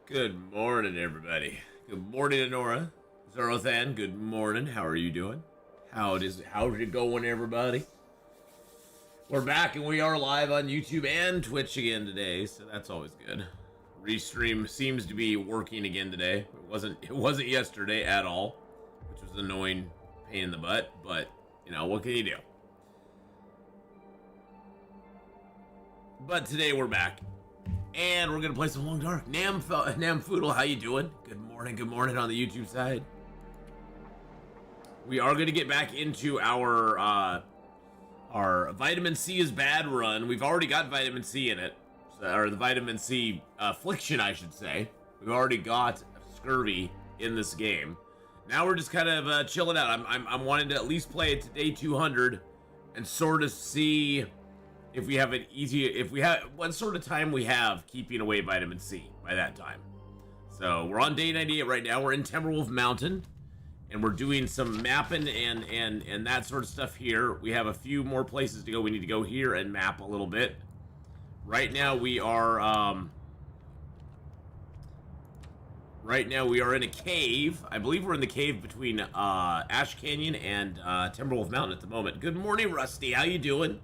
Good morning, everybody. Good morning, Honora. Zorothan, good morning. How are you doing? How's it going, everybody? We're back and we are live on YouTube and Twitch again today, so that's always good. Restream seems to be working again today. It wasn't yesterday at all, which was an annoying pain in the butt, but you know, what can you do? But today we're back. And we're gonna play some Long Dark. Namfoodle, how you doing? Good morning on the YouTube side. We are gonna get back into our vitamin C is bad run. We've already got vitamin C in it, or the vitamin C affliction, I should say. We've already got scurvy in this game. Now we're just kind of chilling out. I'm wanting to at least play it to day 200 and sort of see if we have what sort of time we have keeping away vitamin C by that time. So we're on day 98 right now. We're in Timberwolf Mountain and we're doing some mapping and that sort of stuff here. We have a few more places to go. We need to go here and map a little bit. Right now we are in a cave. I believe we're in the cave between Ash Canyon and Timberwolf Mountain at the moment. Good morning, Rusty. How you doing?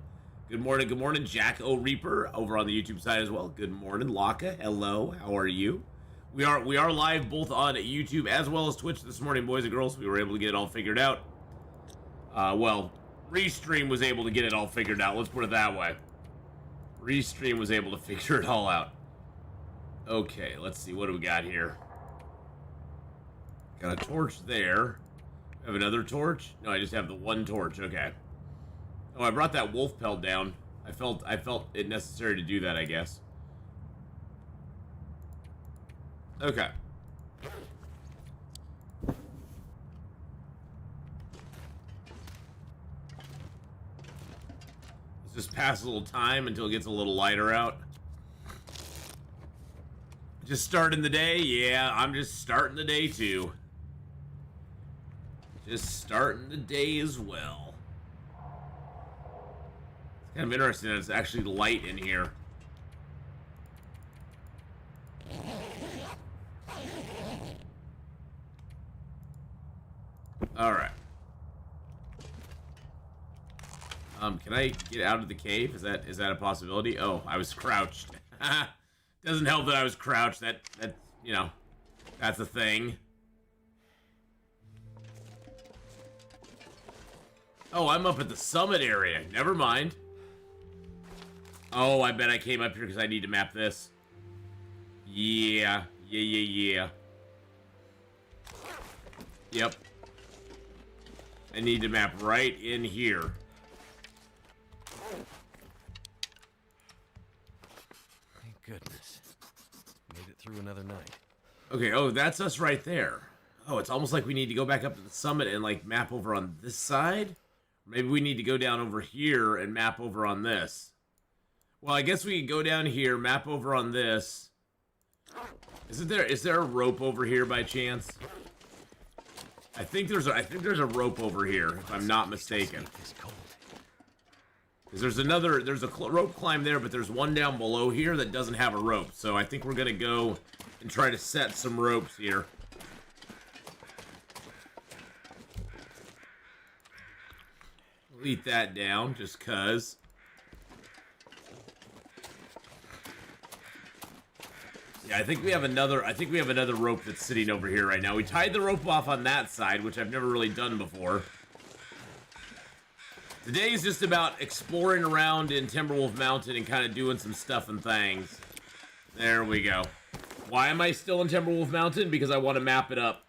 Good morning, Jack O Reaper over on the YouTube side as well. Good morning, Laka. Hello, how are you? We are live both on YouTube as well as Twitch this morning, boys and girls. We were able to get it all figured out. Well, Restream was able to get it all figured out. Let's put it that way. Restream was able to figure it all out. Okay, let's see. What do we got here? Got a torch there. Have another torch? No, I just have the one torch. Okay. Oh, I brought that wolf pelt down. I felt it necessary to do that, I guess. Okay. Let's just pass a little time until it gets a little lighter out. Just starting the day? Yeah, I'm just starting the day too. Just starting the day as well. Kind of interesting that it's actually light in here. Alright. Can I get out of the cave? Is that a possibility? Oh, I was crouched. Doesn't help that I was crouched. That you know, that's a thing. Oh, I'm up at the summit area. Never mind. Oh, I bet I came up here because I need to map this. Yeah. Yep. I need to map right in here. Thank goodness. Made it through another night. Okay, oh, that's us right there. Oh, it's almost like we need to go back up to the summit and, like, map over on this side? Maybe we need to go down over here and map over on this. Well, I guess we could go down here, map over on this. Is there a rope over here by chance? I think there's a rope over here, if I'm not mistaken. Because there's a rope climb there, but there's one down below here that doesn't have a rope. So I think we're gonna go and try to set some ropes here. We'll eat that down, just cause. Yeah, I think we have another rope that's sitting over here right now. We tied the rope off on that side, which I've never really done before. Today is just about exploring around in Timberwolf Mountain and kind of doing some stuff and things. There we go. Why am I still in Timberwolf Mountain? Because I want to map it up.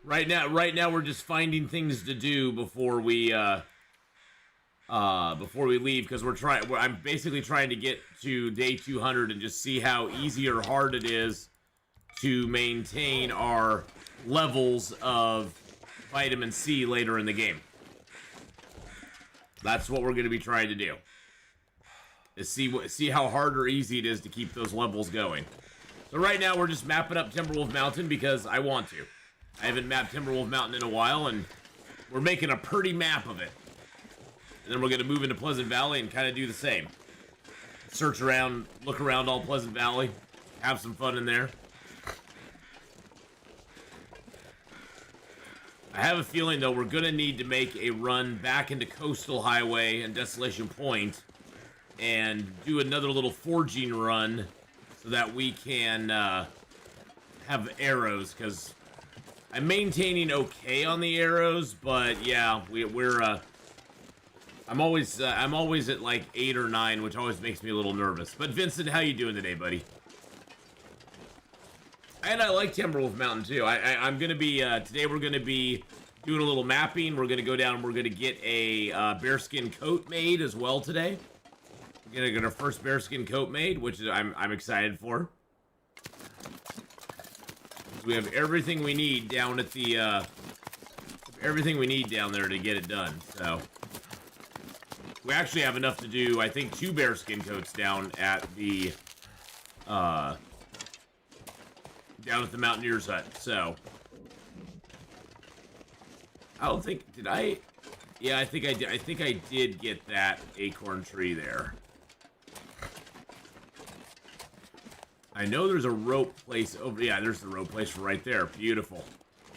Right now we're just finding things to do before we leave, because I'm basically trying to get to day 200 and just see how easy or hard it is to maintain our levels of vitamin C later in the game. That's what we're going to be trying to do. Is see how hard or easy it is to keep those levels going. So right now we're just mapping up Timberwolf Mountain because I want to. I haven't mapped Timberwolf Mountain in a while, and we're making a pretty map of it. And then we're going to move into Pleasant Valley and kind of do the same. Search around, look around all Pleasant Valley. have some fun in there. I have a feeling, though, we're going to need to make a run back into Coastal Highway and Desolation Point and do another little forging run so that we can have arrows, because I'm maintaining okay on the arrows, but yeah, we're I'm always at like 8 or 9, which always makes me a little nervous. But Vincent, how you doing today, buddy? And I like Timberwolf Mountain too. I'm gonna be today. We're gonna be doing a little mapping. We're gonna go down and we're gonna get a bearskin coat made as well today. We're gonna get our first bearskin coat made, which I'm excited for. We have everything we need down at the everything we need down there to get it done. So we actually have enough to do, I think, 2 bearskin coats down at the Mountaineer's hut. So I don't think, did I? Yeah, I think I did. I think I did get that acorn tree there. I know there's a rope place over. Yeah, there's the rope place right there. Beautiful.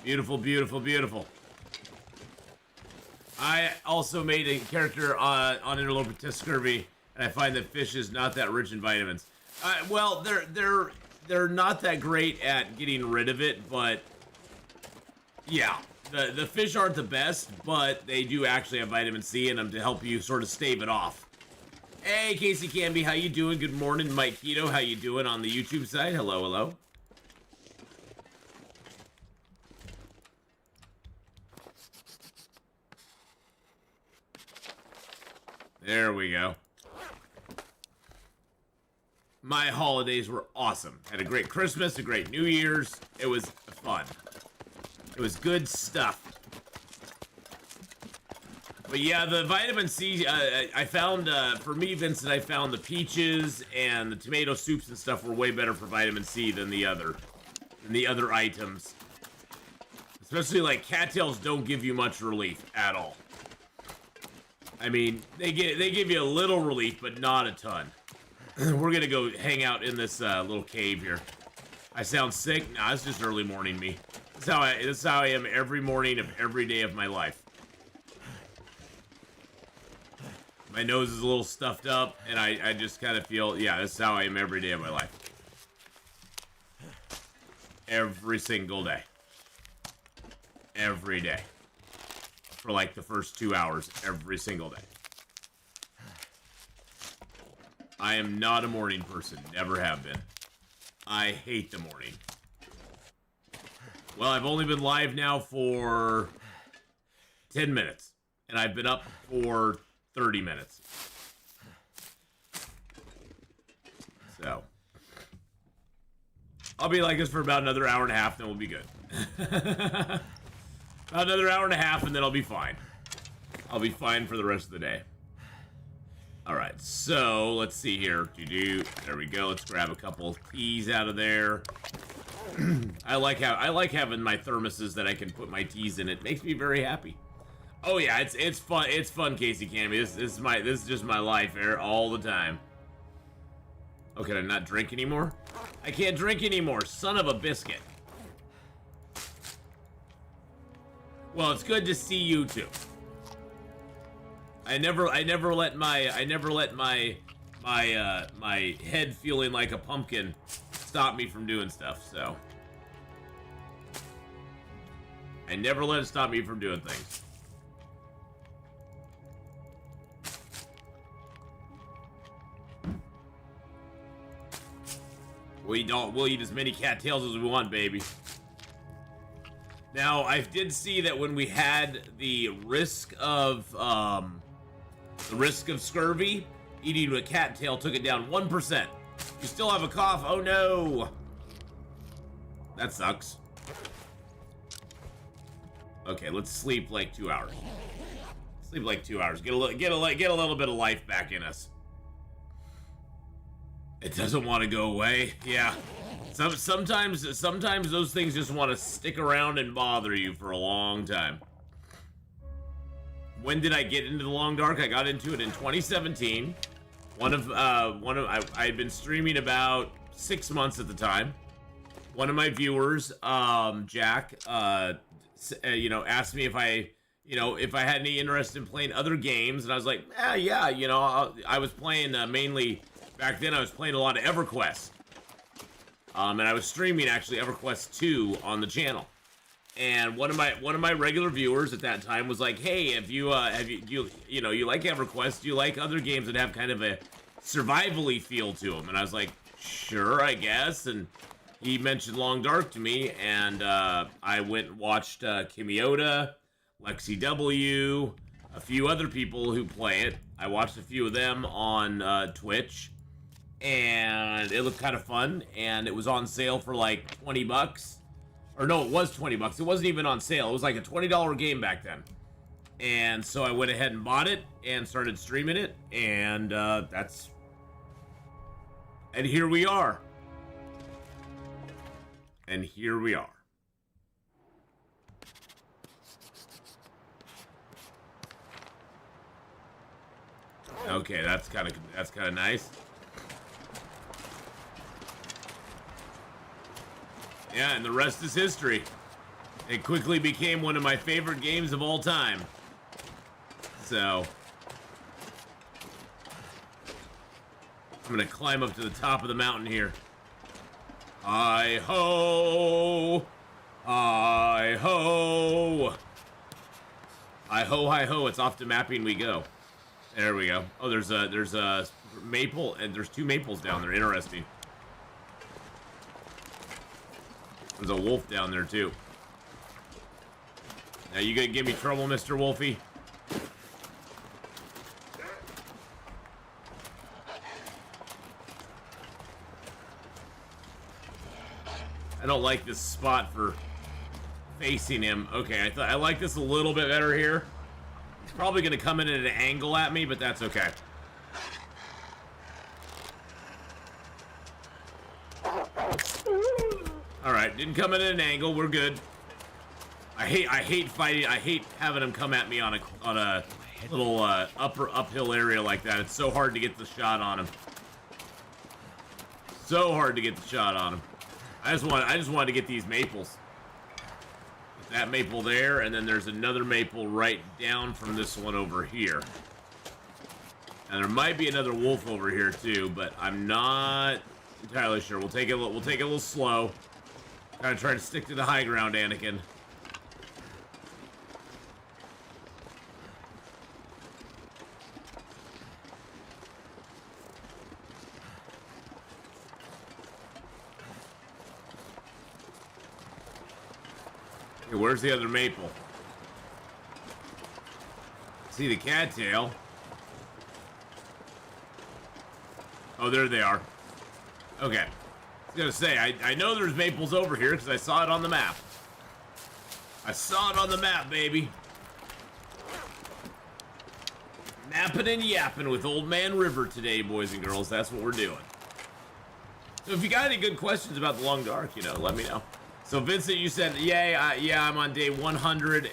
Beautiful, beautiful, beautiful. I also made a character on Interloper Test Scurvy, and I find that fish is not that rich in vitamins. Well, they're not that great at getting rid of it, but yeah, the fish aren't the best, but they do actually have vitamin C in them to help you sort of stave it off. Hey, Casey Canby, how you doing? Good morning, Mike Keto. How you doing on the YouTube side? Hello, hello. There we go. My holidays were awesome. Had a great Christmas, a great New Year's. It was fun. It was good stuff. But yeah, the vitamin C, I found, for me, Vincent, I found the peaches and the tomato soups and stuff were way better for vitamin C than the other items. Especially like cattails don't give you much relief at all. I mean, they give you a little relief, but not a ton. We're gonna go hang out in this little cave here. I sound sick? Nah, it's just early morning me. That's how I am every morning of every day of my life. My nose is a little stuffed up, and I just kind of feel, yeah, that's how I am every day of my life. Every single day. Every day. For like the first 2 hours, every single day. I am not a morning person, never have been. I hate the morning. Well, I've only been live now for 10 minutes, and I've been up for 30 minutes. So I'll be like this for about another hour and a half, then we'll be good. About another hour and a half, and then I'll be fine. I'll be fine for the rest of the day. Alright, so let's see here. There we go. Let's grab a couple of teas out of there. I like having my thermoses that I can put my teas in. It makes me very happy. Oh yeah, it's fun. It's fun, Casey Cammy. This is just my life here all the time. Oh, can I not drink anymore? I can't drink anymore. Son of a biscuit. Well, it's good to see you too. I never let my head feeling like a pumpkin stop me from doing stuff. So I never let it stop me from doing things. We'll eat as many cattails as we want, baby. Now, I did see that when we had the risk of scurvy, eating a cattail took it down 1%. You still have a cough? Oh no! That sucks. Okay, let's sleep like 2 hours. Sleep like 2 hours. Get a little bit of life back in us. It doesn't want to go away. Yeah. Sometimes those things just want to stick around and bother you for a long time. When did I get into the Long Dark? I got into it in 2017. I had been streaming about 6 months at the time. One of my viewers, Jack, you know, asked me if I had any interest in playing other games, and I was like, yeah, you know, I was playing mainly back then. I was playing a lot of EverQuest, and I was streaming actually EverQuest 2 on the channel. And one of my regular viewers at that time was like, hey, if you like EverQuest, do you like other games that have kind of a survival-y feel to them? And I was like, sure, I guess. And he mentioned Long Dark to me, and I went and watched Kimiota, Lexi W, a few other people who play it. I watched a few of them on Twitch, and it looked kind of fun, and it was on sale for like 20 bucks. Or no, it was 20 bucks. It wasn't even on sale. It was like a $20 game back then. And so I went ahead and bought it and started streaming it, and and here we are. And here we are. Okay, that's kind of nice. Yeah, and the rest is history. It quickly became one of my favorite games of all time. So I'm gonna climb up to the top of the mountain here. Hi-ho! Hi-ho! Hi-ho, hi-ho, it's off to mapping we go. There we go. Oh, there's a maple, and there's 2 maples down there. Interesting. There's a wolf down there, too. Now, you gonna give me trouble, Mr. Wolfie? I don't like this spot for facing him. Okay, I like this a little bit better here. He's probably gonna come in at an angle at me, but that's okay. Alright, didn't come in at an angle, we're good. I hate fighting, I hate having him come at me on a little uphill area like that. It's so hard to get the shot on him. So hard to get the shot on him. I just wanted to get these maples. Get that maple there, and then there's another maple right down from this one over here. And there might be another wolf over here too, but I'm not entirely sure. We'll take it a little slow. Gotta try to stick to the high ground, Anakin. Okay, where's the other maple? See the cattail. Oh, there they are. Okay. I was gonna say, I know there's maples over here because I saw it on the map. I saw it on the map, baby. Napping and yapping with Old Man River today, boys and girls. That's what we're doing. So if you got any good questions about the Long Dark, you know, let me know. So Vincent, you said, yeah, I'm on day 100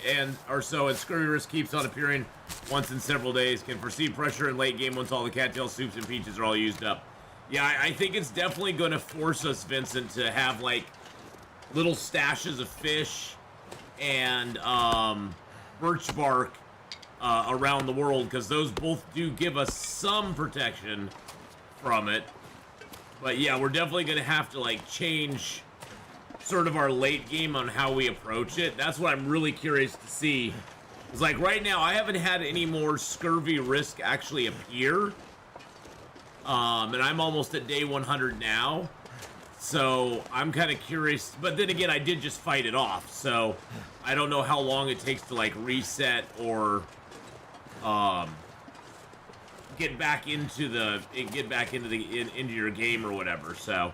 or so, and Scurvy Risk keeps on appearing once in several days. Can foresee pressure in late game once all the cattail soups and peaches are all used up. Yeah, I think it's definitely going to force us, Vincent, to have, like, little stashes of fish and birch bark around the world, because those both do give us some protection from it. But, yeah, we're definitely going to have to, like, change sort of our late game on how we approach it. That's what I'm really curious to see. It's like, right now, I haven't had any more Scurvy Risk actually appear. And I'm almost at day 100 now, so I'm kind of curious. But then again, I did just fight it off, so I don't know how long it takes to like reset or get back into your game or whatever. So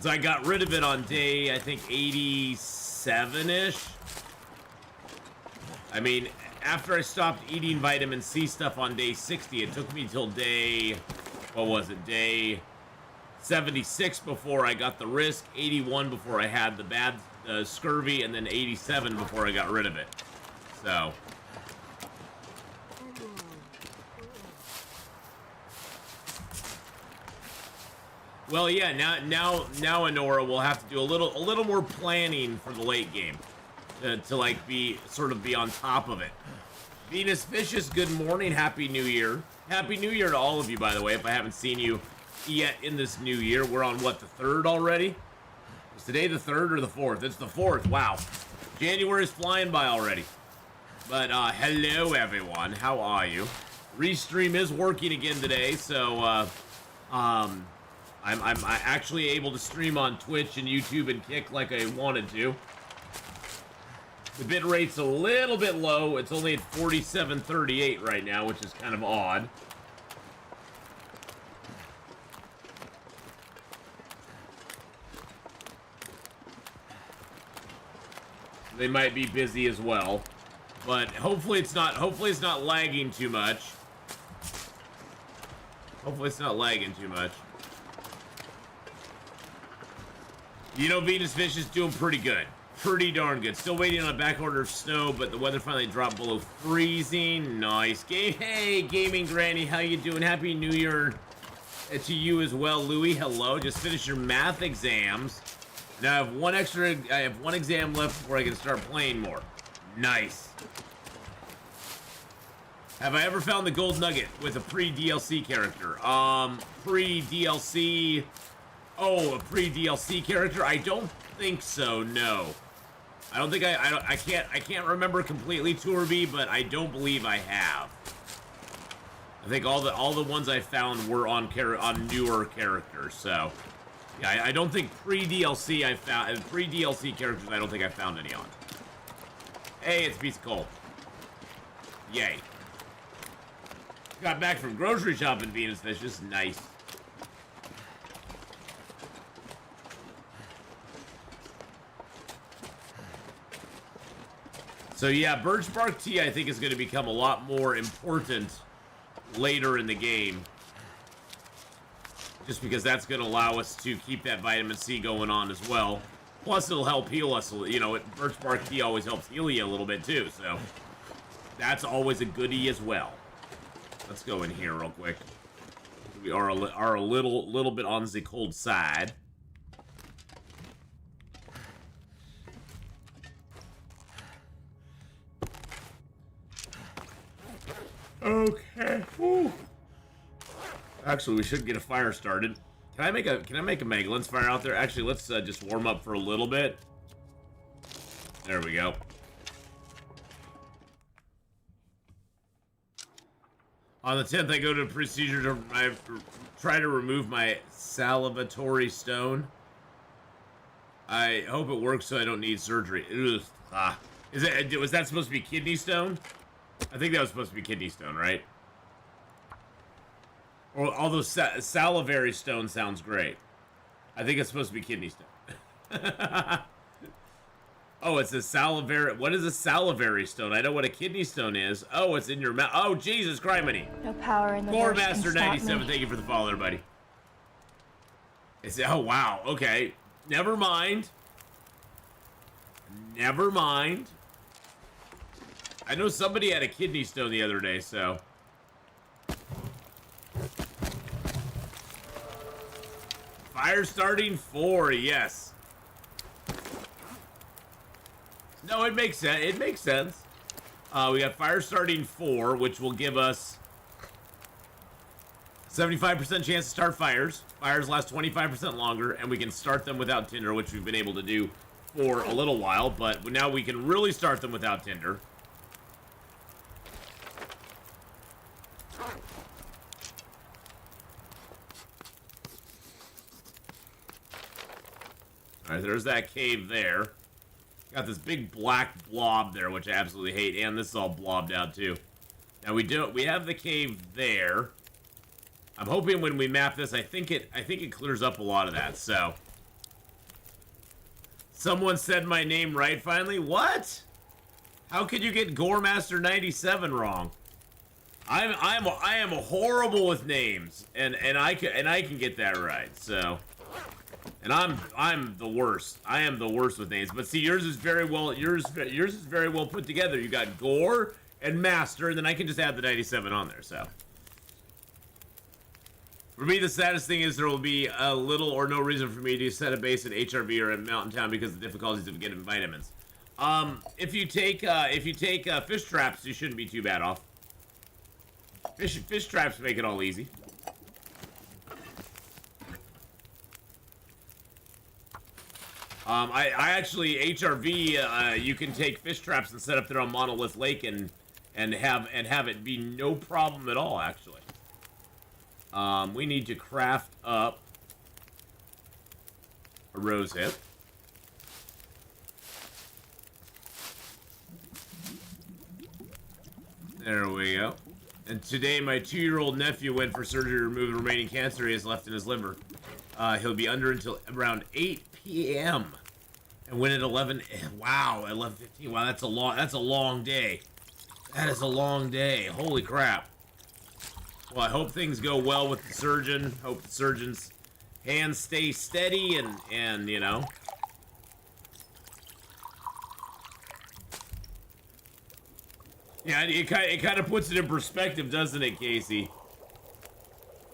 I got rid of it on day, I think, 87-ish. I mean, after I stopped eating vitamin C stuff on day 60, it took me till day, what was it, day 76 before I got the risk, 81 before I had the bad scurvy, and then 87 before I got rid of it. So Well, yeah. Now, Honora will have to do a little more planning for the late game, to like be on top of it. Venus Vicious, good morning, Happy New Year. Happy New Year to all of you, by the way. If I haven't seen you yet in this new year, we're on what, the 3rd already? Is today the 3rd or the 4th? It's the 4th. Wow, January's flying by already. But hello everyone, how are you? Restream is working again today, so I'm actually able to stream on Twitch and YouTube and Kick like I wanted to. The bit rate's a little bit low. It's only at 4738 right now, which is kind of odd. They might be busy as well, but hopefully it's not lagging too much. Hopefully it's not lagging too much. You know, Venus Fish is doing pretty good. Pretty darn good. Still waiting on a back order of snow, but the weather finally dropped below freezing. Nice. Hey, Gaming Granny, how you doing? Happy New Year to you as well, Louie. Hello. Just finished your math exams. Now I have one exam left before I can start playing more. Nice. Have I ever found the gold nugget with a pre-DLC character? Pre-DLC... Oh, a pre-DLC character? I don't think so, no. I don't think I can't remember completely, Tourby, but I don't believe I have. I think all the ones I found were on newer characters, so yeah, I don't think pre-DLC characters I don't think I found any on. Hey, it's a piece of coal. Yay. Got back from grocery shopping, Venus Vicious. Nice. So yeah, birch bark tea I think is going to become a lot more important later in the game. Just because that's going to allow us to keep that vitamin C going on as well. Plus it'll help heal us, you know, birch bark tea always helps heal you a little bit too, so that's always a goodie as well. Let's go in here real quick. We are a little bit on the cold side. Okay. Whew. Actually, we should get a fire started. Can I make a Megalin's fire out there? Actually, let's just warm up for a little bit. There we go. On the 10th, I go to a procedure to try to remove my salivatory stone. I hope it works so I don't need surgery. Ugh. Ah. Was that supposed to be kidney stone? I think that was supposed to be kidney stone, right? Or although salivary stone sounds great. I think it's supposed to be kidney stone. Oh, it's a salivary. What is a salivary stone? I know what a kidney stone is. Oh, it's in your mouth. Oh, Jesus criminy. No power in the Gore Master 97, thank you for the follow there, buddy. Oh, wow. Okay. Never mind. Never mind. I know somebody had a kidney stone the other day, so. Fire starting 4, yes. No, it makes sense. It makes sense. We got fire starting 4, which will give us 75% chance to start fires. Fires last 25% longer, and we can start them without tinder, which we've been able to do for a little while, but now we can really start them without tinder. Alright, there's that cave there. Got this big black blob there, which I absolutely hate, and this is all blobbed out too. Now we have the cave there. I'm hoping when we map this, I think it clears up a lot of that, so. Someone said my name right finally? What? How could you get Goremaster 97 wrong? I am horrible with names, and I can get that right, so. And I'm the worst. I am the worst with names. But see, yours is very well put together. You got Gore and Master, and then I can just add the 97 on there. So For me, the saddest thing is there will be a little or no reason for me to set a base at HRV or in Mountain Town because of the difficulties of getting vitamins. If you take fish traps, you shouldn't be too bad off. Fish traps make it all easy. I actually HRV. You can take fish traps and set up there on Monolith Lake and have it be no problem at all. Actually, we need to craft up a rose hip. There we go. And today, my 2-year-old nephew went for surgery to remove the remaining cancer he has left in his liver. He'll be under until around 8 p.m. And when at 11, wow, 11:15. Wow, that's a long day. That is a long day. Holy crap. Well, I hope things go well with the surgeon. Hope the surgeon's hands stay steady and you know. Yeah, it kind of puts it in perspective, doesn't it, Casey?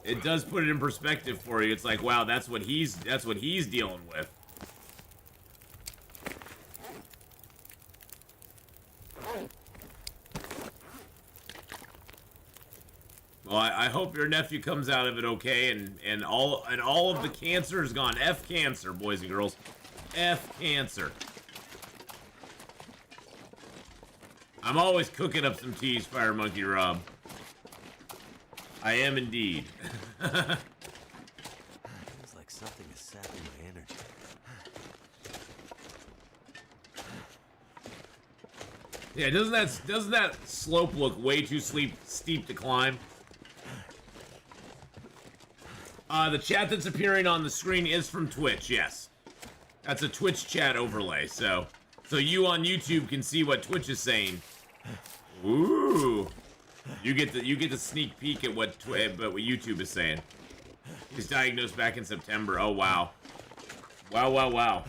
It does put it in perspective for you. It's like, wow, that's what he's dealing with. Well, I hope your nephew comes out of it okay, and all of the cancer is gone. F cancer, boys and girls. F cancer. I'm always cooking up some teas, Fire Monkey Rob. I am indeed. Feels like something is sapping my energy. Yeah, doesn't that slope look way too steep to climb? The chat that's appearing on the screen is from Twitch. Yes, that's a Twitch chat overlay. So you on YouTube can see what Twitch is saying. Ooh, you get the sneak peek at what YouTube is saying. He's diagnosed back in September. Oh wow, wow.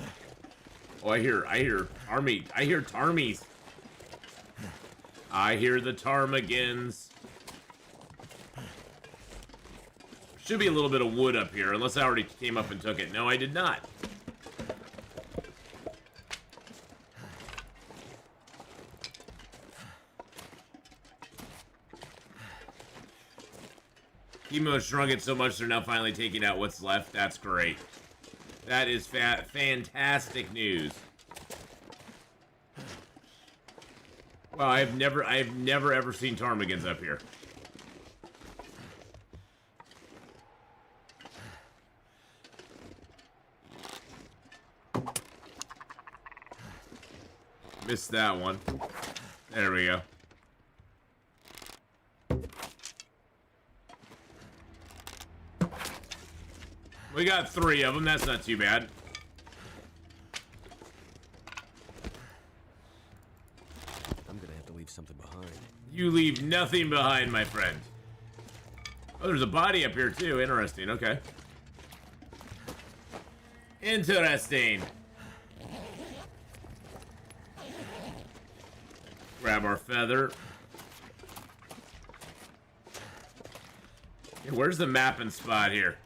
Oh, I hear army. I hear Tarmies. I hear the Ptarmigans. Should be a little bit of wood up here, unless I already came up and took it. No, I did not. Chemo shrunk it so much they're now finally taking out what's left. That's great. That is fantastic news. Wow, I've never ever seen ptarmigans up here. Missed that one. There we go. We got 3 of them. That's not too bad. I'm gonna have to leave something behind. You leave nothing behind, my friend. Oh, there's a body up here too. Interesting. Okay. Interesting. Grab our feather. Hey, where's the mapping spot here?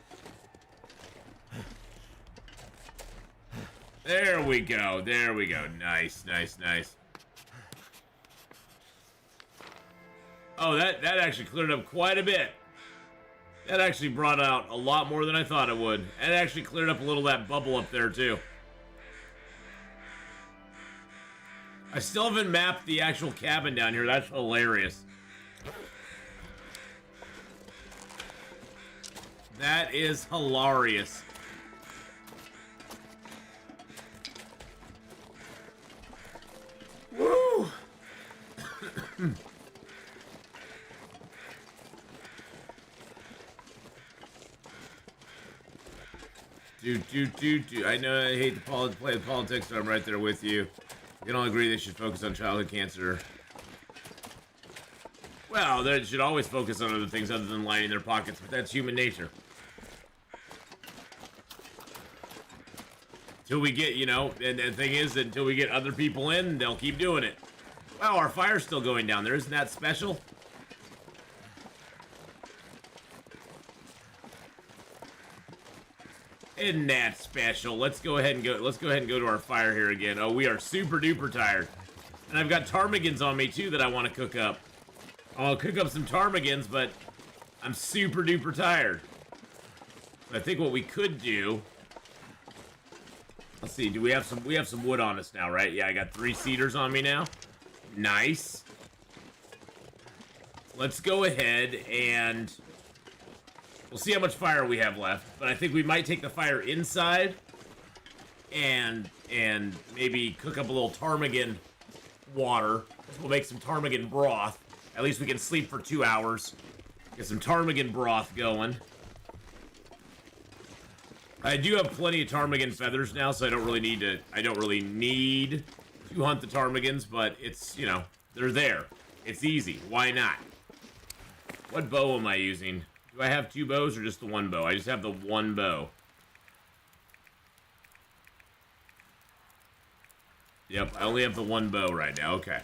There we go. There we go. Nice, nice, nice. Oh, that actually cleared up quite a bit. That actually brought out a lot more than I thought it would. And it actually cleared up a little of that bubble up there, too. I still haven't mapped the actual cabin down here. That's hilarious. That is hilarious. Woo! Do. I know I hate to play politics, but I'm right there with you. We can all agree they should focus on childhood cancer. Well, they should always focus on other things other than lining their pockets, but that's human nature. Till we get, you know, and the thing is that until we get other people in, they'll keep doing it. Wow, our fire's still going down there. Isn't that special? Isn't that special? Let's go ahead and go. Let's go ahead and go to our fire here again. Oh, we are super duper tired, and I've got ptarmigans on me too that I want to cook up. I'll cook up some ptarmigans, but I'm super duper tired. I think what we could do. Let's see. Do we have some? We have some wood on us now, right? Yeah, I got 3 cedars on me now. Nice. Let's go ahead and we'll see how much fire we have left. But I think we might take the fire inside and maybe cook up a little ptarmigan water. We'll make some ptarmigan broth. At least we can sleep for 2 hours. Get some ptarmigan broth going. I do have plenty of ptarmigan feathers now, so I don't really need to hunt the ptarmigans, but it's, you know, they're there. It's easy. Why not? What bow am I using? Do I have 2 bows or just the 1 bow? I just have the 1 bow. Yep, I only have the 1 bow right now. Okay.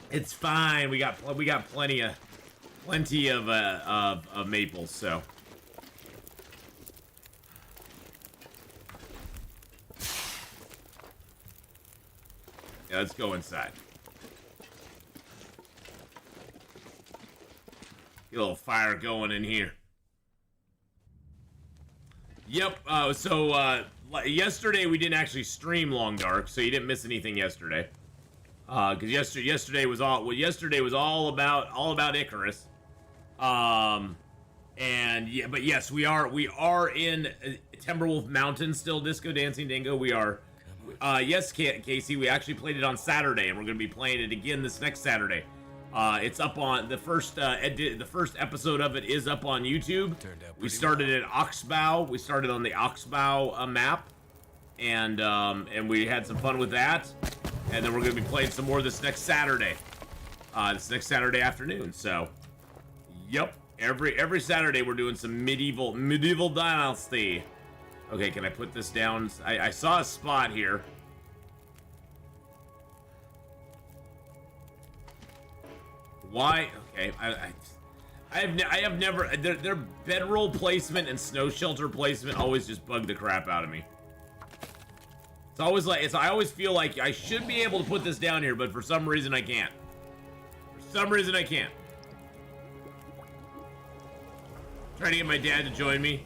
It's fine. We got plenty of maples, so. Yeah, let's go inside. Get a little fire going in here. Yep, yesterday we didn't actually stream Long Dark, so you didn't miss anything yesterday. Because yesterday was all about Icarus. And yeah, but yes, we are in Timberwolf Mountain still, Disco Dancing Dingo. We are. Yes, Casey, we actually played it on Saturday, and we're going to be playing it again this next Saturday. It's up on the first episode of it is up on YouTube. We started at Oxbow. We started on the Oxbow map, and we had some fun with that. And then we're going to be playing some more this next Saturday. This next Saturday afternoon. So, yep, every Saturday we're doing some medieval Dynasty. Okay, can I put this down? I saw a spot here. Why? Okay, I have never. Their bedroll placement and snow shelter placement always just bug the crap out of me. It's always like I always feel like I should be able to put this down here, but for some reason I can't. For some reason I can't. Trying to get my dad to join me.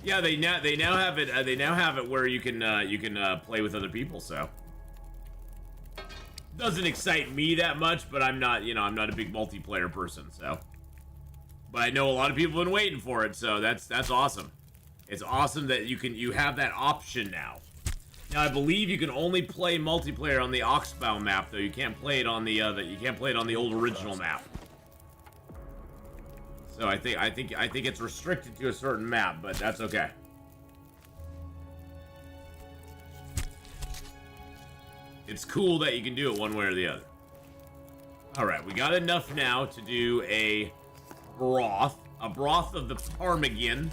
Yeah, they now have it. They now have it where you can play with other people. So doesn't excite me that much, but I'm not a big multiplayer person. So, but I know a lot of people have been waiting for it. So that's awesome. It's awesome that you have that option now. Now I believe you can only play multiplayer on the Oxbow map, though. You can't play it on the old original map. So I think it's restricted to a certain map, but that's okay. It's cool that you can do it one way or the other. All right, we got enough now to do a broth of the ptarmigan.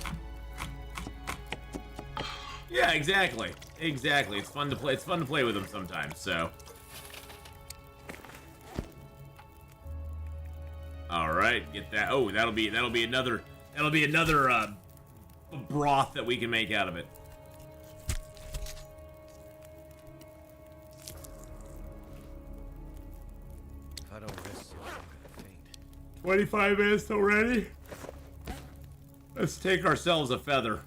Yeah, exactly. It's fun to play. It's fun to play with them sometimes. So. All right, get that. Oh, that'll be another broth that we can make out of it. If I don't rest soon, I'm gonna faint. 25 minutes already. Let's take ourselves a feather.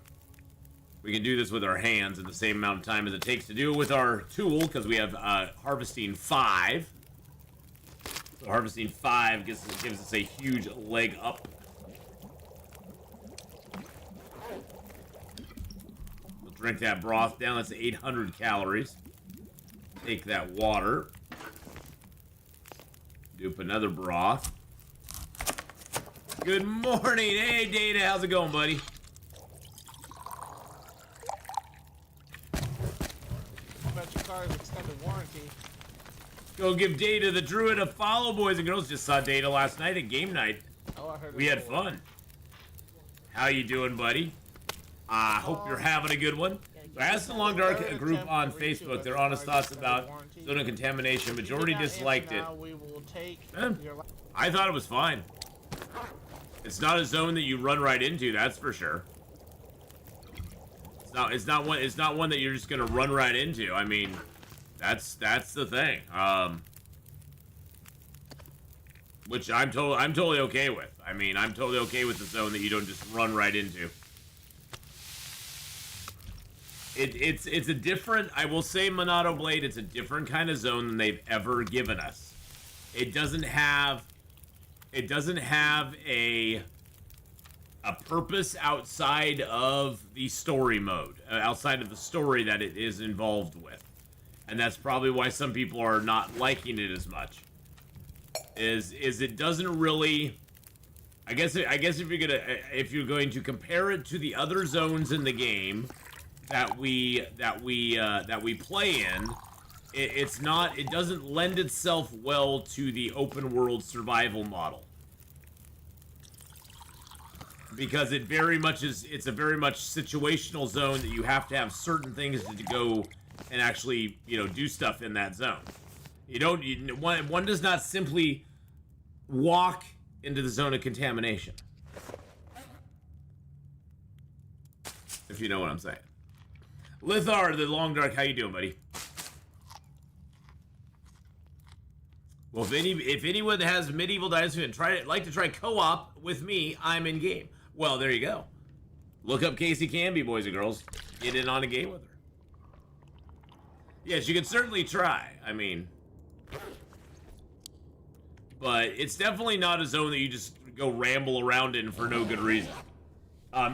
We can do this with our hands in the same amount of time as it takes to do it with our tool, because we have harvesting 5. So harvesting 5 gives us a huge leg up. We'll drink that broth down. That's 800 calories. Take that water. Dupe another broth. Good morning. Hey, Data. How's it going, buddy? About your car's extended warranty. Go give Data the Druid a follow, boys and girls. Just saw Data last night at game night. Oh, I heard we had fun. How you doing, buddy? Hope you're having a good one. So Atheenon Long Dark group on Facebook. Their honest thoughts about zone contamination. Majority disliked it. I thought it was fine. It's not a zone that you run right into, that's for sure. It's not one that you're just gonna run right into. I mean, that's the thing. Which I'm totally okay with. I mean, I'm totally okay with the zone that you don't just run right into. It's a different, I will say, Monado Blade, it's a different kind of zone than they've ever given us. It doesn't have a purpose outside of the story mode, outside of the story that it is involved with. And that's probably why some people are not liking it as much. Is it doesn't really, I guess if you're going to compare it to the other zones in the game that we play in, it doesn't lend itself well to the open world survival model. Because it's a very much situational zone that you have to have certain things to go and actually, do stuff in that zone. One does not simply walk into the zone of contamination. If you know what I'm saying. Lithar, the Long Dark, how you doing, buddy? Well, if anyone that has Medieval Dynasty and like to try co-op with me, I'm in game. Well, there you go. Look up Casey Canby, boys and girls. Get in on a game with her. Yes, you can certainly try. I mean, but it's definitely not a zone that you just go ramble around in for no good reason.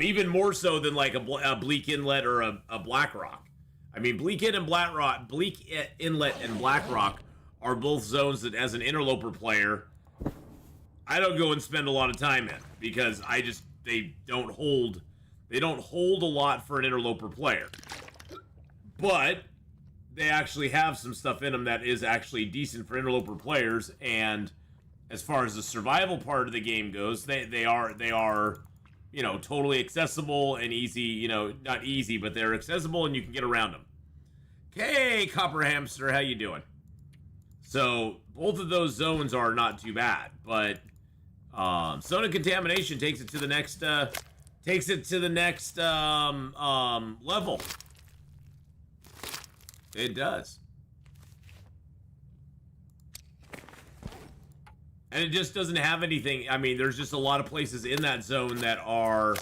Even more so than like a Bleak Inlet or a Black Rock. I mean, Bleak Inlet and Black Rock are both zones that, as an Interloper player, I don't go and spend a lot of time in because they don't hold a lot for an Interloper player. But they actually have some stuff in them that is actually decent for Interloper players, and as far as the survival part of the game goes, they are totally accessible and easy, not easy, but they're accessible and you can get around them. Hey, Copper Hamster, how you doing? So both of those zones are not too bad, but Zone of Contamination takes it to the next level. It does. And it just doesn't have anything. I mean, there's just a lot of places in that zone that are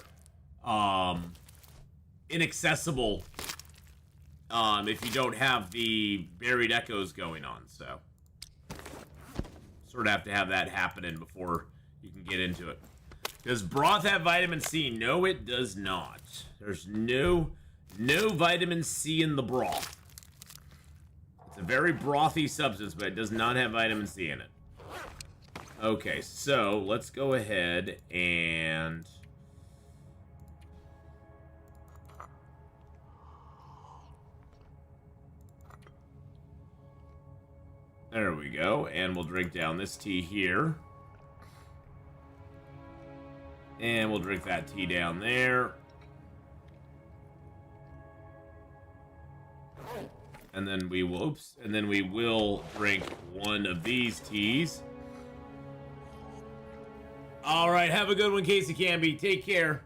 inaccessible if you don't have the buried echoes going on. So sort of have to have that happening before you can get into it. Does broth have vitamin C? No, it does not. There's no vitamin C in the broth. It's a very brothy substance, but it does not have vitamin C in it. Okay, so let's go ahead and there we go, and we'll drink down this tea here. And we'll drink that tea down there. And then we will, drink one of these teas. All right, have a good one, Casey Canby. Take care.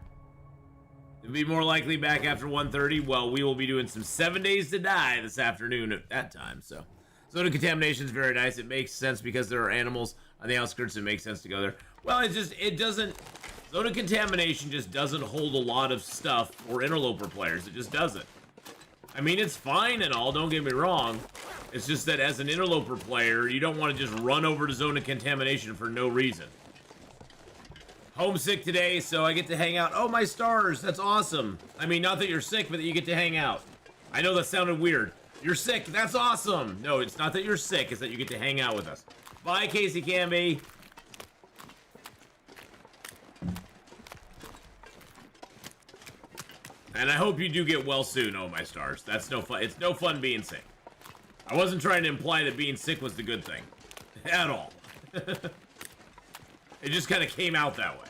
You'll be more likely back after 1:30. Well, we will be doing some 7 Days to Die this afternoon at that time. So, Zone of Contamination is very nice. It makes sense because there are animals on the outskirts. It makes sense to go there. Well, it doesn't. Zone of Contamination just doesn't hold a lot of stuff for Interloper players. It just doesn't. I mean, it's fine and all, don't get me wrong. It's just that as an Interloper player, you don't want to just run over to Zone of Contamination for no reason. Homesick today, so I get to hang out. Oh, my stars, that's awesome. I mean, not that you're sick, but that you get to hang out. I know that sounded weird. You're sick, that's awesome. No, it's not that you're sick, it's that you get to hang out with us. Bye, Casey Canby. And I hope you do get well soon, oh my stars. That's no fun. It's no fun being sick. I wasn't trying to imply that being sick was the good thing. At all. It just kind of came out that way.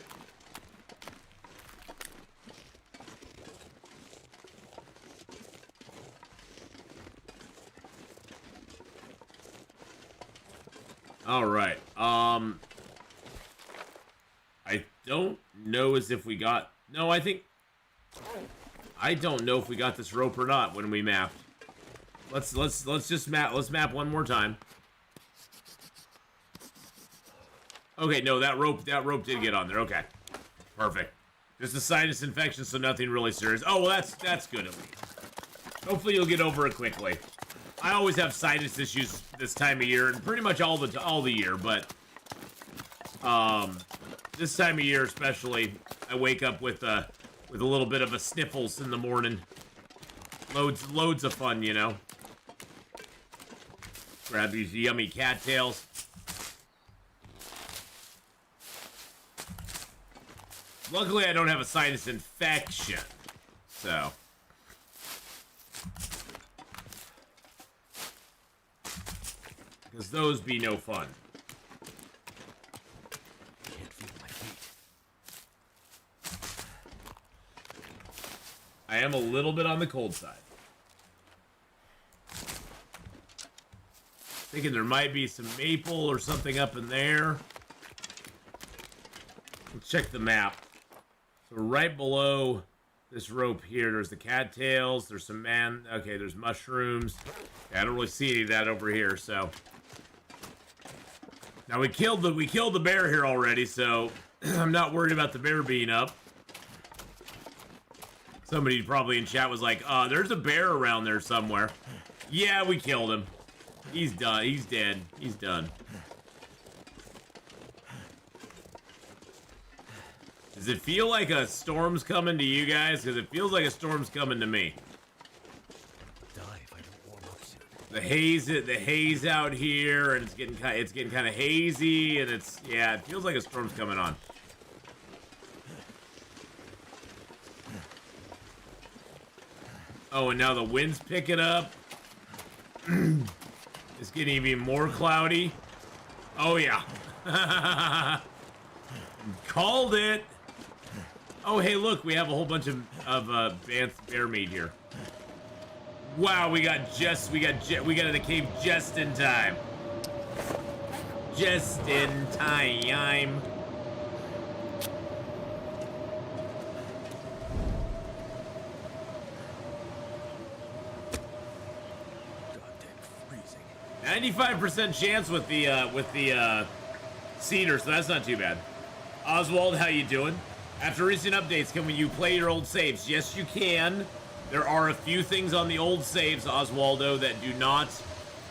All right. I don't know as if we got... No, I think I don't know if we got this rope or not when we mapped. Let's just map. Let's map one more time. Okay, no, that rope did get on there. Okay, perfect. Just a sinus infection, so nothing really serious. Oh, well, that's good at least. Hopefully you'll get over it quickly. I always have sinus issues this time of year, and pretty much all the year, but this time of year especially, I wake up with a little bit of a sniffles in the morning. Loads of fun, you know. Grab these yummy cattails. Luckily, I don't have a sinus infection, so. Because those be no fun. Can't feel my feet. I am a little bit on the cold side. Thinking there might be some maple or something up in there. Let's check the map. So right below this rope here, there's the cattails. There's some okay, there's mushrooms. Yeah, I don't really see any of that over here. So now we killed the bear here already. So I'm not worried about the bear being up. Somebody probably in chat was like, there's a bear around there somewhere. Yeah, we killed him. He's done. He's dead. He's done. Does it feel like a storm's coming to you guys? Because it feels like a storm's coming to me. Die if I don't warm up soon. The haze out here, and it's getting kind of hazy, and it feels like a storm's coming on. Oh, and now the wind's picking up. It's getting even more cloudy. Oh yeah. Called it. Oh hey, look, we have a whole bunch of bear meat here. Wow, we got out of the cave just in time. Just in time. Goddamn freezing. 95% chance with the cedar, so that's not too bad. Oswald, how you doing? After recent updates, can you play your old saves? Yes, you can. There are a few things on the old saves, Oswaldo, that do not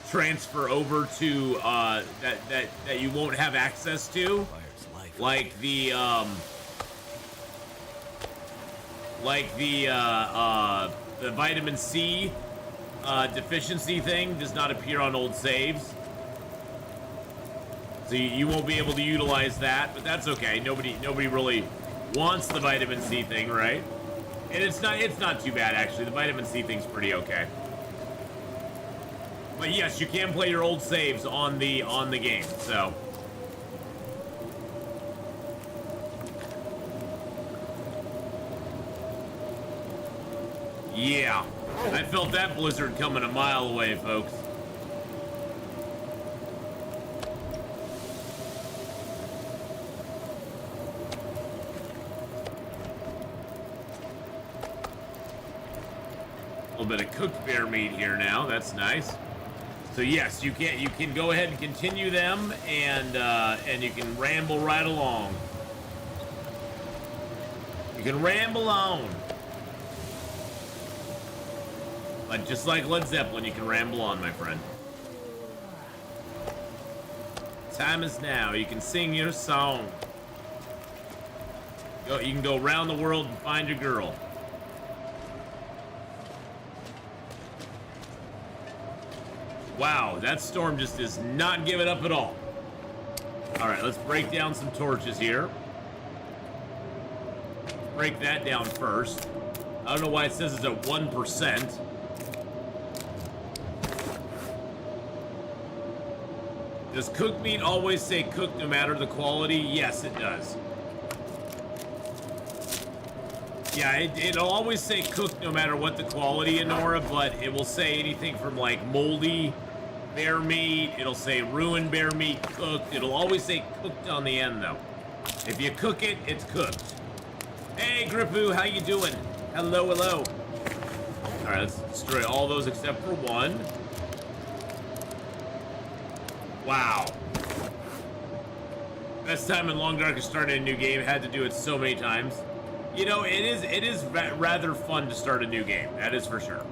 transfer over to that you won't have access to, like the vitamin C deficiency thing does not appear on old saves. So you won't be able to utilize that, but that's okay. Nobody really wants the vitamin C thing, right? And it's not too bad actually. The vitamin C thing's pretty okay. But yes, you can play your old saves on the game. So yeah, I felt that blizzard coming a mile away, folks. A little bit of cooked bear meat here now. That's nice. So yes, you can go ahead and continue them, and you can ramble right along. You can ramble on. But just like Led Zeppelin, you can ramble on, my friend. Time is now. You can sing your song. You can go around the world and find your girl. Wow, that storm just is not giving up at all. All right, let's break down some torches here. Break that down first. I don't know why it says it's at 1%. Does cooked meat always say cooked no matter the quality? Yes, it does. Yeah, it'll always say cooked no matter what the quality, Enora, but it will say anything from like moldy bear meat, it'll say ruined bear meat, cooked. It'll always say cooked on the end though. If you cook it, it's cooked. Hey Gripu, how you doing? Hello, hello. Alright, let's destroy all those except for one. Wow. Best time in Long Dark is starting a new game. Had to do it so many times. You know, it is rather fun to start a new game. That is for sure.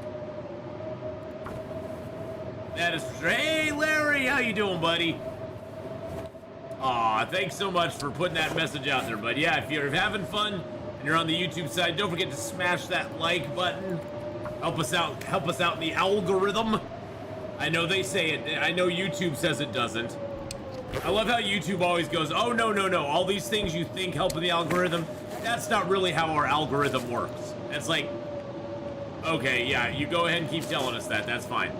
That is for sure. Hey, Larry, how you doing, buddy? Aw, thanks so much for putting that message out there, bud. Yeah, if you're having fun and you're on the YouTube side, don't forget to smash that like button. Help us out in the algorithm. I know they say it. I know YouTube says it doesn't. I love how YouTube always goes, oh, no. All these things you think help in the algorithm, that's not really how our algorithm works. It's like, okay, yeah, you go ahead and keep telling us that. That's fine.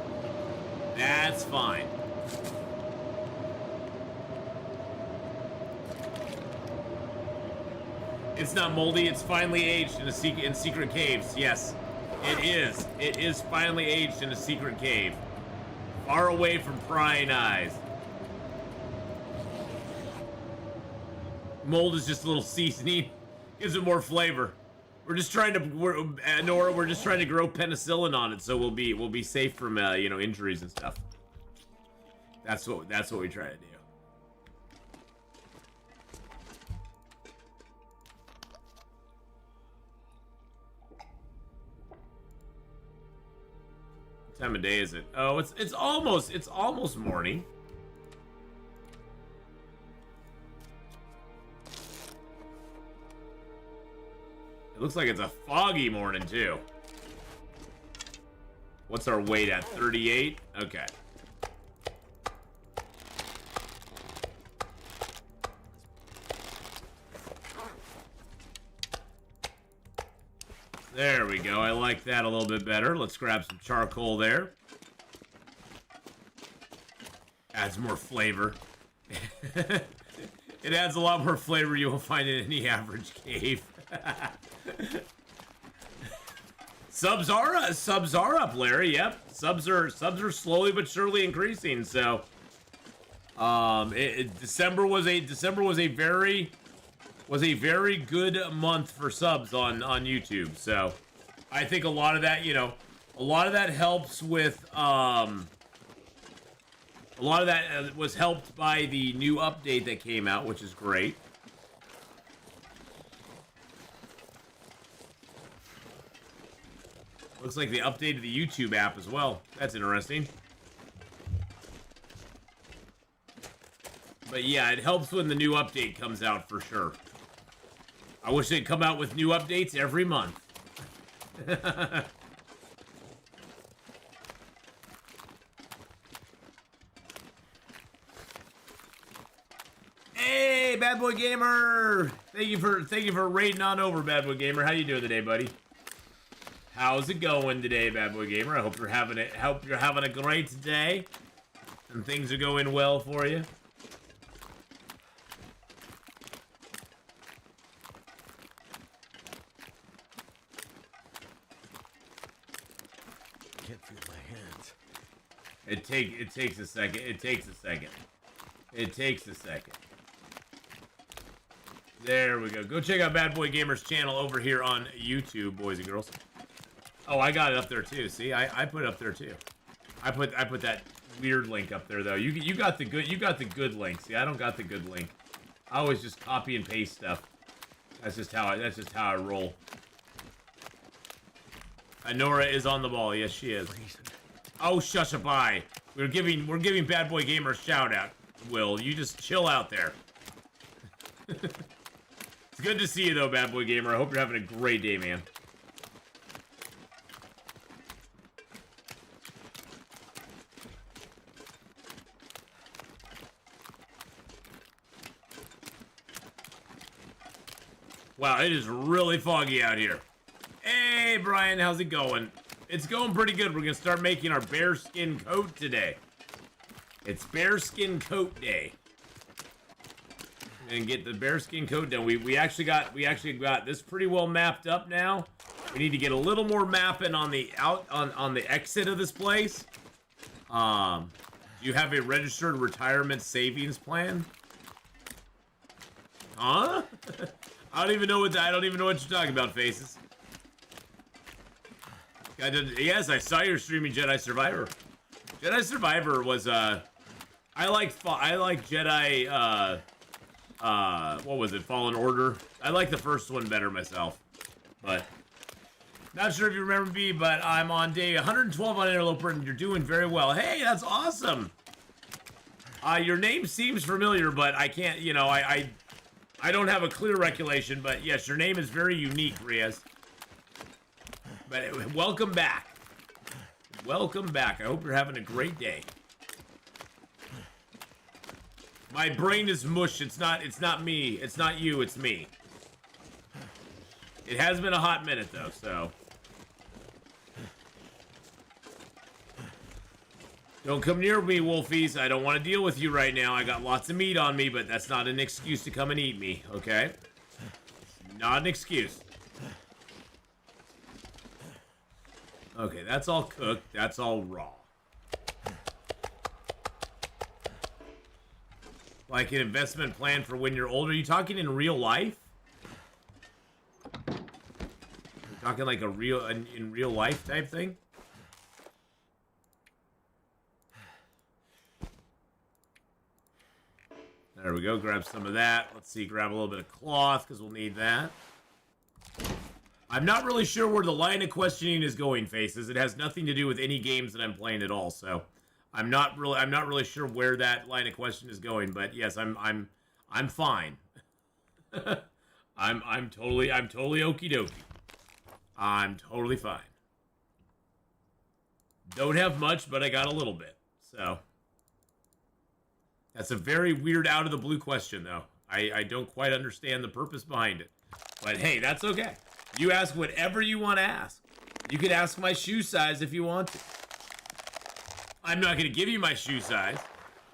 That's fine. It's not moldy. It's finely aged in secret caves. Yes, it is. It is finely aged in a secret cave, far away from prying eyes. Mold is just a little seasoning. Gives it more flavor. We're just trying to, Nora, we're just trying to grow penicillin on it, so we'll be safe from you know, injuries and stuff. That's what we try to do. What time of day is it? Oh, it's almost morning. It looks like it's a foggy morning, too. What's our weight at? 38? Okay. There we go. I like that a little bit better. Let's grab some charcoal there. Adds more flavor. It adds a lot more flavor you will find in any average cave. Subs are up, Larry. Yep, subs are slowly but surely increasing. So, December was a very good month for subs on YouTube. So, I think a lot of that, you know, a lot of that helps with a lot of that was helped by the new update that came out, which is great. Looks like they updated the YouTube app as well. That's interesting. But yeah, it helps when the new update comes out for sure. I wish they'd come out with new updates every month. Hey, Bad Boy Gamer! Thank you for raiding on over, Bad Boy Gamer. How you doing today, buddy? How's it going today, Bad Boy Gamer? I hope you're having a great day and things are going well for you. Can't feel my hands. It takes a second. It takes a second. It takes a second. There we go. Go check out Bad Boy Gamer's channel over here on YouTube, boys and girls. Oh, I got it up there too. See, I put it up there too. I put that weird link up there though. You got the good link. See, I don't got the good link. I always just copy and paste stuff. That's just how I roll. Nora is on the ball. Yes, she is. Oh, shush a bye. We're giving Bad Boy Gamer a shout out. Will you just chill out there? It's good to see you though, Bad Boy Gamer. I hope you're having a great day, man. Wow, it is really foggy out here. Hey, Brian, how's it going? It's going pretty good. We're going to start making our bearskin coat today. It's bearskin coat day. And get the bearskin coat done. We actually got this pretty well mapped up now. We need to get a little more mapping on the on the exit of this place. Do you have a registered retirement savings plan? Huh? I don't even know what you're talking about, Faces. Yes, I saw your streaming Jedi Survivor. Jedi Survivor was I like Jedi what was it? Fallen Order. I like the first one better myself. But not sure if you remember me, but I'm on day 112 on Interloper and you're doing very well. Hey, that's awesome. Your name seems familiar, but I can't, you know, I don't have a clear recollection, but yes, your name is very unique, Riaz. But welcome back. Welcome back. I hope you're having a great day. My brain is mush. It's not me. It's not you, it's me. It has been a hot minute though, so. Don't come near me, Wolfies. I don't want to deal with you right now. I got lots of meat on me, but that's not an excuse to come and eat me, okay? Not an excuse. Okay, that's all cooked. That's all raw. Like an investment plan for when you're older. Are you talking in real life? You're talking like a real, in real life type thing? There we go. Grab some of that. Let's see. Grab a little bit of cloth because we'll need that. I'm not really sure where the line of questioning is going, Faces. It has nothing to do with any games that I'm playing at all. So, I'm not really sure where that line of question is going. But yes, I'm fine. I'm totally okie dokie. I'm totally fine. Don't have much, but I got a little bit. So. That's a very weird out of the blue question, though. I don't quite understand the purpose behind it. But hey, that's okay. You ask whatever you want to ask. You could ask my shoe size if you want to. I'm not going to give you my shoe size.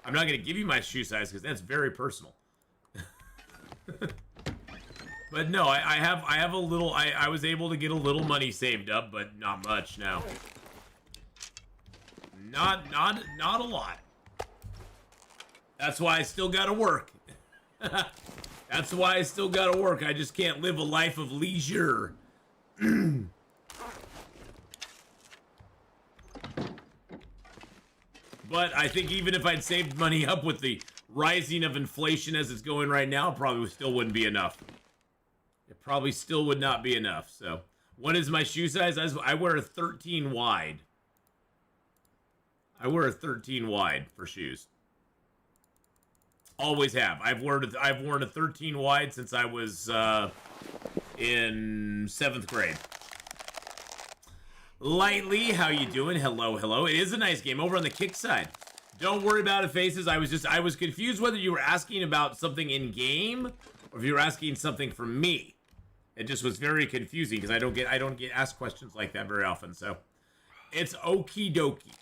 I'm not going to give you my shoe size because that's very personal. But no, I have a little. I was able to get a little money saved up, but not much now. Not a lot. That's why I still gotta work. That's why I still gotta work. I just can't live a life of leisure. But I think even if I'd saved money up with the rising of inflation as it's going right now, it probably still wouldn't be enough. It probably still would not be enough. So, what is my shoe size? I wear a 13 wide. I wear a 13 wide for shoes. Always have. I've worn a 13 wide since I was in 7th grade. Lightly, how you doing? Hello, hello. It is a nice game over on the kick side. Don't worry about it, Faces. I was confused whether you were asking about something in game or if you were asking something from me. It just was very confusing because I don't get asked questions like that very often. So it's okie dokie.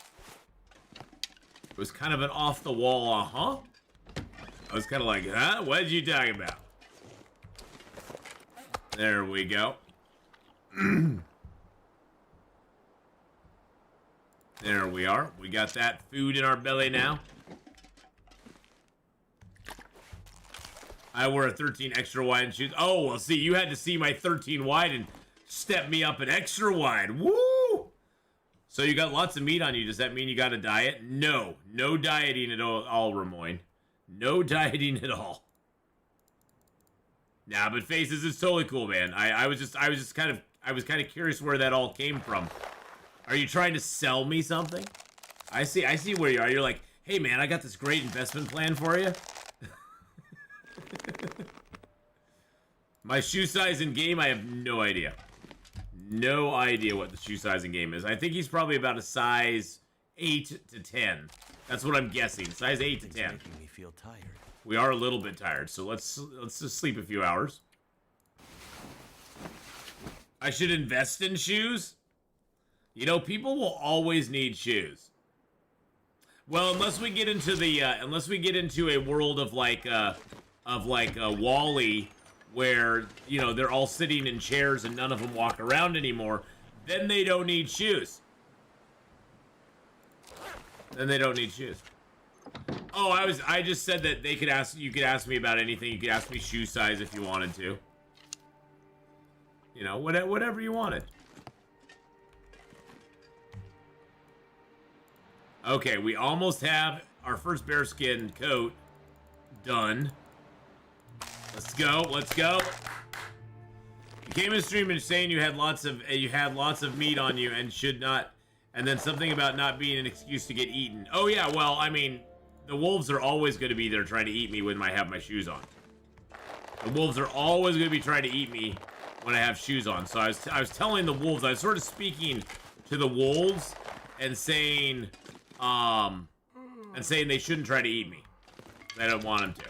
It was kind of an off the wall, huh? I was kind of like, huh? What did you talk about? There we go. There we are. We got that food in our belly now. I wear a 13 extra wide shoes. Oh, well, see, you had to see my 13 wide and step me up an extra wide. Woo! So you got lots of meat on you. Does that mean you got a diet? No. No dieting at all, Ramoyne. No dieting at all. Nah, but Faces is totally cool, man. I was kind of curious where that all came from. Are you trying to sell me something? I see where you are. You're like, hey man, I got this great investment plan for you. My shoe size in game, I have no idea. No idea what the shoe size in game is. I think he's probably about a size 8 to 10. That's what I'm guessing. Size 8 to 10. Making me feel tired. We are a little bit tired, so let's just sleep a few hours. I should invest in shoes? You know, people will always need shoes. Well, unless we get into a world of like Wall-E, where, you know, they're all sitting in chairs and none of them walk around anymore, then they don't need shoes. Then they don't need shoes. Oh, I just said that you could ask me about anything. You could ask me shoe size if you wanted to. You know, whatever you wanted. Okay, we almost have our first bearskin coat done. Let's go. Let's go. You came in stream and saying you had lots of meat on you and should not, and then something about not being an excuse to get eaten. Oh yeah, well, I mean, the wolves are always going to be there trying to eat me when I have my shoes on. The wolves are always going to be trying to eat me when I have shoes on. So I was telling the wolves, I was sort of speaking to the wolves and saying they shouldn't try to eat me. I don't want them to.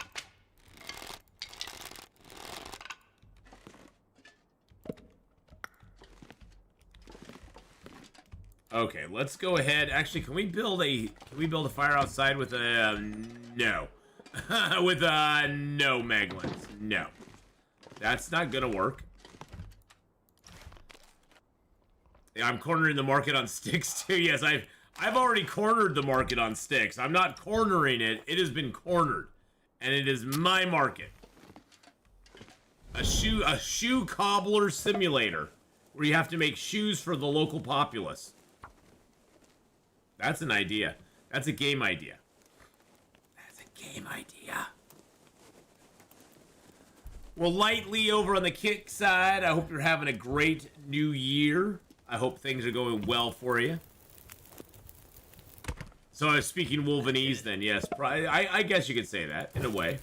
Okay, let's go ahead. Actually, can we build a fire outside with a no? With no Meglins. No. That's not gonna work. Yeah, I'm cornering the market on sticks too. Yes, I've already cornered the market on sticks. I'm not cornering it. It has been cornered. And it is my market. A shoe cobbler simulator where you have to make shoes for the local populace. That's an idea. That's a game idea. That's a game idea. Well, lightly over on the kick side, I hope you're having a great new year. I hope things are going well for you. So I was speaking Wolvenese then, yes. I guess you could say that, in a way.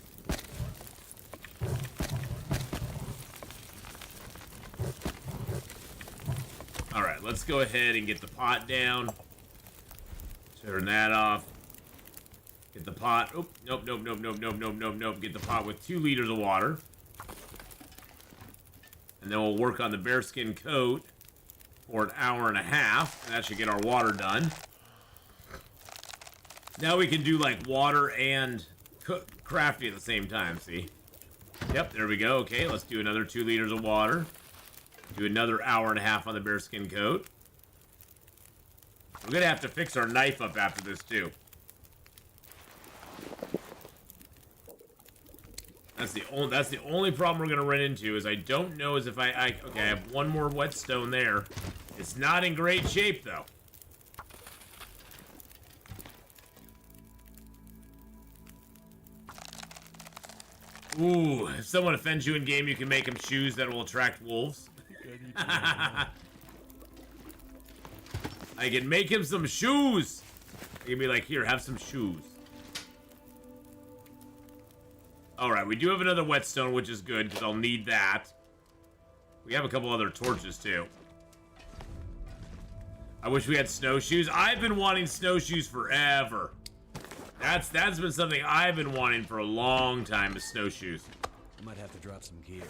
Alright, let's go ahead and get the pot down. Turn that off. Get the pot. Oh, nope. Get the pot with 2 liters of water. And then we'll work on the bearskin coat for an hour and a half. And that should get our water done. Now we can do like water and crafty at the same time, see? Yep, there we go. Okay, let's do another 2 liters of water. Do another hour and a half on the bearskin coat. We're gonna have to fix our knife up after this too. That's the only problem we're gonna run into is I don't know is if okay, I have 1 more whetstone there. It's not in great shape though. Ooh, if someone offends you in game, you can make them shoes that will attract wolves. I can make him some shoes. I can be like, here, have some shoes. Alright, we do have another whetstone, which is good, because I'll need that. We have a couple other torches, too. I wish we had snowshoes. I've been wanting snowshoes forever. That's been something I've been wanting for a long time, is snowshoes. Might have to drop some gear.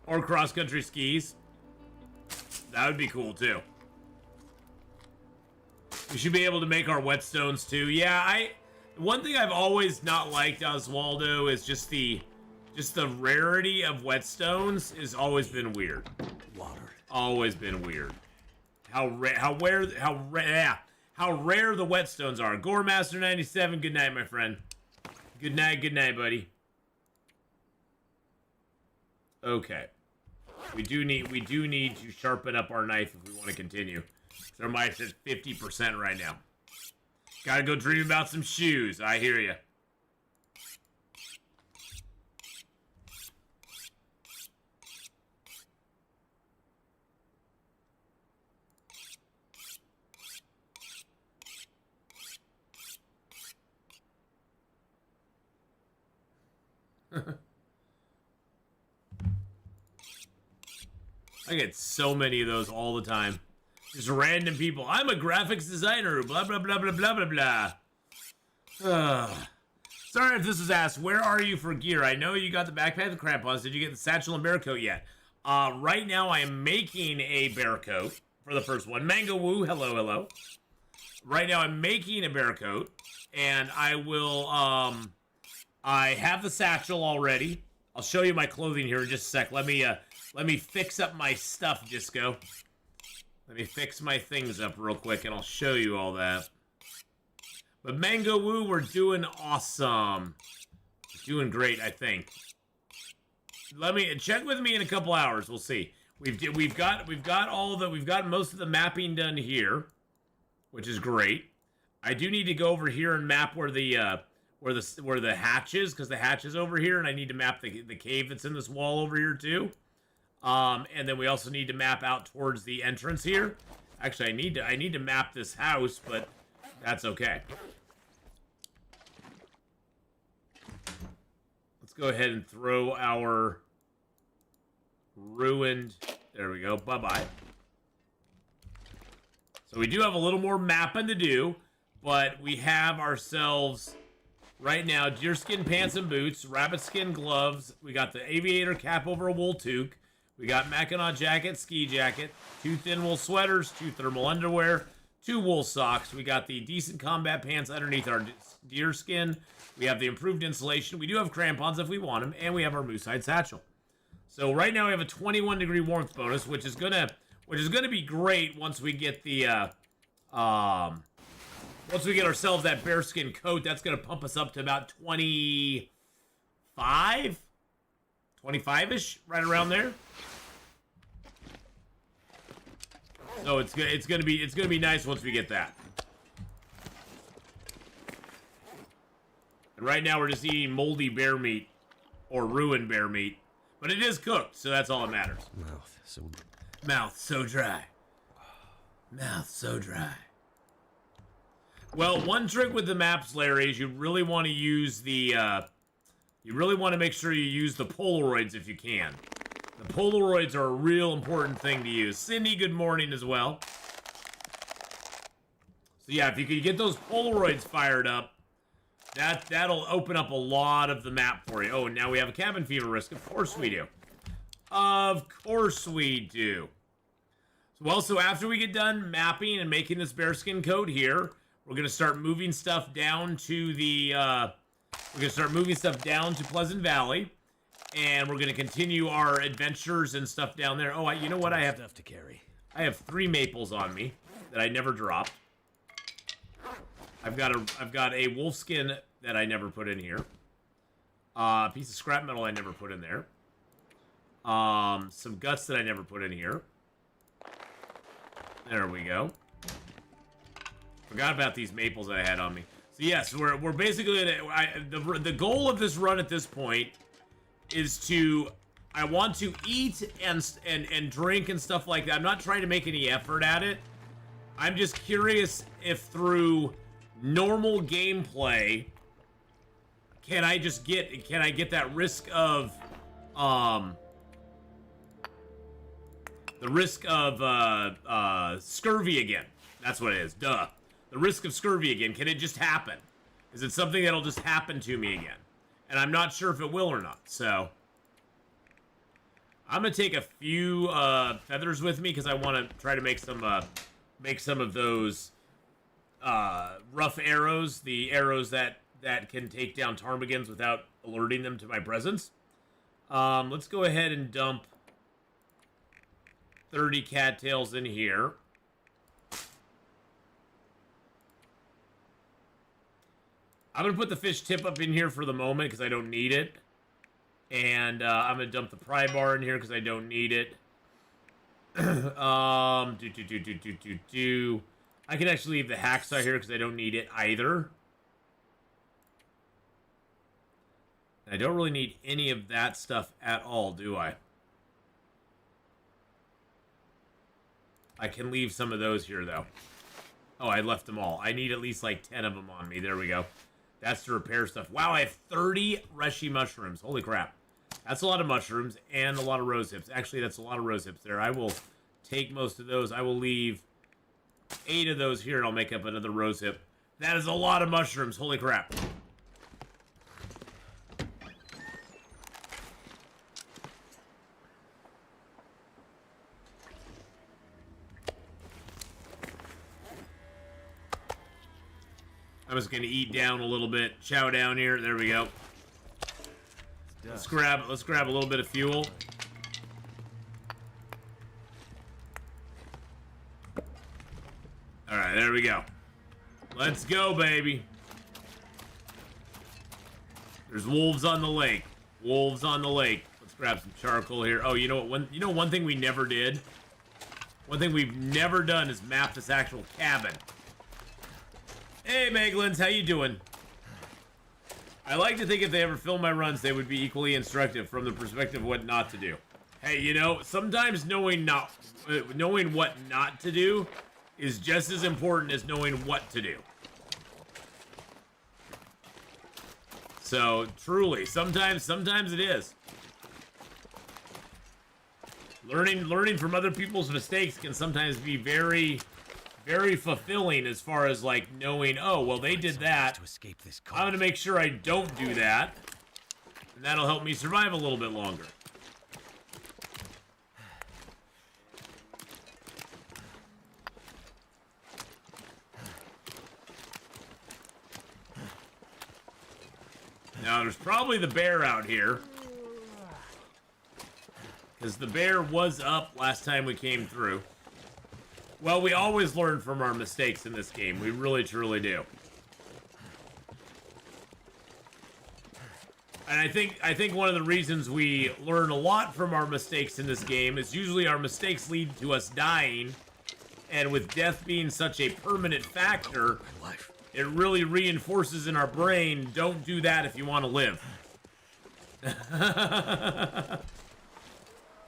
Or cross-country skis. That would be cool, too. We should be able to make our whetstones, too. Yeah, one thing I've always not liked, Oswaldo, is just the rarity of whetstones has always been weird. Water. Always been weird. How rare the whetstones are. Goremaster 97, good night, my friend. Good night, buddy. Okay. We do need to sharpen up our knife if we want to continue. So our knife's at 50% right now. Gotta go dream about some shoes. I hear ya. I get so many of those all the time. Just random people. I'm a graphics designer. Blah, blah, blah, blah, blah, blah, blah. Sorry if this was asked. Where are you for gear? I know you got the backpack, the crampons. Did you get the satchel and bear coat yet? Right now I am making a bear coat for the first one. Mango Woo, hello, hello. Right now I'm making a bear coat. And I will, I have the satchel already. I'll show you my clothing here in just a sec. Let me fix up my stuff, Disco. Let me fix my things up real quick, and I'll show you all that. But Mango Woo, we're doing awesome. Doing great, I think. Let me check with me in a couple hours. We'll see. We've got most of the mapping done here, which is great. I do need to go over here and map where the hatch is, because the hatch is over here, and I need to map the cave that's in this wall over here too. And then we also need to map out towards the entrance here. Actually, I need to map this house, but that's okay. Let's go ahead and throw our ruined. There we go. Bye-bye. So we do have a little more mapping to do, but we have ourselves right now deerskin pants and boots, rabbit skin gloves. We got the aviator cap over a wool toque. We got Mackinac jacket, ski jacket, 2 thin wool sweaters, 2 thermal underwear, 2 wool socks. We got the decent combat pants underneath our deerskin. We have the improved insulation. We do have crampons if we want them, and we have our moose hide satchel. So right now we have a 21-degree warmth bonus, which is gonna be great once we get the once we get ourselves that bearskin coat. That's gonna pump us up to about 25-ish, right around there. So it's gonna be nice once we get that. And right now we're just eating moldy bear meat or ruined bear meat, but it is cooked, so that's all that matters. Mouth so dry. Mouth so dry. Well, one trick with the maps, Larry, is you really want to use the you really want to make sure you use the Polaroids if you can. The Polaroids are a real important thing to use. Cindy, good morning as well. So yeah, if you could get those Polaroids fired up, that'll open up a lot of the map for you. Oh, and now we have a cabin fever risk. Of course we do. Of course we do. So after we get done mapping and making this bearskin coat here, we're gonna start moving stuff down to the Pleasant Valley. And we're gonna continue our adventures and stuff down there. Oh, you know what? I have stuff to carry. I have 3 maples on me that I never dropped. I've got a wolf skin that I never put in here. A piece of scrap metal I never put in there. Some guts that I never put in here. There we go. Forgot about these maples that I had on me. So yes, we're basically the goal of this run at this point is I want to eat and drink and stuff like that. I'm not trying to make any effort at it. I'm just curious if through normal gameplay can I get that risk of scurvy again. That's what it is. Duh. The risk of scurvy again. Can it just happen? Is it something that'll just happen to me again? And I'm not sure if it will or not, so I'm gonna take a few feathers with me because I want to try to make some of those rough arrows, the arrows that can take down ptarmigans without alerting them to my presence. Let's go ahead and dump 30 cattails in here. I'm going to put the fish tip up in here for the moment because I don't need it. And I'm going to dump the pry bar in here because I don't need it. I can actually leave the hacksaw here because I don't need it either. And I don't really need any of that stuff at all, do I? I can leave some of those here, though. Oh, I left them all. I need at least like 10 of them on me. There we go. That's to repair stuff. Wow, I have 30 Reshi mushrooms. Holy crap. That's a lot of mushrooms and a lot of rose hips. Actually, that's a lot of rose hips there. I will take most of those. I will leave 8 of those here, and I'll make up another rose hip. That is a lot of mushrooms. Holy crap. I'm just gonna eat down a little bit, chow down here. There we go. Let's grab a little bit of fuel. All right, there we go. Let's go, baby. There's wolves on the lake. Wolves on the lake. Let's grab some charcoal here. Oh, you know what? One thing we never did. One thing we've never done is map this actual cabin. Hey, Meglins, how you doing? I like to think if they ever film my runs, they would be equally instructive from the perspective of what not to do. Hey, you know, sometimes knowing what not to do is just as important as knowing what to do. So, truly, sometimes it is. Learning from other people's mistakes can sometimes be very, very fulfilling as far as, like, knowing, oh, well, they did that. To escape this I'm going to make sure I don't do that. And that'll help me survive a little bit longer. Now, there's probably the bear out here. Because the bear was up last time we came through. Well, we always learn from our mistakes in this game. We really, truly do. And I think one of the reasons we learn a lot from our mistakes in this game is usually our mistakes lead to us dying. And with death being such a permanent factor, it really reinforces in our brain, don't do that if you want to live.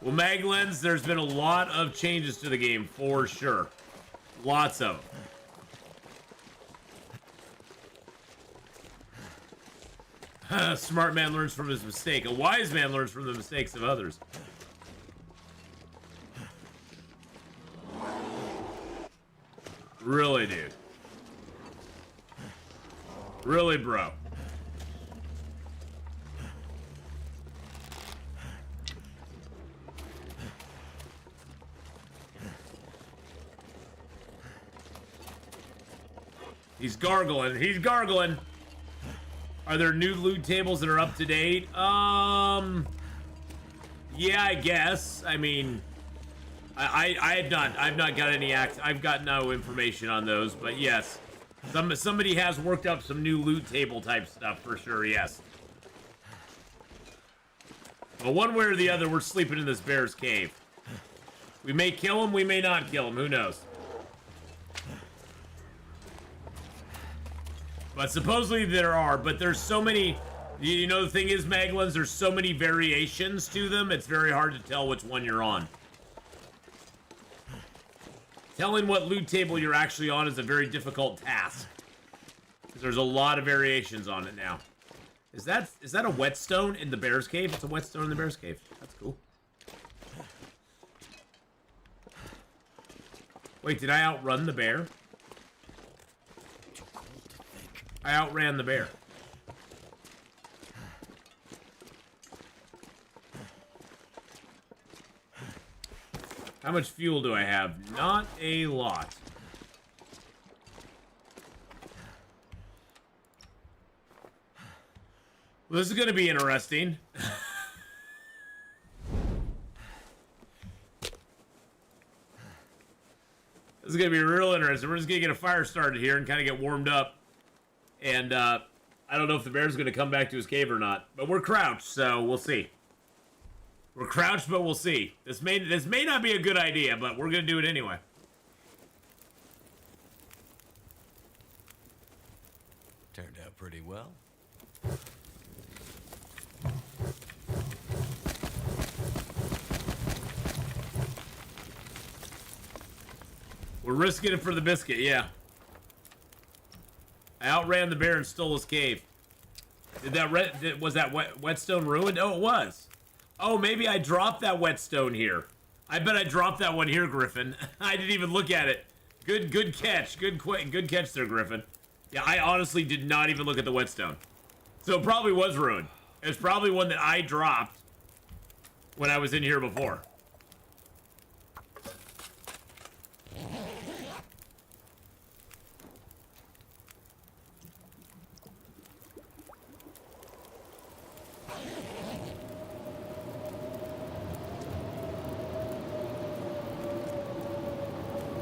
Well, Maglens, there's been a lot of changes to the game, for sure. Lots of them. A smart man learns from his mistake. A wise man learns from the mistakes of others. Really, dude. Really, bro. He's gargling. He's gargling. Are there new loot tables that are up to date? Yeah, I guess. I mean, I've not got any I've got no information on those, but yes. Somebody has worked up some new loot table type stuff for sure, yes. Well, one way or the other, we're sleeping in this bear's cave. We may kill him, we may not kill him, who knows? But supposedly there are, but there's so many, you know, the thing is, Maglins, there's so many variations to them, it's very hard to tell which one you're on. Telling what loot table you're actually on is a very difficult task. There's a lot of variations on it now. Is that a whetstone in the bear's cave? It's a whetstone in the bear's cave. That's cool. Wait, did I outrun the bear? I outran the bear. How much fuel do I have? Not a lot. Well, this is going to be interesting. This is going to be real interesting. We're just going to get a fire started here and kind of get warmed up. And I don't know if the bear's going to come back to his cave or not. But we're crouched, so we'll see. We're crouched, but we'll see. This may not be a good idea, but we're going to do it anyway. Turned out pretty well. We're risking it for the biscuit, yeah. I outran the bear and stole his cave. Was that whetstone ruined? Oh, it was. Oh, maybe I dropped that whetstone here. I bet I dropped that one here, Griffin. I didn't even look at it. Good catch. Good catch there, Griffin. Yeah, I honestly did not even look at the whetstone. So it probably was ruined. It was probably one that I dropped when I was in here before.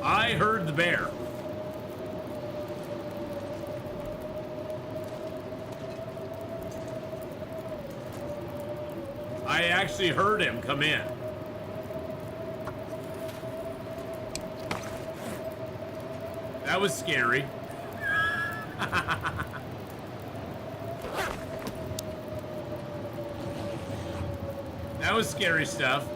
I heard the bear. I I actually heard him come in. That was scary. That was scary stuff.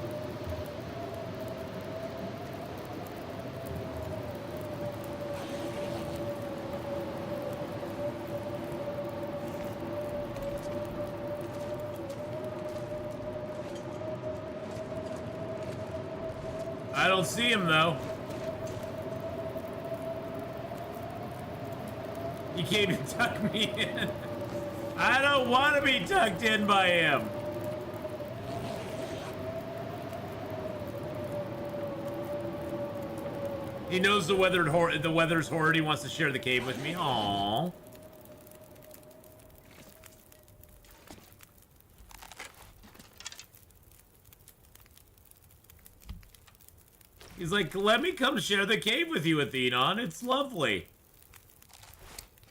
I don't see him though. He came and tucked me in. I don't want to be tucked in by him. He knows the weather's horrid. He wants to share the cave with me. Aww. He's like, let me come share the cave with you, Atheenon. It's lovely.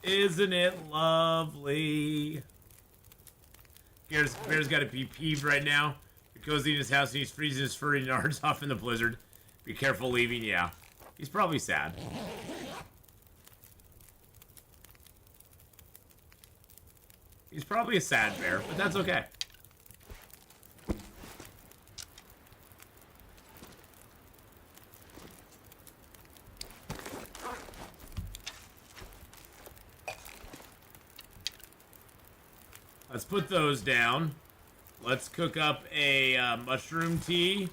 Isn't it lovely? Bear's got to be peeved right now. He goes in his house and he's freezing his furry nards off in the blizzard. Be careful leaving, yeah. He's probably sad. He's probably a sad bear, but that's okay. Let's put those down. Let's cook up a mushroom tea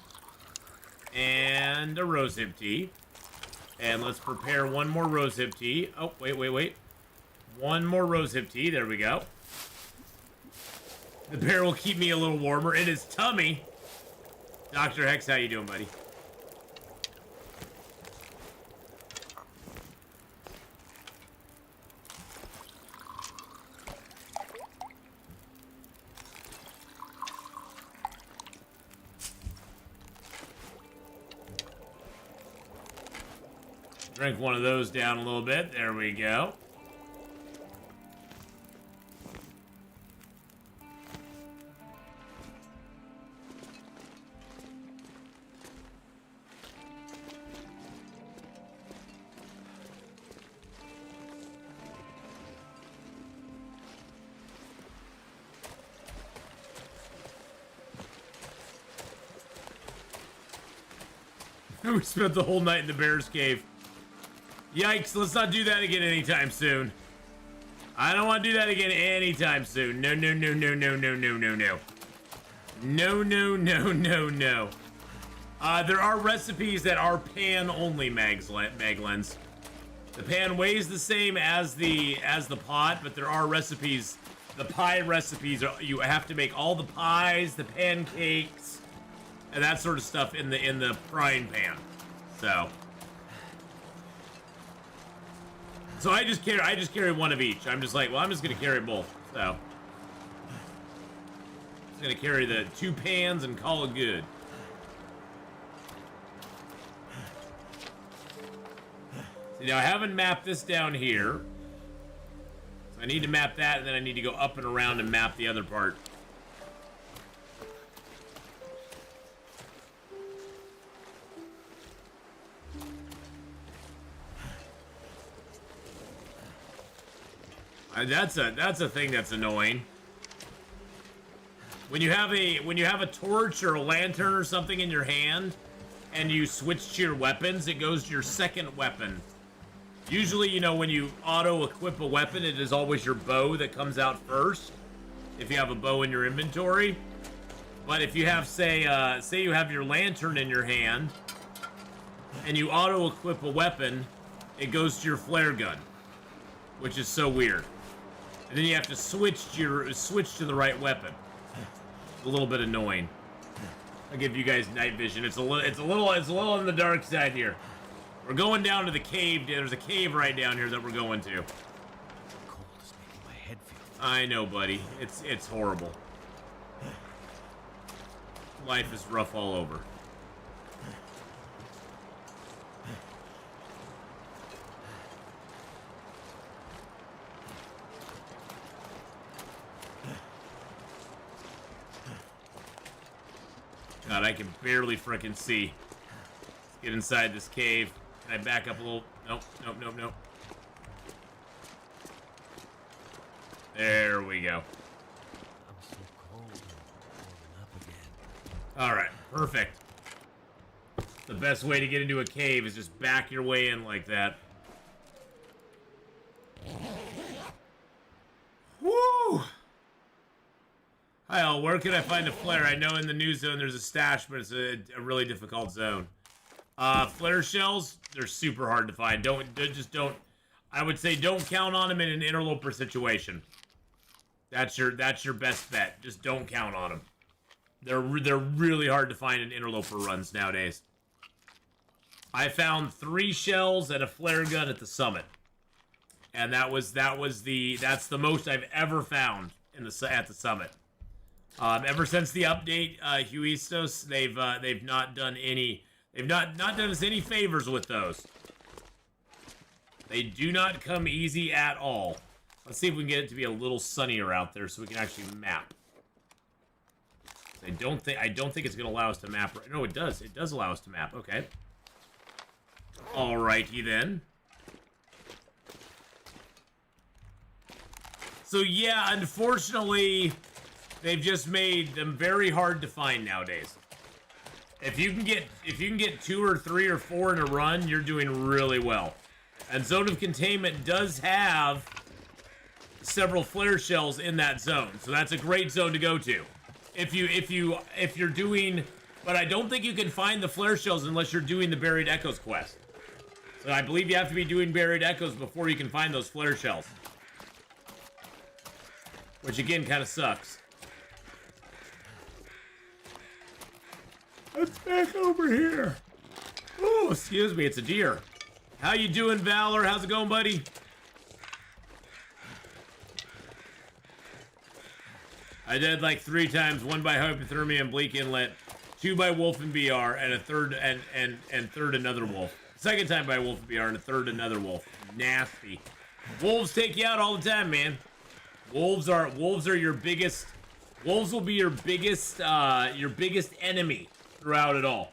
and a rosehip tea. And let's prepare one more rosehip tea. Oh, wait. One more rosehip tea. There we go. The bear will keep me a little warmer in his tummy. Dr. Hex, how you doing, buddy? Drink one of those down a little bit. There we go. We spent the whole night in the bear's cave. Yikes, let's not do that again anytime soon. I don't want to do that again anytime soon. No. No. There are recipes that are pan only, Meglins. The pan weighs the same as the pot, but there are recipes. The pie recipes are, you have to make all the pies, the pancakes, and that sort of stuff in the frying pan. So I just carry one of each. I'm just like, well, I'm just gonna carry both. So I'm just gonna carry the 2 pans and call it good. See, now I haven't mapped this down here. So I need to map that, and then I need to go up and around and map the other part. That's a thing that's annoying. When you have a torch or a lantern or something in your hand, and you switch to your weapons, it goes to your second weapon. Usually, you know, when you auto-equip a weapon, it is always your bow that comes out first, if you have a bow in your inventory. But if you have, say you have your lantern in your hand, and you auto-equip a weapon, it goes to your flare gun, which is so weird. And then you have to switch to the right weapon. A little bit annoying. I'll give you guys night vision. It's a little on the dark side here. We're going down to the cave. There's a cave right down here that we're going to. Cold is making my head feel. I know, buddy. It's horrible. Life is rough all over. God, I can barely frickin' see. Let's get inside this cave. Can I back up a little? Nope, nope, nope, nope. There we go. I'm so cold and warming up again. Alright, perfect. The best way to get into a cave is just back your way in like that. Woo! Hi all, where can I find a flare? I know in the new zone there's a stash, but it's a really difficult zone. Flare shells, they're super hard to find. Just don't. I would say don't count on them in an interloper situation. That's your best bet. Just don't count on them. They're really hard to find in interloper runs nowadays. I found 3 shells and a flare gun at the summit, and that's the most I've ever found at the summit. Ever since the update, Huistos, they've not done us any favors with those. They do not come easy at all. Let's see if we can get it to be a little sunnier out there so we can actually map. I don't think it's gonna allow us to map. No, it does. It does allow us to map. Okay. Alrighty then. So yeah, unfortunately, they've just made them very hard to find nowadays. If you can get 2 or 3 or 4 in a run, you're doing really well. And Zone of Containment does have several flare shells in that zone, so that's a great zone to go to. If you're doing, but I don't think you can find the flare shells unless you're doing the Buried Echoes quest. So I believe you have to be doing Buried Echoes before you can find those flare shells. Which again kind of sucks. Let's back over here. Oh, excuse me, it's a deer. How you doing, Valor? How's it going, buddy? I died like 3 times, 1 by hypothermia and bleak inlet, 2 by wolf and BR, and a third third another wolf. Second time by wolf and BR and a third another wolf. Nasty. Wolves take you out all the time, man. Wolves are your biggest. Wolves will be your biggest enemy throughout it all.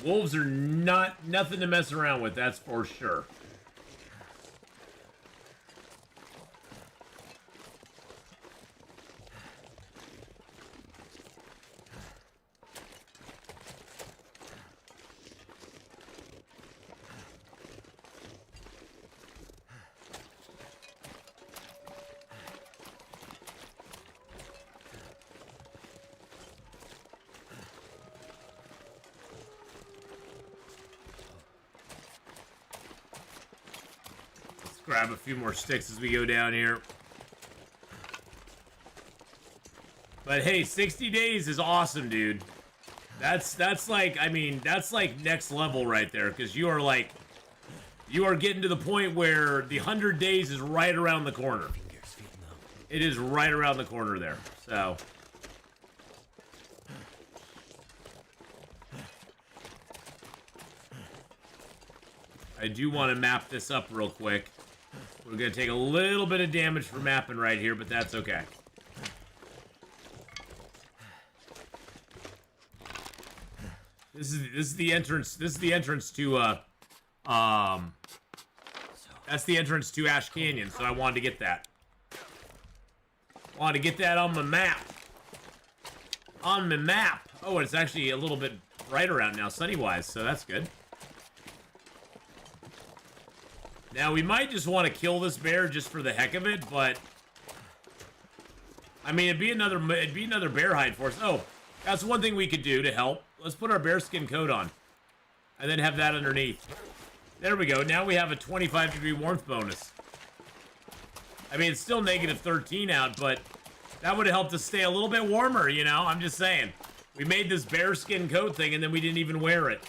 Wolves are nothing to mess around with, that's for sure. Grab a few more sticks as we go down here. But hey, 60 days is awesome, dude. That's like, I mean, that's like next level right there, because you are getting to the point where the 100 days is right around the corner. It is right around the corner there, so. I do want to map this up real quick. We're going to take a little bit of damage for mapping right here, but that's okay. This is the entrance. This is the entrance to that's the entrance to Ash Canyon, so I wanted to get that. Wanted to get that on my map. On my map. Oh, and it's actually a little bit brighter out now, sunny-wise, so that's good. Now, we might just want to kill this bear just for the heck of it, but I mean, it'd be another bear hide for us. Oh, that's one thing we could do to help. Let's put our bearskin coat on and then have that underneath. There we go. Now we have a 25-degree warmth bonus. I mean, it's still negative 13 out, but that would have helped us stay a little bit warmer, you know? I'm just saying. We made this bearskin coat thing and then we didn't even wear it.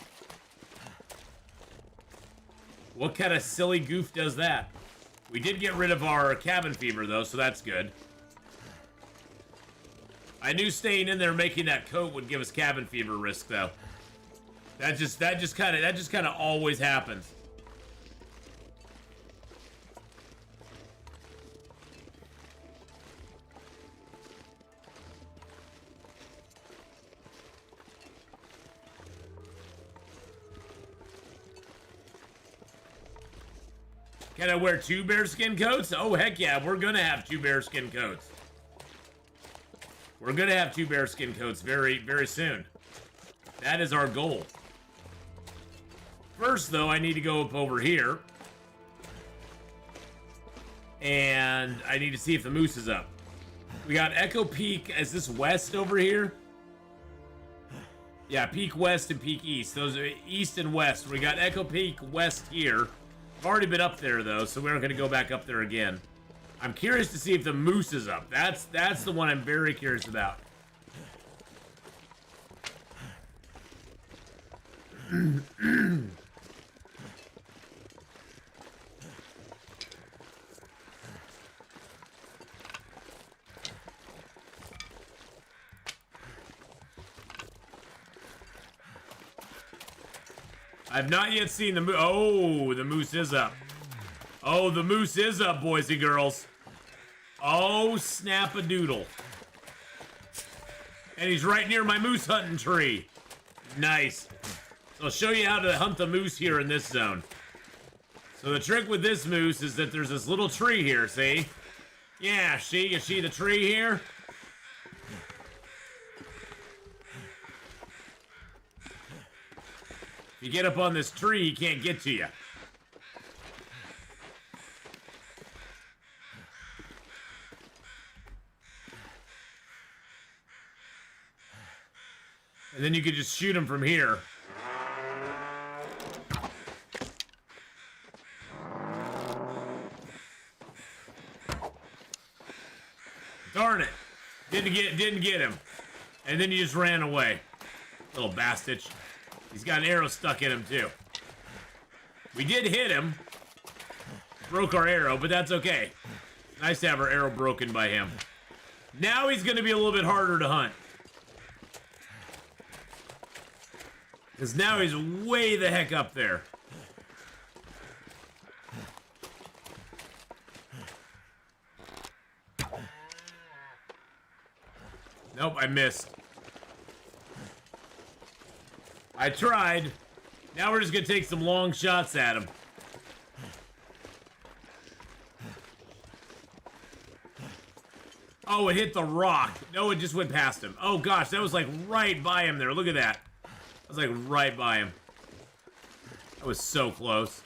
What kind of silly goof does that? We did get rid of our cabin fever, though, so that's good. I knew staying in there making that coat would give us cabin fever risk, though. That just kind of always happens. Can I wear 2 bearskin coats? Oh, heck yeah, we're gonna have 2 bearskin coats. We're gonna have 2 bearskin coats very, very soon. That is our goal. First, though, I need to go up over here. And I need to see if the moose is up. We got Echo Peak. Is this west over here? Yeah, Peak West and Peak East. Those are east and west. We got Echo Peak West here. I've already been up there, though, so we're not going to go back up there again. I'm curious to see if the moose is up. That's the one I'm very curious about. I've not yet seen the moose. Oh, the moose is up. Oh, the moose is up, boys and girls. Oh, snap-a-doodle. And he's right near my moose hunting tree. Nice. So I'll show you how to hunt the moose here in this zone. So the trick with this moose is that there's this little tree here, see? Yeah, you see the tree here? If you get up on this tree, he can't get to you. And then you could just shoot him from here. Darn it. Didn't get him. And then he just ran away. Little bastard. He's got an arrow stuck in him too. We did hit him. Broke our arrow, but that's okay. Nice to have our arrow broken by him. Now he's gonna be a little bit harder to hunt. Because now he's way the heck up there. Nope, I missed. I tried. Now we're just gonna take some long shots at him. Oh, it hit the rock. No, it just went past him. Oh gosh, that was like right by him there. Look at that. I was like right by him. That was so close.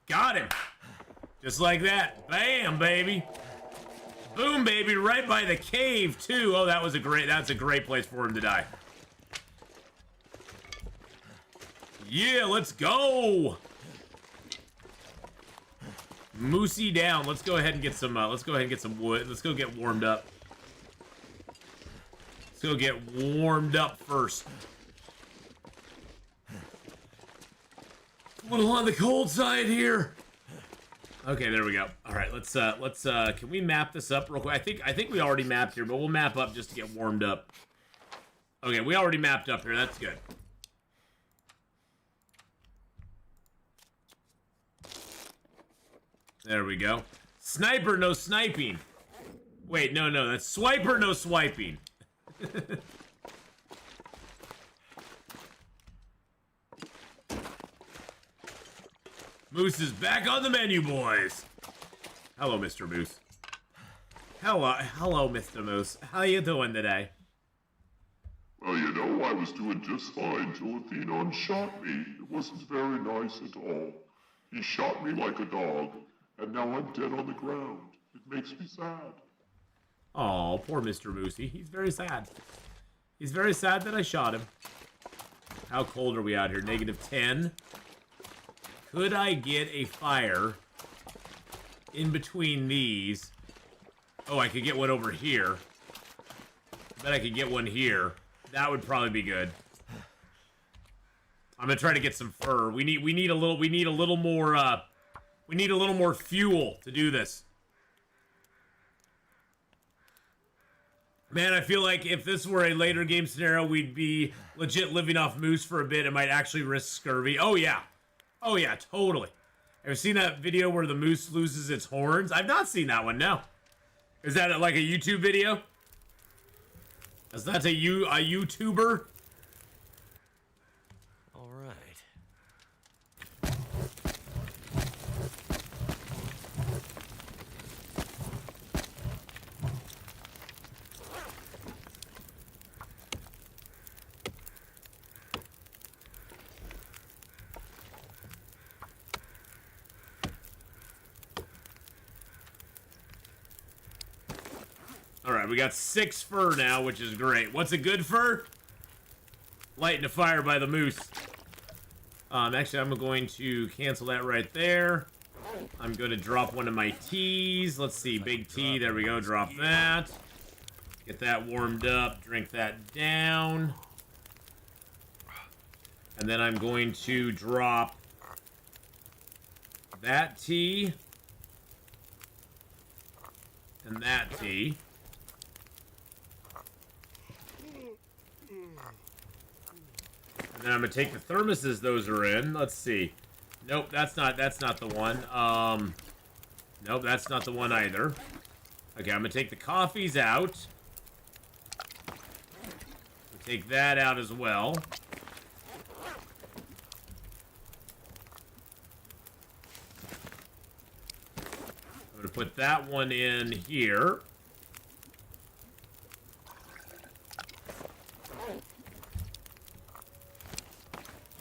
Got him. Just like that. Bam, baby. Boom, baby. Right by the cave, too. Oh, that's a great place for him to die. Yeah, let's go. Moosey down. Let's go ahead and get some wood. Let's go get warmed up. Let's go get warmed up first. A little on the cold side here. Okay, there we go. All right, let's can we map this up real quick? I think we already mapped here, but we'll map up just to get warmed up. Okay, we already mapped up here. That's good. There we go. Sniper, no sniping. Wait, no, that's swiper, no swiping. Moose is back on the menu, boys. Hello, Mr. Moose. Hello, Mr. Moose. How you doing today? Well, you know, I was doing just fine till Atheenon shot me. It wasn't very nice at all. He shot me like a dog, and now I'm dead on the ground. It makes me sad. Oh, poor Mr. Moosey. He's very sad. He's very sad that I shot him. How cold are we out here? -10? Could I get a fire in between these? Oh, I could get one over here. I bet I could get one here. That would probably be good. I'm gonna try to get some fur. We need a little more fuel to do this. Man, I feel like if this were a later game scenario, we'd be legit living off moose for a bit. It might actually risk scurvy. Oh yeah. Oh yeah, totally. Have you seen that video where the moose loses its horns? I've not seen that one, no. Is that like a YouTube video? Is that a YouTuber? All right. Alright, we got 6 fur now, which is great. What's a good fur? Lighting a fire by the moose. Actually, I'm going to cancel that right there. I'm going to drop one of my teas. Let's see, big tea. There we go, drop that. Get that warmed up, drink that down. And then I'm going to drop that tea. And that tea. And then I'm gonna take the thermoses those are in. Let's see. Nope, that's not the one. Nope, that's not the one either. Okay, I'm gonna take the coffees out. Take that out as well. I'm gonna put that one in here.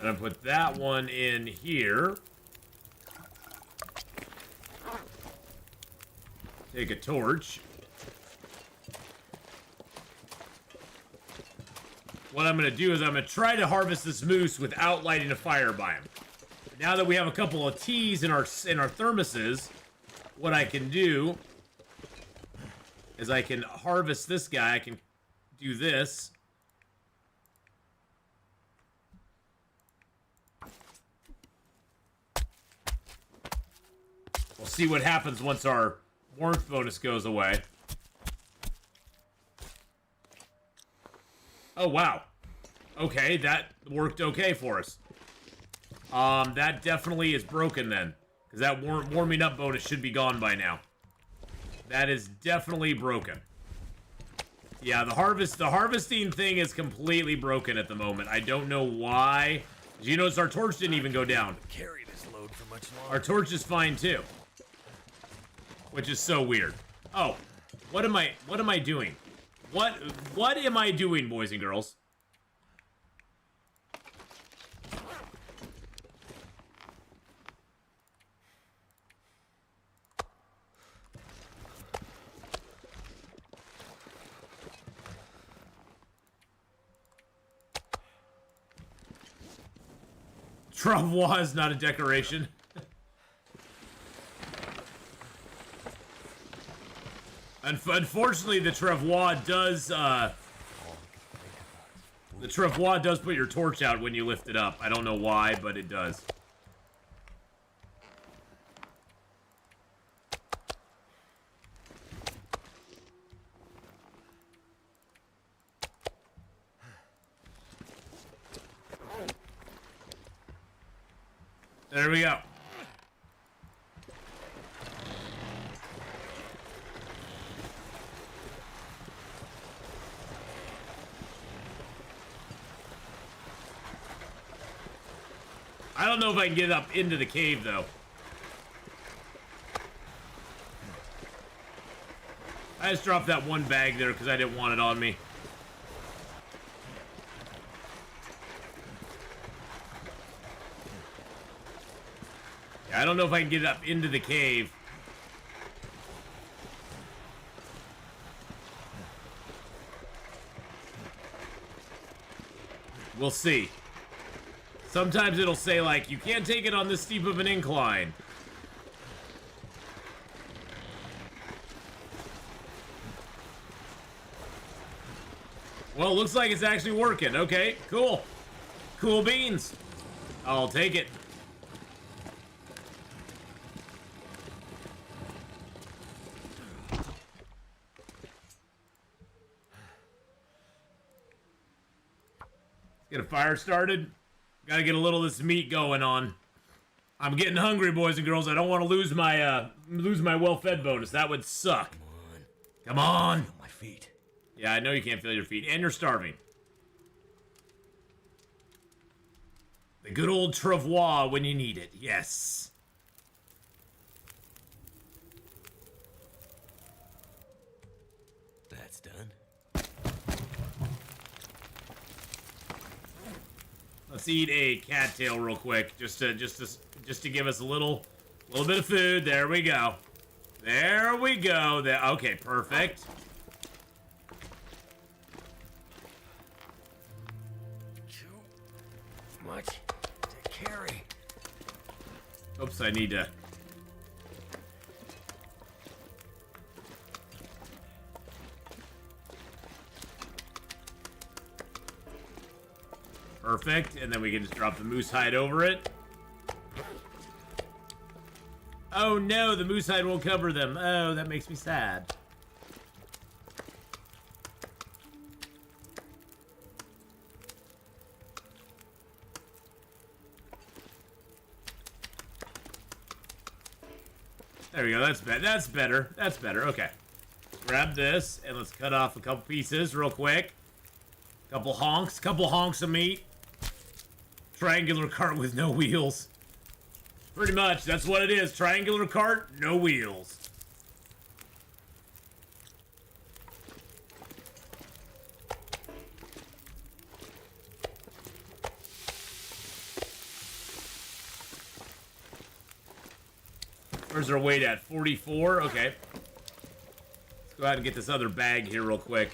And I put that one in here. Take a torch. What I'm going to do is I'm going to try to harvest this moose without lighting a fire by him. Now that we have a couple of teas in our thermoses, what I can do is I can harvest this guy. I can do this. We'll see what happens once our warmth bonus goes away. Oh, wow. Okay, that worked okay for us. That definitely is broken then. Because that warming up bonus should be gone by now. That is definitely broken. Yeah, the harvesting thing is completely broken at the moment. I don't know why. As you notice, our torch didn't even go down. Carry this load for much longer. Our torch is fine too. Which is so weird. Oh, what am I doing? What am I doing, boys and girls? Travois is not a decoration. Unfortunately, the travois does, put your torch out when you lift it up. I don't know why, but it does. There we go. I don't know if I can get up into the cave, though. I just dropped that one bag there because I didn't want it on me. Yeah, I don't know if I can get up into the cave. We'll see. Sometimes it'll say, like, you can't take it on this steep of an incline. Well, it looks like it's actually working. Okay, cool. Cool beans. I'll take it. Get a fire started. Gotta get a little of this meat going on. I'm getting hungry, boys and girls. I don't want to lose my well-fed bonus. That would suck. Come on. Come on. Feel my feet. Yeah, I know you can't feel your feet, and you're starving. The good old travois when you need it, yes. That's done. Let's eat a cattail real quick, just to give us a little bit of food. There we go. There we go. There. Okay, perfect. Too much to carry. Oops, I need to. Perfect, and then we can just drop the moose hide over it. Oh no, the moose hide won't cover them. Oh, that makes me sad. There we go, that's better. That's better. That's better. Okay. Grab this, and let's cut off a couple pieces real quick. Couple honks of meat. Triangular cart with no wheels. Pretty much, that's what it is. Triangular cart, no wheels. Where's our weight at? 44? Okay. Let's go ahead and get this other bag here real quick.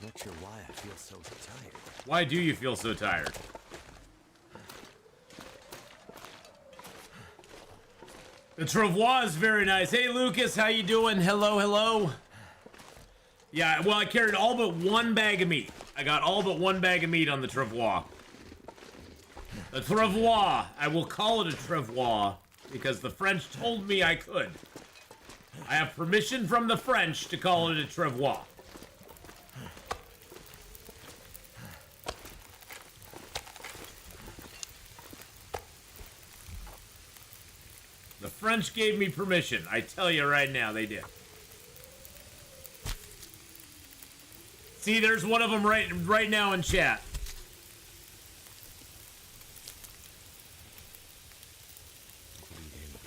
Not sure why I feel so tired. Why do you feel so tired? The travois is very nice. Hey, Lucas, how you doing? Hello, hello. Yeah, well, I carried all but one bag of meat. I got all but one bag of meat on the travois. The travois. I will call it a travois because the French told me I could. I have permission from the French to call it a travois. The French gave me permission. I tell you right now, they did. See, there's one of them right now in chat.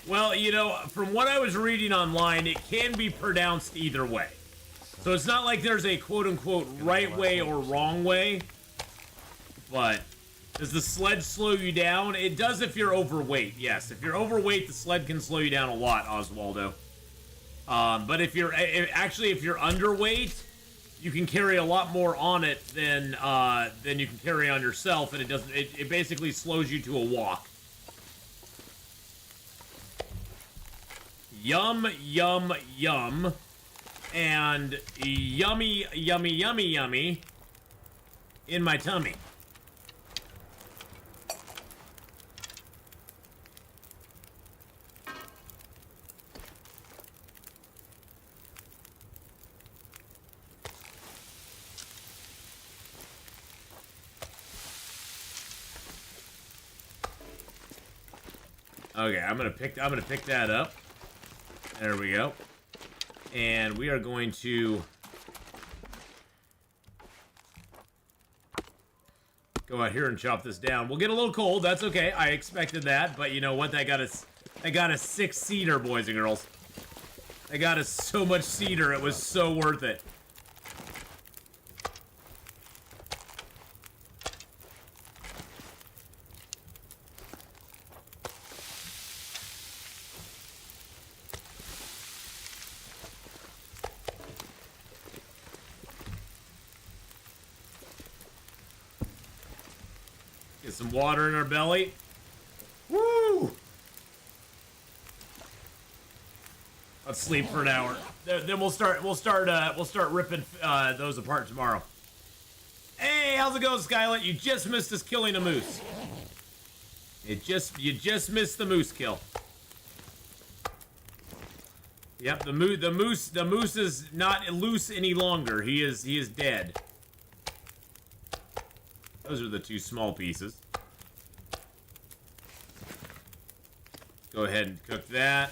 Well, you know, from what I was reading online, it can be pronounced either way. So it's not like there's a quote-unquote right way or wrong way. But does the sled slow you down? It does if you're overweight, yes. If you're overweight, the sled can slow you down a lot, Oswaldo. But if you're underweight, you can carry a lot more on it than you can carry on yourself, and it basically slows you to a walk. Yum, yum, yum. And yummy, yummy, yummy, yummy in my tummy. Okay, I'm gonna pick that up. There we go. And we are going to go out here and chop this down. We'll get a little cold. That's okay. I expected that, but you know what? I got a 6-seater, boys and girls. I got us so much cedar. It was so worth it. Get some water in our belly. Woo! Let's sleep for an hour. Then we'll start ripping those apart tomorrow. Hey, how's it going, Skylet? You just missed us killing a moose. You just missed the moose kill. Yep, the moose is not loose any longer. He is dead. Those are the two small pieces. Go ahead and cook that.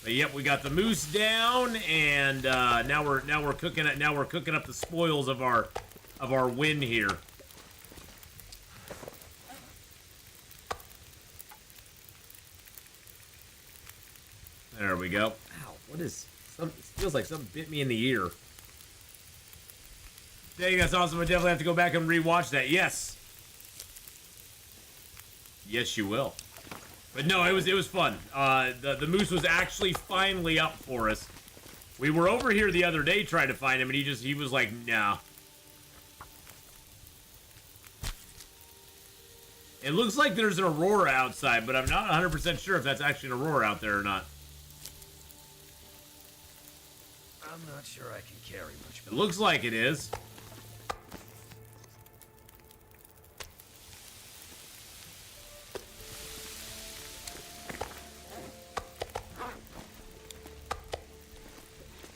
But yep, we got the moose down, and now we're cooking up the spoils of our win here. There we go. Ow, what is... it feels like something bit me in the ear. Dang, that's awesome. I definitely have to go back and rewatch that. Yes. Yes, you will. But no, it was fun. The moose was actually finally up for us. We were over here the other day trying to find him, and he was like, nah. It looks like there's an aurora outside, but I'm not 100% sure if that's actually an aurora out there or not. I'm not sure I can carry much. It looks like it is.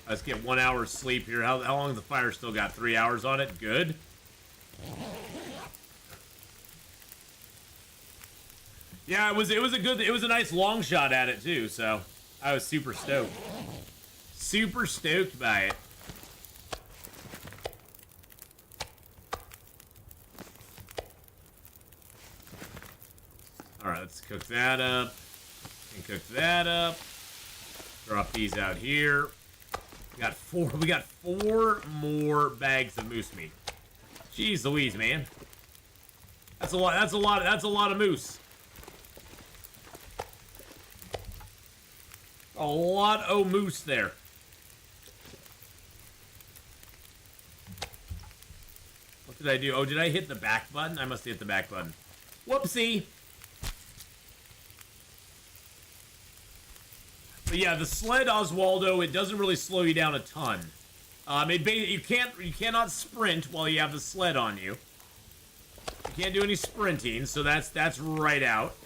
Let's get 1 hour's sleep here. How long has the fire still got? 3 hours on it? Good. Yeah, it was a nice long shot at it too, so I was super stoked. Super stoked by it. Alright, let's cook that up. And cook that up. Drop these out here. We got four more bags of moose meat. Jeez Louise, man. That's a lot of moose. A lot of moose there. What did I do? Oh, did I hit the back button? I must have hit the back button. Whoopsie. But yeah, the sled, Oswaldo, it doesn't really slow you down a ton. You cannot sprint while you have the sled on you. You can't do any sprinting, so that's right out.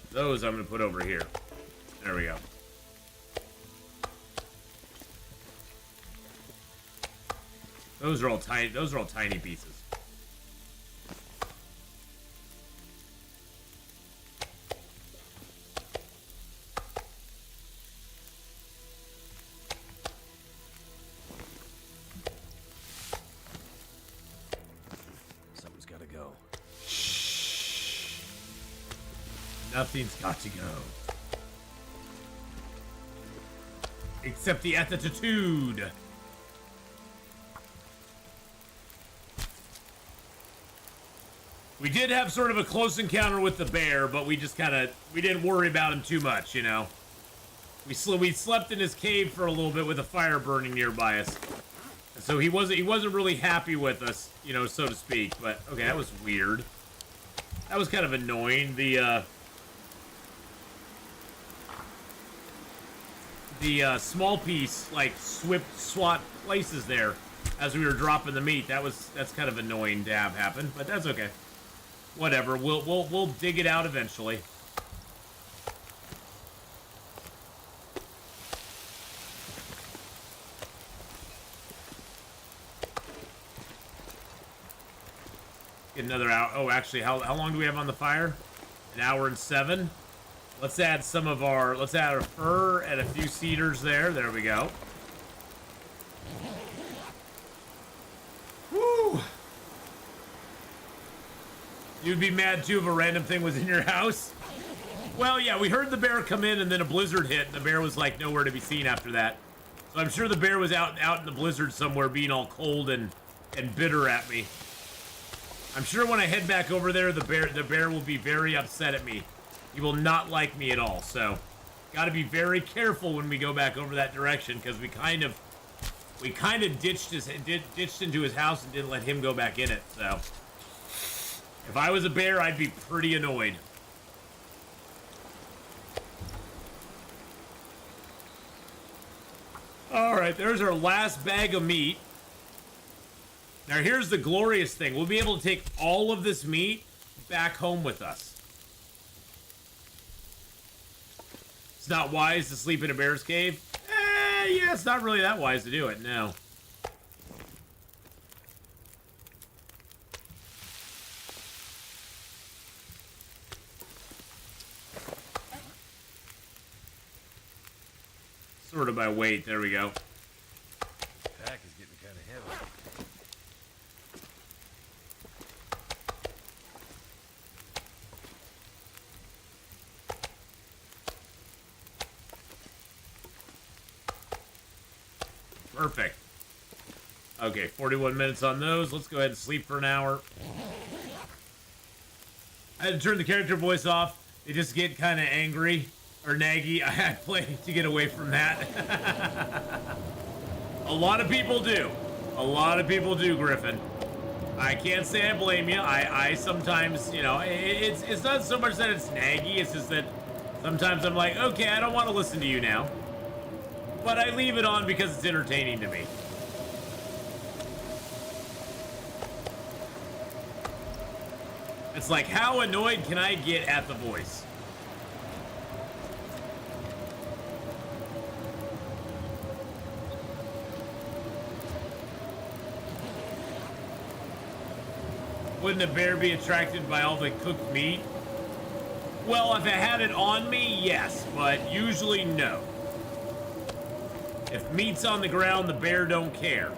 Those I'm going to put over here. There we go. Those are all tiny pieces. Something's gotta go. Nothing's got to go. Except the attitude. We did have sort of a close encounter with the bear, but we didn't worry about him too much, you know. We slept in his cave for a little bit with a fire burning nearby us. And so he wasn't really happy with us, you know, so to speak. But okay, that was weird. That was kind of annoying. The small piece like swap places there as we were dropping the meat. That's kind of annoying to have happen, but that's okay. Whatever, we'll dig it out eventually. Get another hour. Oh, actually, how long do we have on the fire? 1 hour and 7. Let's add our fur and a few cedars there. There we go. Woo! You'd be mad too if a random thing was in your house? Well, yeah, we heard the bear come in and then a blizzard hit, and the bear was like nowhere to be seen after that. So I'm sure the bear was out in the blizzard somewhere being all cold and bitter at me. I'm sure when I head back over there, the bear will be very upset at me. He will not like me at all, so got to be very careful when we go back over that direction, because we kind of ditched into his house and didn't let him go back in it. So if I was a bear, I'd be pretty annoyed. All right, there's our last bag of meat. Now here's the glorious thing: we'll be able to take all of this meat back home with us. It's not wise to sleep in a bear's cave. Yeah, it's not really that wise to do it, no. sort of by weight. There we go. Pack is getting kind of heavy. Perfect. Okay, 41 minutes on those. Let's go ahead and sleep for an hour. I had to turn the character voice off. They just get kind of angry or naggy. I play to get away from that. A lot of people do. A lot of people do, Griffin. I can't say I blame you. I sometimes, you know, it's not so much that it's naggy. It's just that sometimes I'm like, okay, I don't want to listen to you now. But I leave it on because it's entertaining to me. It's like, how annoyed can I get at the voice? Wouldn't a bear be attracted by all the cooked meat? Well, if it had it on me, yes, but usually no. If meat's on the ground, the bear don't care.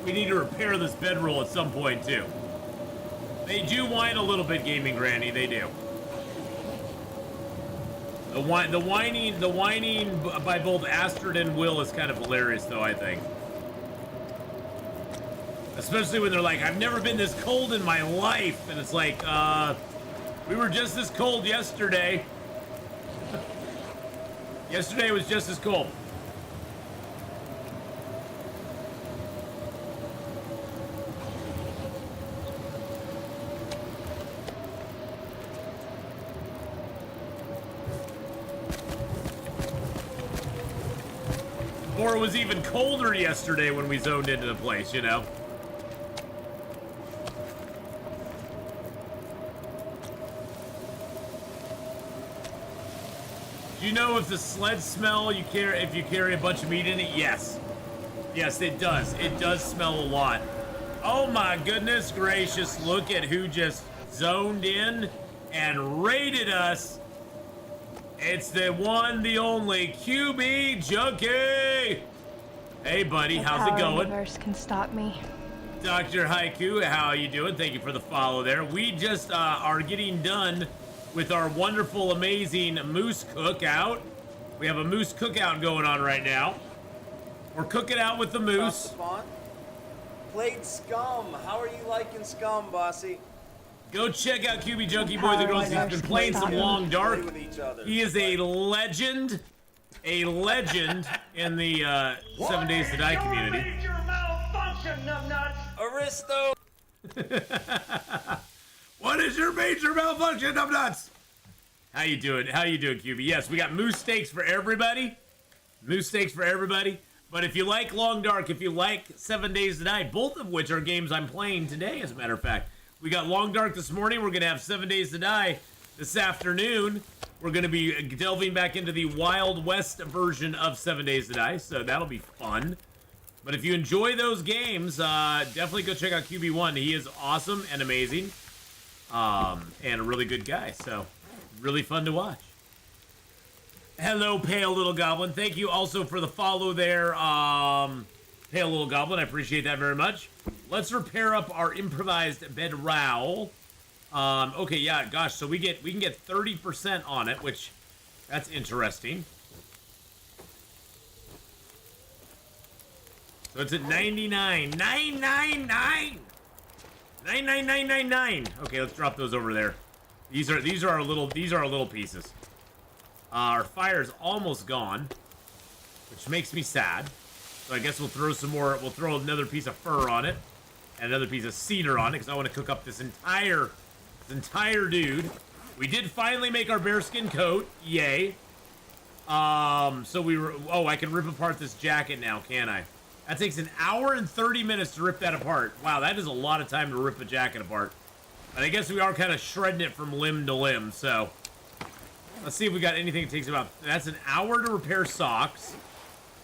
We need to repair this bedroll at some point, too. They do whine a little bit, Gaming Granny. They do. The whining by both Astrid and Will is kind of hilarious, though, I think. Especially when they're like, I've never been this cold in my life. And it's like, we were just this cold yesterday. Yesterday was just as cold. Or it was even colder yesterday when we zoned into the place, you know? Do you know if the sled smell if you carry a bunch of meat in it? Yes. Yes, it does. It does smell a lot. Oh my goodness gracious, look at who just zoned in and raided us. It's the one, the only QB Junkie. Hey, buddy, how's it going? The universe can stop me. Dr. Haiku, how are you doing? Thank you for the follow there. We just are getting done with our wonderful, amazing moose cookout. We have a moose cookout going on right now. We're cooking out with the moose. Played Scum. How are you liking Scum, Bossy? Go check out QB Junkie, boys and girls. He's been playing some Long Dark. He is a legend in the 7 Days to Die community. Aristo! What is your major malfunction, numbnuts? How you doing? How you doing, QB? Yes, we got moose steaks for everybody. Moose steaks for everybody. But if you like Long Dark, if you like 7 Days to Die, both of which are games I'm playing today, as a matter of fact. We got Long Dark this morning. We're going to have 7 Days to Die this afternoon. We're going to be delving back into the Wild West version of 7 Days to Die, so that'll be fun. But if you enjoy those games, definitely go check out QB1. He is awesome and amazing, and a really good guy, so really fun to watch. Hello, Pale Little Goblin. Thank you also for the follow there, Pale Little Goblin. I appreciate that very much. Let's repair up our improvised bedroll. Okay, yeah, gosh, so we can get 30% on it, which that's interesting. So it's at 99. 999. 99999. Okay, let's drop those over there. These are our little pieces. Our fire's almost gone, which makes me sad. So I guess we'll throw some more. We'll throw another piece of fur on it, and another piece of cedar on it, because I want to cook up this entire dude. We did finally make our bearskin coat. Yay. So we were. Oh, I can rip apart this jacket now, can I? That takes an hour and 30 minutes to rip that apart. Wow, that is a lot of time to rip a jacket apart. But I guess we are kind of shredding it from limb to limb, so... Let's see if we got anything that takes about... That's an hour to repair socks,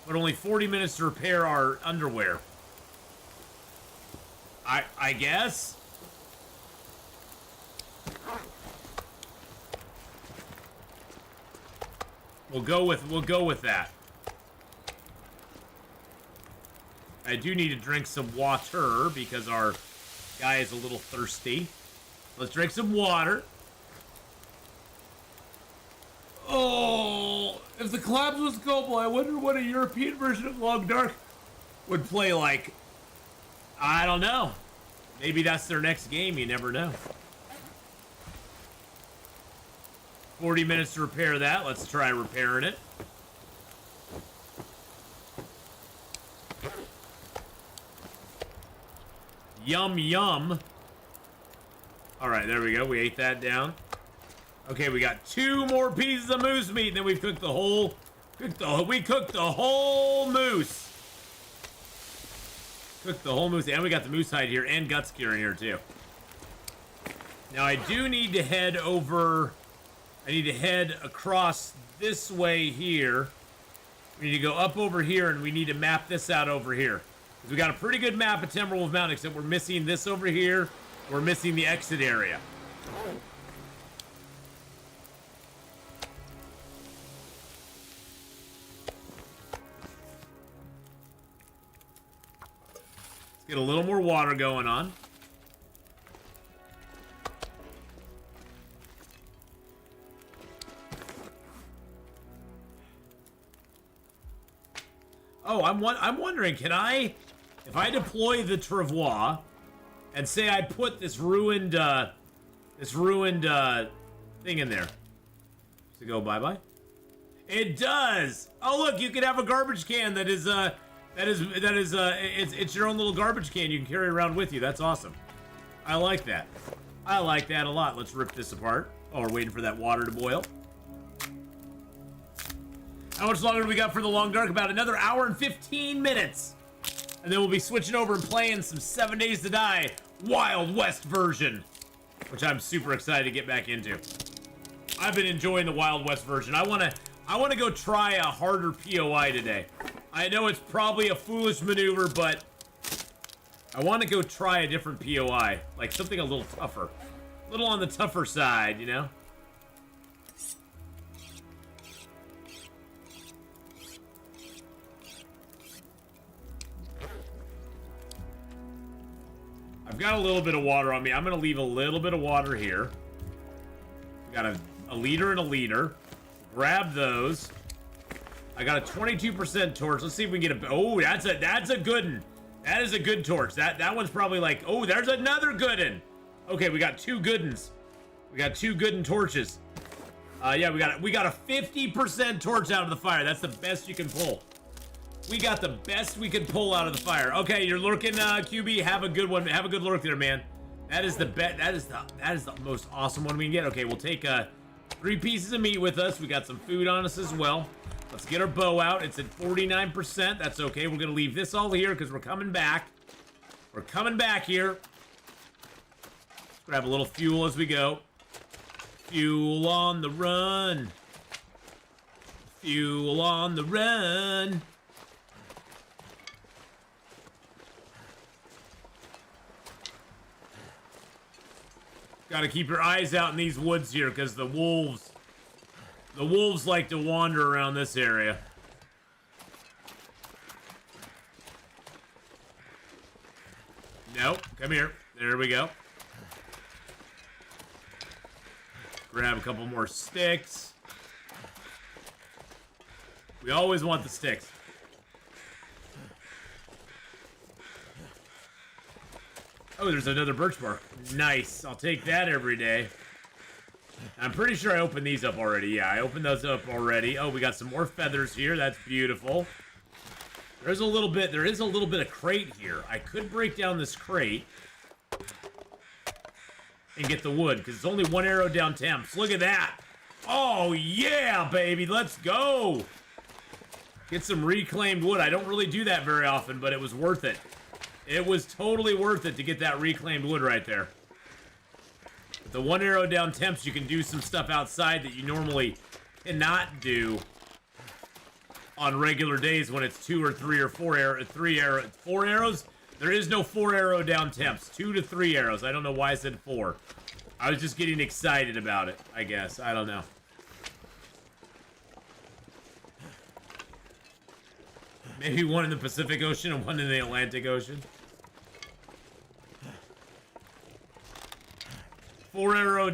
but only 40 minutes to repair our underwear. I guess? We'll go with that. I do need to drink some water because our guy is a little thirsty. Let's drink some water. Oh, if the collapse was global, I wonder what a European version of Long Dark would play like. I don't know. Maybe that's their next game, you never know. 40 minutes to repair that. Let's try repairing it. Yum, yum. All right, there we go. We ate that down. Okay, we got 2 more pieces of moose meat, and then we've cooked the whole... we cooked the whole moose. Cooked the whole moose, and we got the moose hide here, and gut skewer in here, too. Now, I do need to head over... I need to head across this way here. We need to go up over here, and we need to map this out over here. Because we got a pretty good map of Timberwolf Mountain, except we're missing this over here. We're missing the exit area. Let's get a little more water going on. Oh, I'm wondering, can I, if I deploy the travois, and say I put this ruined thing in there, to go bye-bye? It does! Oh look, you can have a garbage can that is, it's your own little garbage can you can carry around with you. That's awesome. I like that. I like that a lot. Let's rip this apart. Oh, we're waiting for that water to boil. How much longer do we got for the Long Dark? About another hour and 15 minutes. And then we'll be switching over and playing some 7 Days to Die Wild West version, which I'm super excited to get back into. I've been enjoying the Wild West version. I want to go try a harder POI today. I know it's probably a foolish maneuver, but I want to go try a different POI, like something a little tougher. A little on the tougher side, you know? I've got a little bit of water on me. I'm going to leave a little bit of water here. We got a liter and a liter. Grab those. I got a 22% torch. Let's see if we can get a... Oh, that's a good one. That is a good torch. That one's probably like... Oh, there's another good one. Okay, we got 2 good ones. We got 2 good torches. Yeah, we got a 50% torch out of the fire. That's the best you can pull. We got the best we could pull out of the fire. Okay, you're lurking, QB. Have a good one. Have a good lurk there, man. That is the that is the most awesome one we can get. Okay, we'll take 3 pieces of meat with us. We got some food on us as well. Let's get our bow out. It's at 49%. That's okay. We're gonna leave this all here because we're coming back. We're coming back here. Let's grab a little fuel as we go. Fuel on the run. Fuel on the run. Gotta keep your eyes out in these woods here, because the wolves like to wander around this area. Nope, come here. There we go. Grab a couple more sticks. We always want the sticks. Oh, there's another birch bark. Nice. I'll take that every day. I'm pretty sure I opened these up already. Yeah, I opened those up already. Oh, we got some more feathers here. That's beautiful. There is a little bit of crate here. I could break down this crate and get the wood, because it's only 1 arrow down temps. Look at that. Oh, yeah, baby. Let's go. Get some reclaimed wood. I don't really do that very often, but it was worth it. It was totally worth it to get that reclaimed wood right there. With the 1 arrow down temps, you can do some stuff outside that you normally cannot do on regular days when it's 2 or 3 or 4 4 arrows. There is no 4 arrow down temps. 2 to 3 arrows. I don't know why I said 4. I was just getting excited about it, I guess. I don't know. Maybe one in the Pacific Ocean and one in the Atlantic Ocean. 4 arrows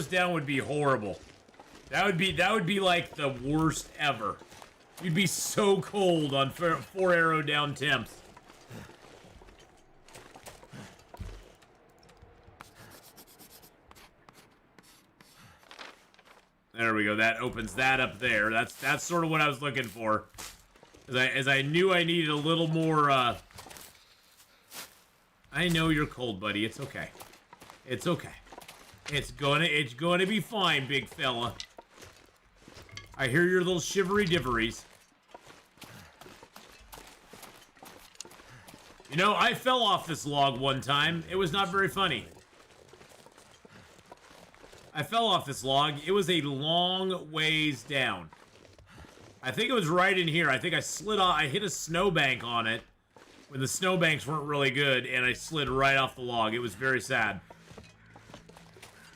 down would be horrible. That would be like the worst ever. You'd be so cold on 4 arrow down temps. There we go. That opens that up there. That's sort of what I was looking for. As I knew I needed a little more, I know you're cold, buddy. It's okay. It's okay. It's gonna be fine, big fella. I hear your little shivery diveries. You know, I fell off this log one time. It was not very funny. I fell off this log. It was a long ways down. I think it was right in here. I think I slid off. I hit a snowbank on it when the snowbanks weren't really good, and I slid right off the log. It was very sad.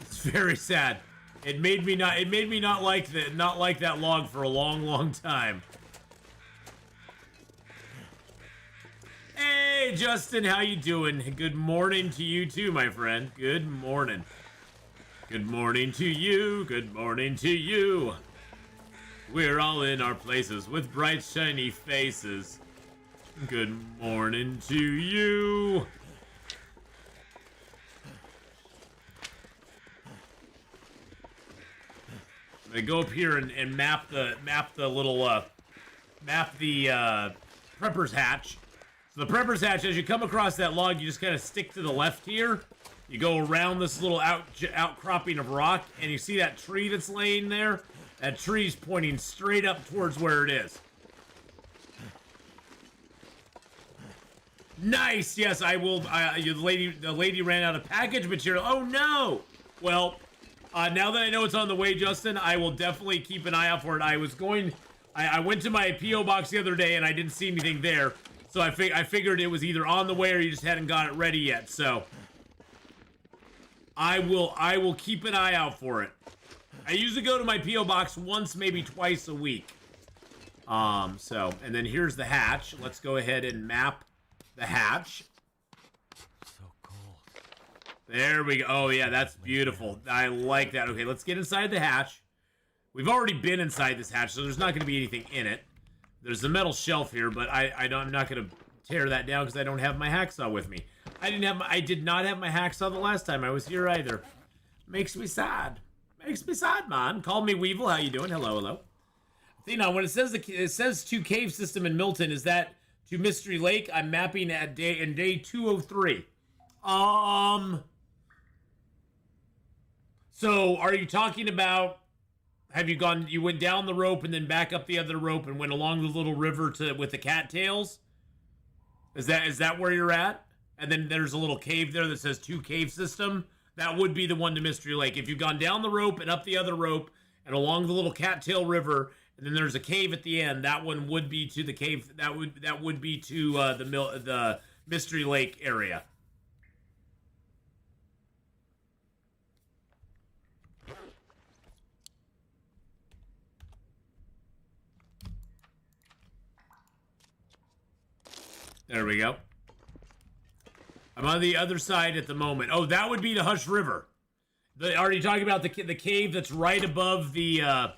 It's very sad. It made me not like that log for a long, long time. Hey, Justin, how you doing? Good morning to you too, my friend. Good morning. Good morning to you. Good morning to you. We're all in our places with bright, shiny faces. Good morning to you. I'm gonna go up here and map the prepper's hatch. So the prepper's hatch, as you come across that log, you just kind of stick to the left here. You go around this little outcropping of rock, and you see that tree that's laying there? That tree's pointing straight up towards where it is. Nice! Yes, I will. The lady ran out of package material. Oh, no! Well, now that I know it's on the way, Justin, I will definitely keep an eye out for it. I went to my P.O. box the other day, and I didn't see anything there. So I figured it was either on the way or you just hadn't got it ready yet. So I will keep an eye out for it. I usually go to my P.O. box once, maybe twice a week. And then here's the hatch. Let's go ahead and map the hatch. So cold. There we go. Oh, yeah, that's beautiful. I like that. Okay, let's get inside the hatch. We've already been inside this hatch, so there's not going to be anything in it. There's a metal shelf here, but I'm not going to tear that down because I don't have my hacksaw with me. I did not have my hacksaw the last time I was here either. Makes me sad. Makes me sad, man. Call me Weevil. How you doing? Hello, hello. Atheenon, when it says to cave system in Milton, is that to Mystery Lake? I'm mapping at day 203. So are you talking about? Have you went down the rope and then back up the other rope and went along the little river with the cattails? Is that where you're at? And then there's a little cave there that says to cave system. That would be the one to Mystery Lake. If you've gone down the rope and up the other rope and along the little cattail river, and then there's a cave at the end, that one would be to the cave. That would be to the Mystery Lake area. There we go. I'm on the other side at the moment. Oh, that would be the Hush River. Are you talking about the cave that's right above the... are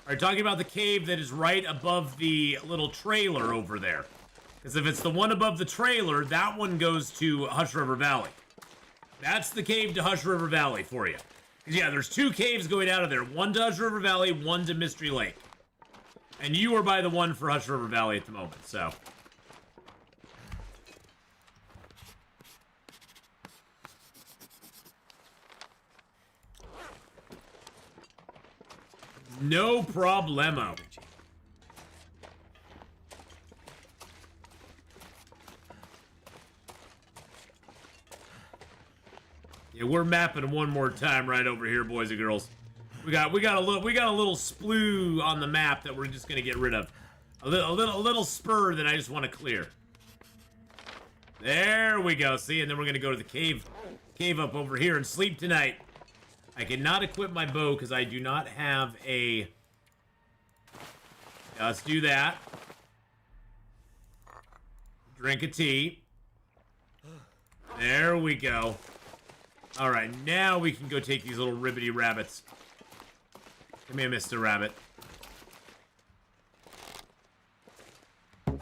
you talking about the cave that is right above the little trailer over there? Because if it's the one above the trailer, that one goes to Hush River Valley. That's the cave to Hush River Valley for you. Because, yeah, there's 2 caves going out of there. One to Hush River Valley, one to Mystery Lake. And you are by the one for Hush River Valley at the moment, so... No problemo. Yeah, we're mapping one more time right over here, boys and girls. We got a little sploo on the map that we're just gonna get rid of. A little spur that I just want to clear. There we go. See, and then we're gonna go to the cave up over here and sleep tonight. I cannot equip my bow because I do not have a. Let's do that. Drink a tea. There we go. All right, now we can go take these little ribbity rabbits. Come here, Mr. Rabbit. I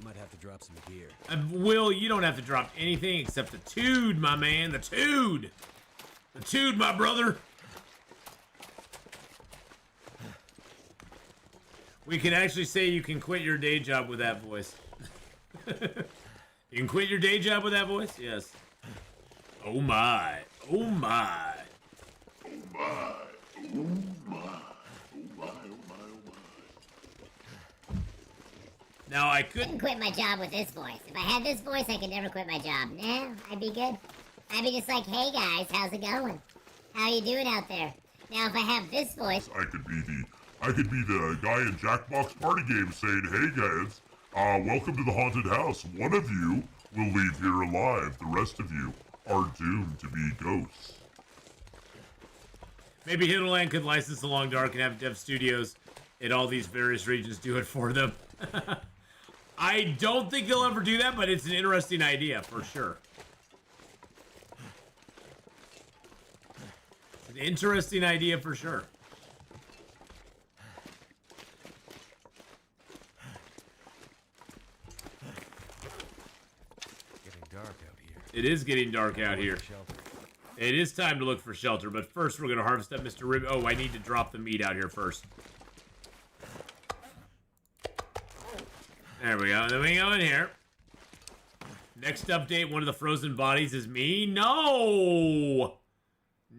might have to drop some gear. Will, you don't have to drop anything except the tood, my man. The tood. The tood, my brother. We can actually say you can quit your day job with that voice. You can quit your day job with that voice? Yes. Oh my. Oh my. Oh my. Oh my. Oh my. Oh my. Oh my. Now I could. Couldn't quit my job with this voice. If I had this voice, I could never quit my job. No, I'd be good. I'd be just like, hey guys, how's it going? How you doing out there? Now if I have this voice, I could be the guy in Jackbox Party Game saying, hey guys, welcome to the haunted house. One of you will leave here alive. The rest of you are doomed to be ghosts. Maybe Hitlerland could license the Long Dark and have dev studios in all these various regions do it for them. I don't think they'll ever do that, but it's an interesting idea for sure. An interesting idea for sure. Dark out here. It is getting dark out here. Shelter. It is time to look for shelter, but first we're going to harvest up Mr. Rib. Oh, I need to drop the meat out here first. There we go. And then we go in here. Next update, one of the frozen bodies is me. No!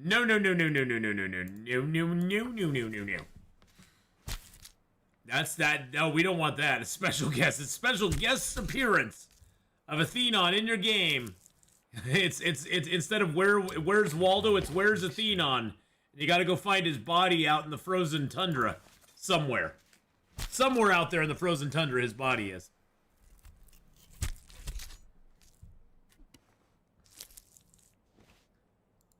No, no, no, no, no, no, no, no, no, no, no, no, no, no, no, no. That's that. No, we don't want that. A special guest. It's special guest appearance of Atheenon in your game. It's instead of where's Waldo, it's where's Atheenon. And you got to go find his body out in the frozen tundra somewhere. Somewhere out there in the frozen tundra, his body is.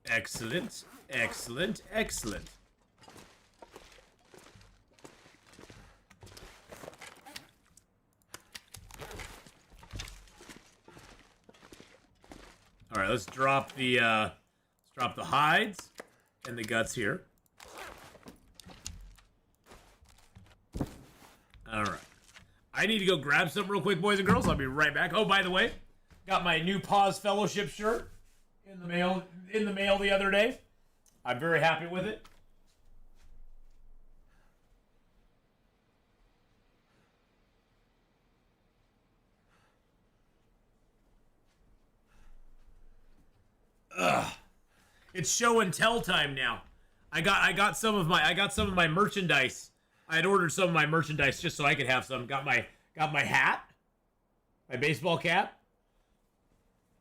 Excellent, excellent, excellent. All right, let's drop the hides and the guts here. All right. I need to go grab something real quick, boys and girls. I'll be right back. Oh, by the way, got my new Pause Fellowship shirt in the mail the other day. I'm very happy with it. Ugh. It's show and tell time now. I got some of my merchandise. I had ordered some of my merchandise just so I could have some. Got my hat, my baseball cap,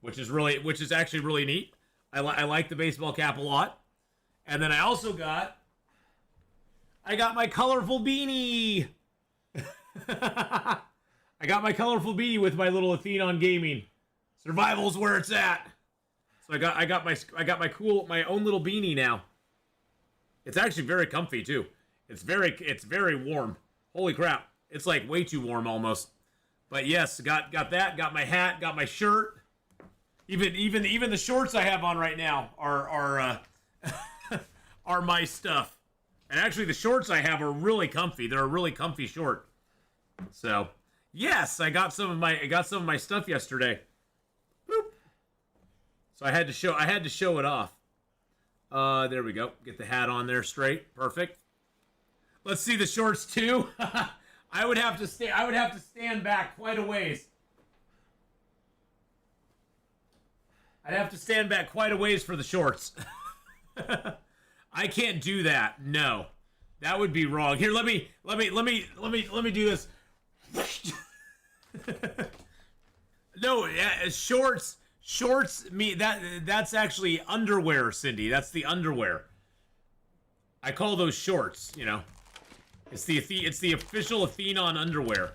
which is actually really neat. I like the baseball cap a lot. And then I also got my colorful beanie. I got my colorful beanie with my little Atheenon Gaming. Survival's where it's at. So I got my own little beanie now. It's actually very comfy too. It's very warm. Holy crap. It's like way too warm almost. But yes, got that, got my hat, got my shirt. Even the shorts I have on right now are are my stuff. And actually the shorts I have are really comfy. They're a really comfy short. So, yes, I got some of my stuff yesterday. Boop. So I had to show it off. There we go. Get the hat on there straight. Perfect. Let's see the shorts too. I would have to stand back quite a ways. I'd have to stand back quite a ways for the shorts. I can't do that. No. That would be wrong. Here, let me do this. No, yeah, shorts. Shorts. That's actually underwear, Cindy. That's the underwear. I call those shorts. You know, it's the official Atheenon underwear.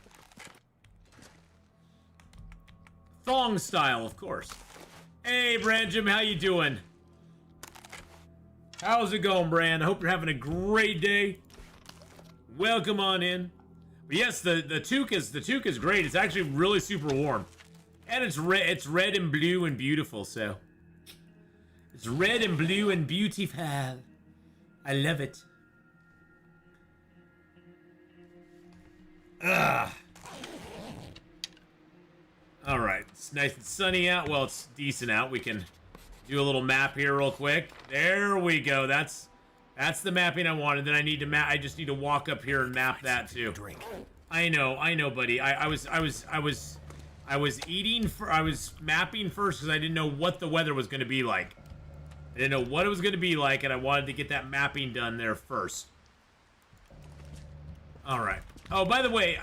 Thong style, of course. Hey, Branjim, how you doing? How's it going, Brand? I hope you're having a great day. Welcome on in. But yes, the toque is great. It's actually really super warm, and it's red and blue and beautiful. So it's red and blue and beautiful. I love it. Ugh. All right, it's nice and sunny out. Well, it's decent out. We can do a little map here real quick. There we go. That's the mapping I wanted. Then I need to map. I just need to walk up here and map that too. I know, buddy. I was mapping first because I didn't know what the weather was going to be like. I didn't know what it was going to be like, and I wanted to get that mapping done there first. All right. Oh, by the way,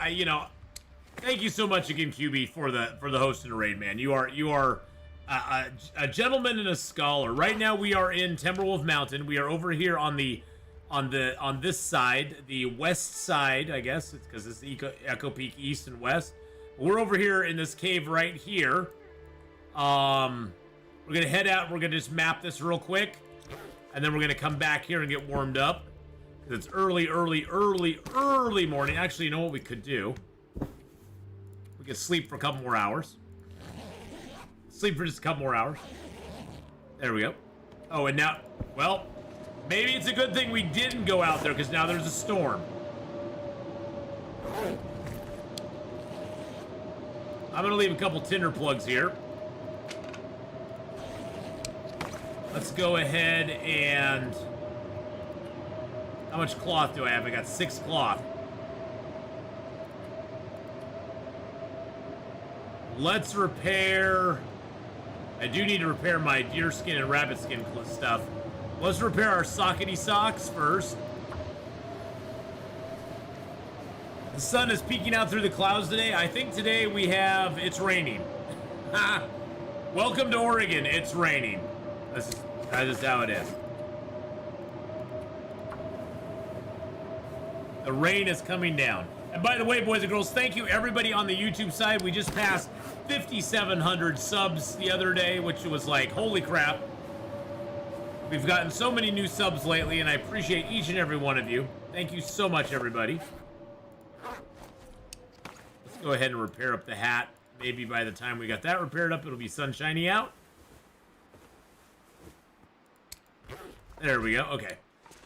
thank you so much again, QB, for the host and the raid, man. You are a gentleman and a scholar. Right now we are in Timberwolf Mountain. We are over here on this side, the west side, I guess, it's because it's Echo Peak East and West. We're over here in this cave right here. We're gonna head out. We're gonna just map this real quick, and then we're gonna come back here and get warmed up. Because it's early morning. Actually, you know what we could do? We could sleep for a couple more hours. Sleep for just a couple more hours. There we go. Oh, and now, well, maybe it's a good thing we didn't go out there, because now there's a storm. I'm gonna leave a couple tinder plugs here. Let's go ahead and... How much cloth do I have? I got 6 cloth. Let's repair... I do need to repair my deer skin and rabbit skin stuff. Let's repair our sockety socks first. The sun is peeking out through the clouds today. I think today it's raining. Welcome to Oregon, it's raining. That's just how it is. The rain is coming down. And by the way, boys and girls, thank you everybody on the YouTube side. We just passed 5,700 subs the other day, which was like, holy crap. We've gotten so many new subs lately, and I appreciate each and every one of you. Thank you so much, everybody. Let's go ahead and repair up the hat. Maybe by the time we got that repaired up, it'll be sunshiny out. There we go. Okay.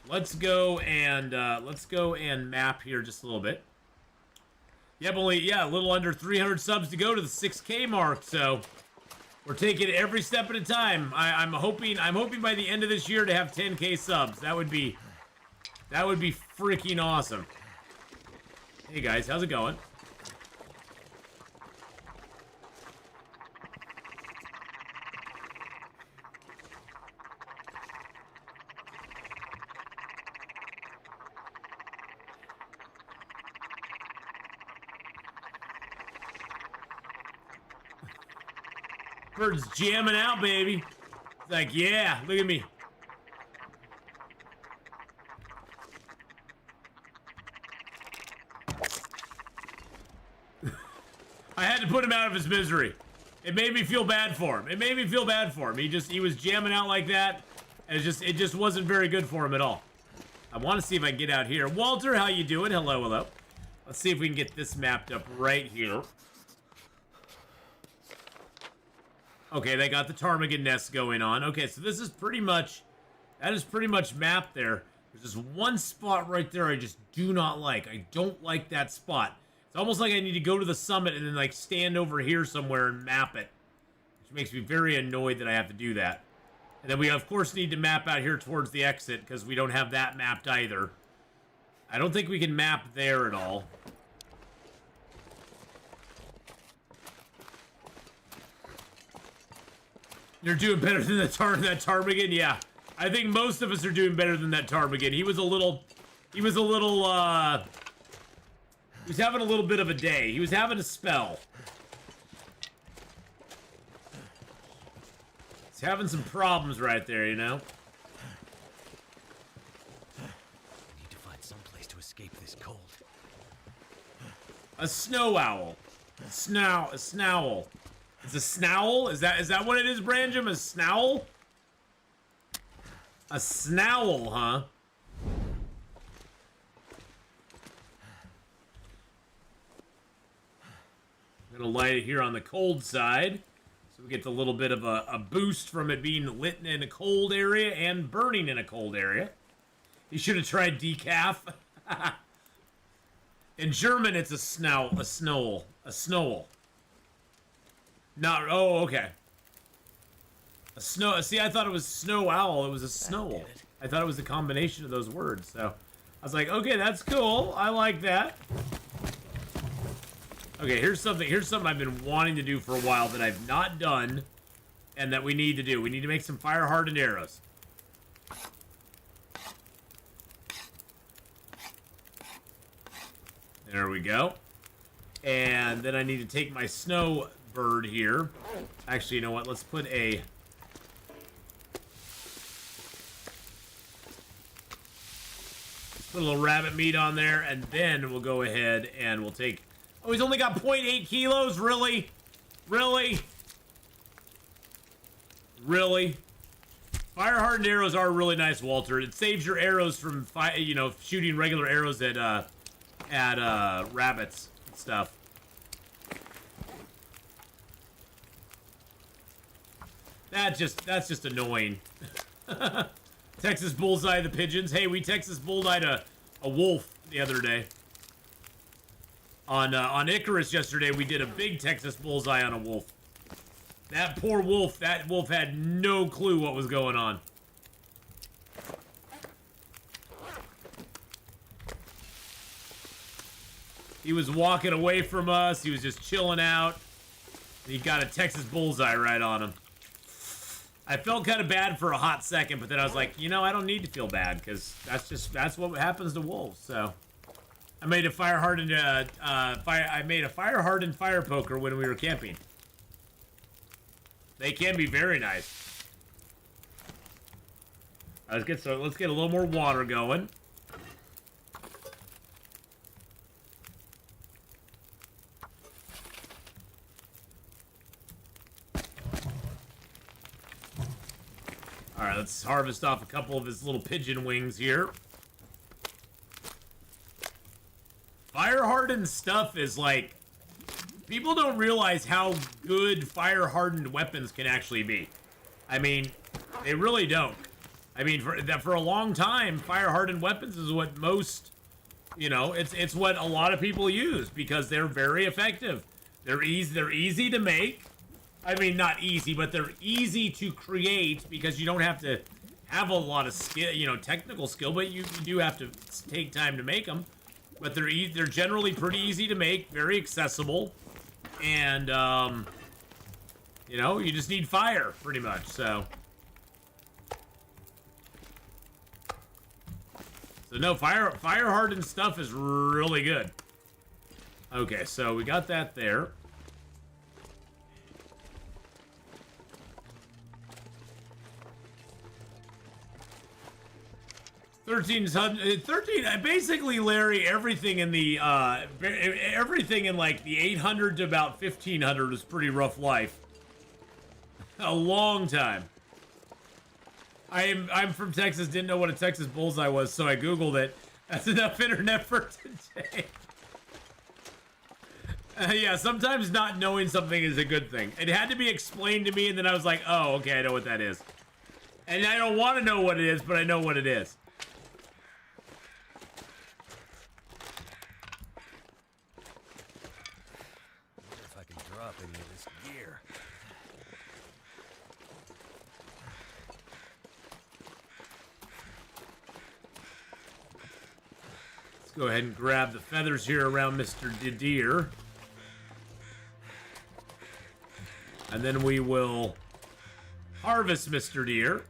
Let's go and map here just a little bit. Yep, a little under 300 subs to go to the 6K mark, so we're taking it every step at a time. I'm hoping by the end of this year to have 10K subs. That would be freaking awesome. Hey guys, how's it going? Bird's jamming out, baby. It's like, yeah, look at me. I had to put him out of his misery. It made me feel bad for him. He was jamming out like that, and it just wasn't very good for him at all. I want to see if I can get out here. Walter, how you doing? Hello. Let's see if we can get this mapped up right here. Okay, they got the ptarmigan nest going on. Okay, so this is pretty much mapped there. There's this one spot right there I just do not like. I don't like that spot. It's almost like I need to go to the summit and then like stand over here somewhere and map it. Which makes me very annoyed that I have to do that. And then we of course need to map out here towards the exit because we don't have that mapped either. I don't think we can map there at all. You're doing better than that ptarmigan? Yeah. I think most of us are doing better than that ptarmigan. He was having a little bit of a day. He was having a spell. He's having some problems right there, you know? I need to find some place to escape this cold. A snow owl. A snowl. It's a snowl? Is that what it is, Branjam? A snowl? A snowl, huh? I'm gonna light it here on the cold side. So we get a little bit of a boost from it being lit in a cold area and burning in a cold area. You should have tried decaf. In German, it's a snowl. Not, oh, okay. A snow, see, I thought it was snow owl. It was a snowl. I thought it was a combination of those words. So I was like, okay, that's cool. I like that. Okay, here's something I've been wanting to do for a while that I've not done and that we need to do. We need to make some fire-hardened arrows. There we go. And then I need to take my snow bird here. Actually, you know what? Let's put a... Put a little rabbit meat on there, and then we'll go ahead and we'll take... Oh, he's only got 0.8 kilos? Really? Really? Really? Fire-hardened arrows are really nice, Walter. It saves your arrows from, shooting regular arrows at rabbits and stuff. That's just annoying. Texas bullseye the pigeons. Hey, we Texas bullseyed a wolf the other day. On Icarus yesterday, we did a big Texas bullseye on a wolf. That poor wolf, that wolf had no clue what was going on. He was walking away from us. He was just chilling out. He got a Texas bullseye right on him. I felt kind of bad for a hot second, but then I was like, you know, I don't need to feel bad because that's what happens to wolves. So I made a fire-hardened fire poker when we were camping. They can be very nice. Let's get a little more water going. All right, let's harvest off a couple of his little pigeon wings here. Fire-hardened stuff is like... People don't realize how good fire-hardened weapons can actually be. I mean, they really don't. I mean, for a long time, fire-hardened weapons is what most... it's what a lot of people use because they're very effective. They're easy to make. I mean, not easy, but they're easy to create because you don't have to have a lot of skill, technical skill, but you do have to take time to make them. But they're generally pretty easy to make, very accessible, and you just need fire pretty much. So no, fire hardened stuff is really good. Okay, so we got that there. 13, basically, Larry, everything in like the 800 to about 1500 was pretty rough life. A long time. I'm from Texas, didn't know what a Texas bullseye was, so I Googled it. That's enough internet for today. Yeah, sometimes not knowing something is a good thing. It had to be explained to me, and then I was like, oh, okay, I know what that is. And I don't want to know what it is, but I know what it is. Any of this gear. Let's go ahead and grab the feathers here around Mr. Deer. And then we will harvest Mr. Deer.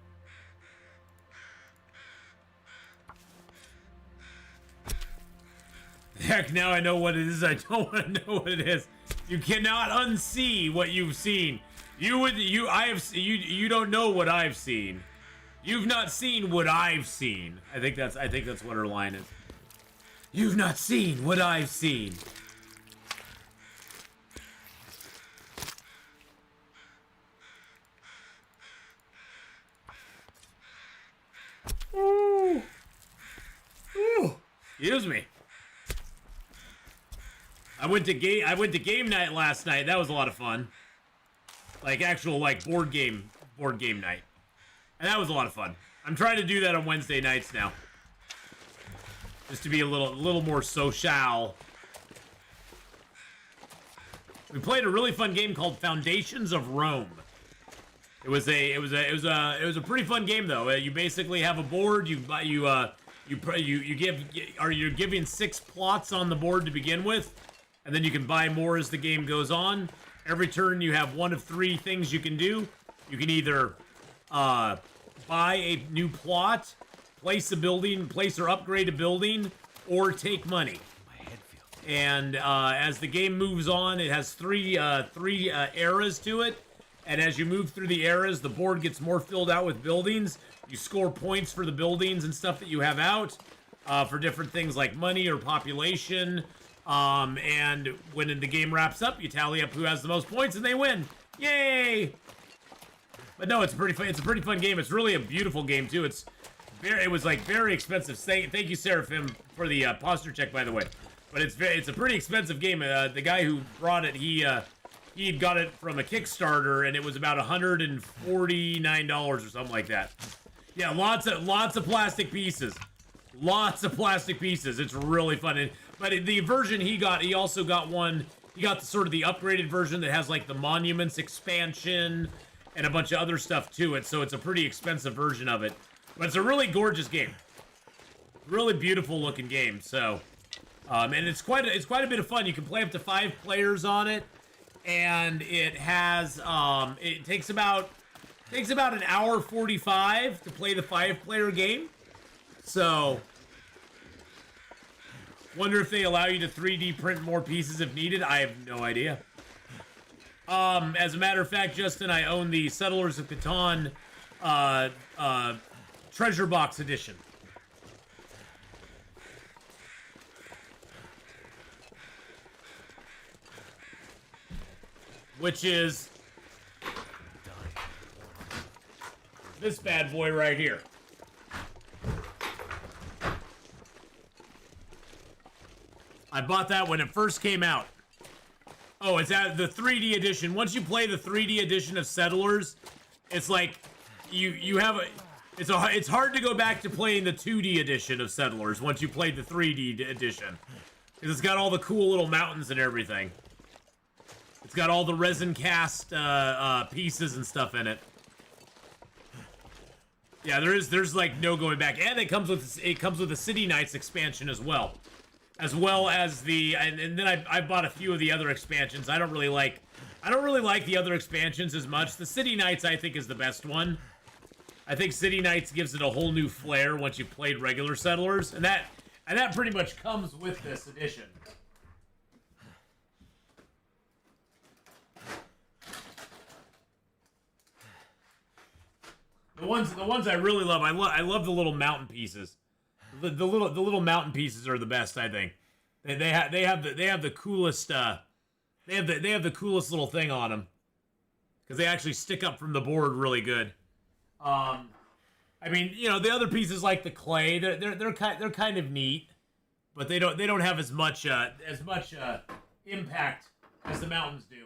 Heck, now I know what it is. I don't want to know what it is. You cannot unsee what you've seen. You don't know what I've seen. You've not seen what I've seen. I think that's what her line is. You've not seen what I've seen. Ooh. Ooh. Excuse me. I went to game night last night. That was a lot of fun. Like actual board game night. And that was a lot of fun. I'm trying to do that on Wednesday nights now. Just to be a little more social. We played a really fun game called Foundations of Rome. It was a pretty fun game though. You basically have a board. You're giving 6 plots on the board to begin with, and then you can buy more as the game goes on. Every turn you have one of 3 things you can do. You can either buy a new plot, place or upgrade a building, or take money. And as the game moves on, it has three eras to it. And as you move through the eras, the board gets more filled out with buildings. You score points for the buildings and stuff that you have out for different things like money or population. And when the game wraps up, you tally up who has the most points and they win. Yay! But no, it's a pretty fun game. It's really a beautiful game too. It was like very expensive. Thank you, Seraphim, for the posture check, by the way. But it's a pretty expensive game. The guy who brought it, he had got it from a Kickstarter, and it was about $149 or something like that. Yeah, lots of plastic pieces. Lots of plastic pieces. It's really fun. But the version he also got one. He got the upgraded version that has like the Monuments expansion and a bunch of other stuff to it. So it's a pretty expensive version of it. But it's a really gorgeous game. Really beautiful looking game. So, and it's quite a bit of fun. You can play up to 5 players on it, and it has it takes about an hour 45 to play the 5-player game. So, wonder if they allow you to 3D print more pieces if needed. I have no idea. As a matter of fact, Justin, I own the Settlers of Catan Treasure Box Edition. Which is this bad boy right here. I bought that when it first came out. Oh, it's at the 3D edition. Once you play the 3D edition of Settlers, it's like it's hard to go back to playing the 2D edition of Settlers once you played the 3D edition. Because it's got all the cool little mountains and everything. It's got all the resin cast pieces and stuff in it. Yeah, there's like no going back, and it comes with the City Knights expansion as well as the and then I bought a few of the other expansions. I don't really like the other expansions as much. The City Knights I think is the best one. I think City Knights gives it a whole new flair once you've played regular Settlers, and that pretty much comes with this edition. The ones I really love, I love the little mountain pieces. The little mountain pieces are the best, I think. They have the coolest they have the coolest little thing on them because they actually stick up from the board really good. I mean, you know, the other pieces like the clay, they're kind of neat, but they don't have as much impact as the mountains do.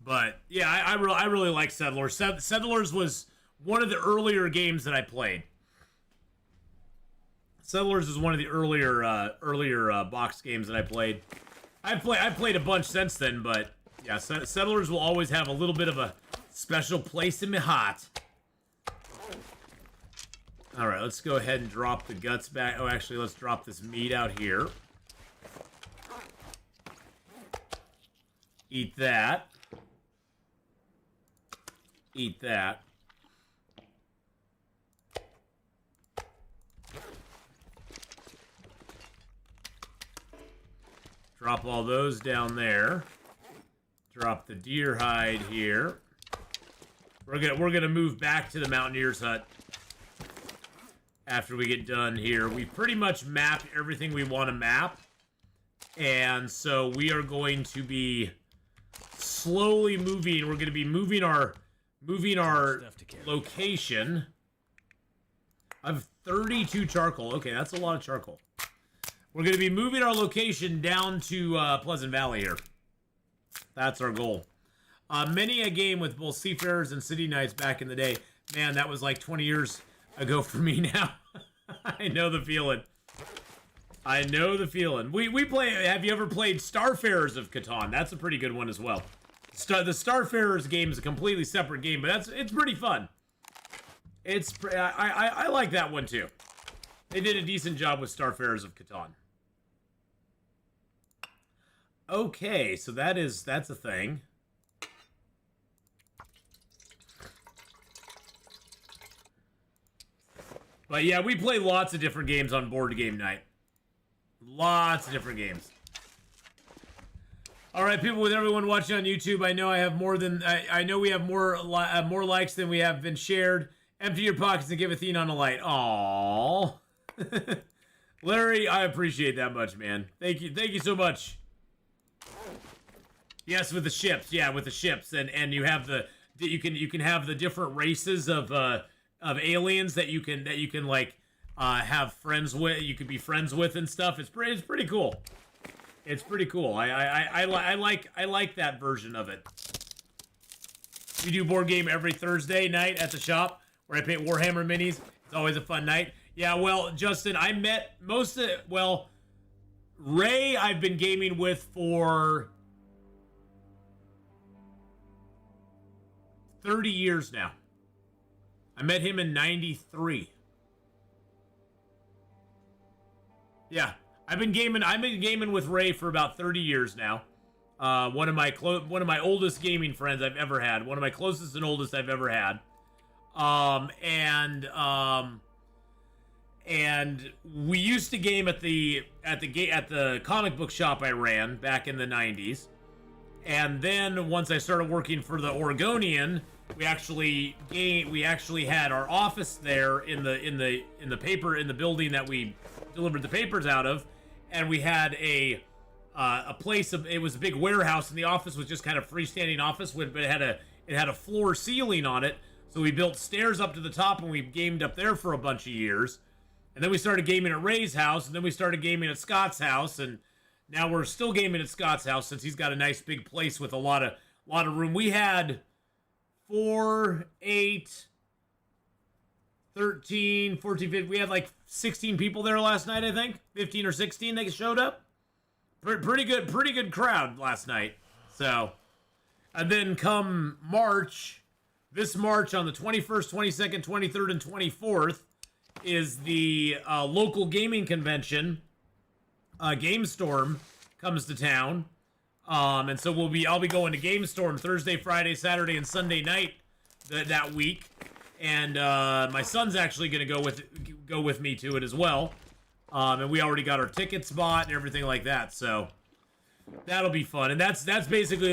But yeah, I really like Settlers. Settlers was one of the earlier games that I played. Settlers is one of the earlier box games that I played. I've played a bunch since then, but yeah, Settlers will always have a little bit of a special place in my heart. All right, let's go ahead and drop the guts back. Oh, actually, let's drop this meat out here. Eat that. Eat that. Drop all those down there. Drop the deer hide here. We're gonna move back to the Mountaineer's hut after we get done here. We pretty much mapped everything we want to map, and so we are going to be slowly moving. We're going to be moving our location. I have 32 charcoal. Okay, that's a lot of charcoal. We're going to be moving our location down to Pleasant Valley here. That's our goal. Many a game with both Seafarers and City Knights back in the day. Man, that was like 20 years ago for me now. I know the feeling. I know the feeling. We play. Have you ever played Starfarers of Catan? That's a pretty good one as well. The Starfarers game is a completely separate game, but it's pretty fun. I like that one too. They did a decent job with Starfarers of Catan. Okay, so that's a thing. But yeah, we play lots of different games on board game night. Lots of different games. All right, people, with everyone watching on YouTube, I know I have more than I know we have more likes than we have been shared. Empty your pockets and give Atheenon a light. Aww. Larry, I appreciate that much, man. Thank you so much. Yes, with the ships. Yeah, with the ships, and you have you can have the different races of aliens that you can like have friends with. You can be friends with and stuff. It's pretty cool. It's pretty cool. I like that version of it. We do board game every Thursday night at the shop where I paint Warhammer minis. It's always a fun night. Yeah, well, Justin, I met Ray I've been gaming with for 30 years now. I met him in 93. Yeah, I've been gaming with Ray for about 30 years now. One of my oldest gaming friends I've ever had. One of my closest and oldest I've ever had. And we used to game at the comic book shop I ran back in the 90s. And then once I started working for the Oregonian, we actually had our office there in the building that we delivered the papers out of, and we had a place it was a big warehouse, and the office was just kind of freestanding office but it had a floor ceiling on it. So we built stairs up to the top, and we gamed up there for a bunch of years. And then we started gaming at Ray's house, and then we started gaming at Scott's house, and now we're still gaming at Scott's house since he's got a nice big place with a lot of room. We had 4, 8, 13, 14, 15. We had like 16 people there last night, I think. 15 or 16 that showed up. Pretty good crowd last night. So, and then come this March on the 21st, 22nd, 23rd, and 24th is the local gaming convention. GameStorm comes to town. And so I'll be going to GameStorm Thursday, Friday, Saturday, and Sunday night that week. And my son's actually going to go with me to it as well. And we already got our tickets bought and everything like that. So that'll be fun. And that's basically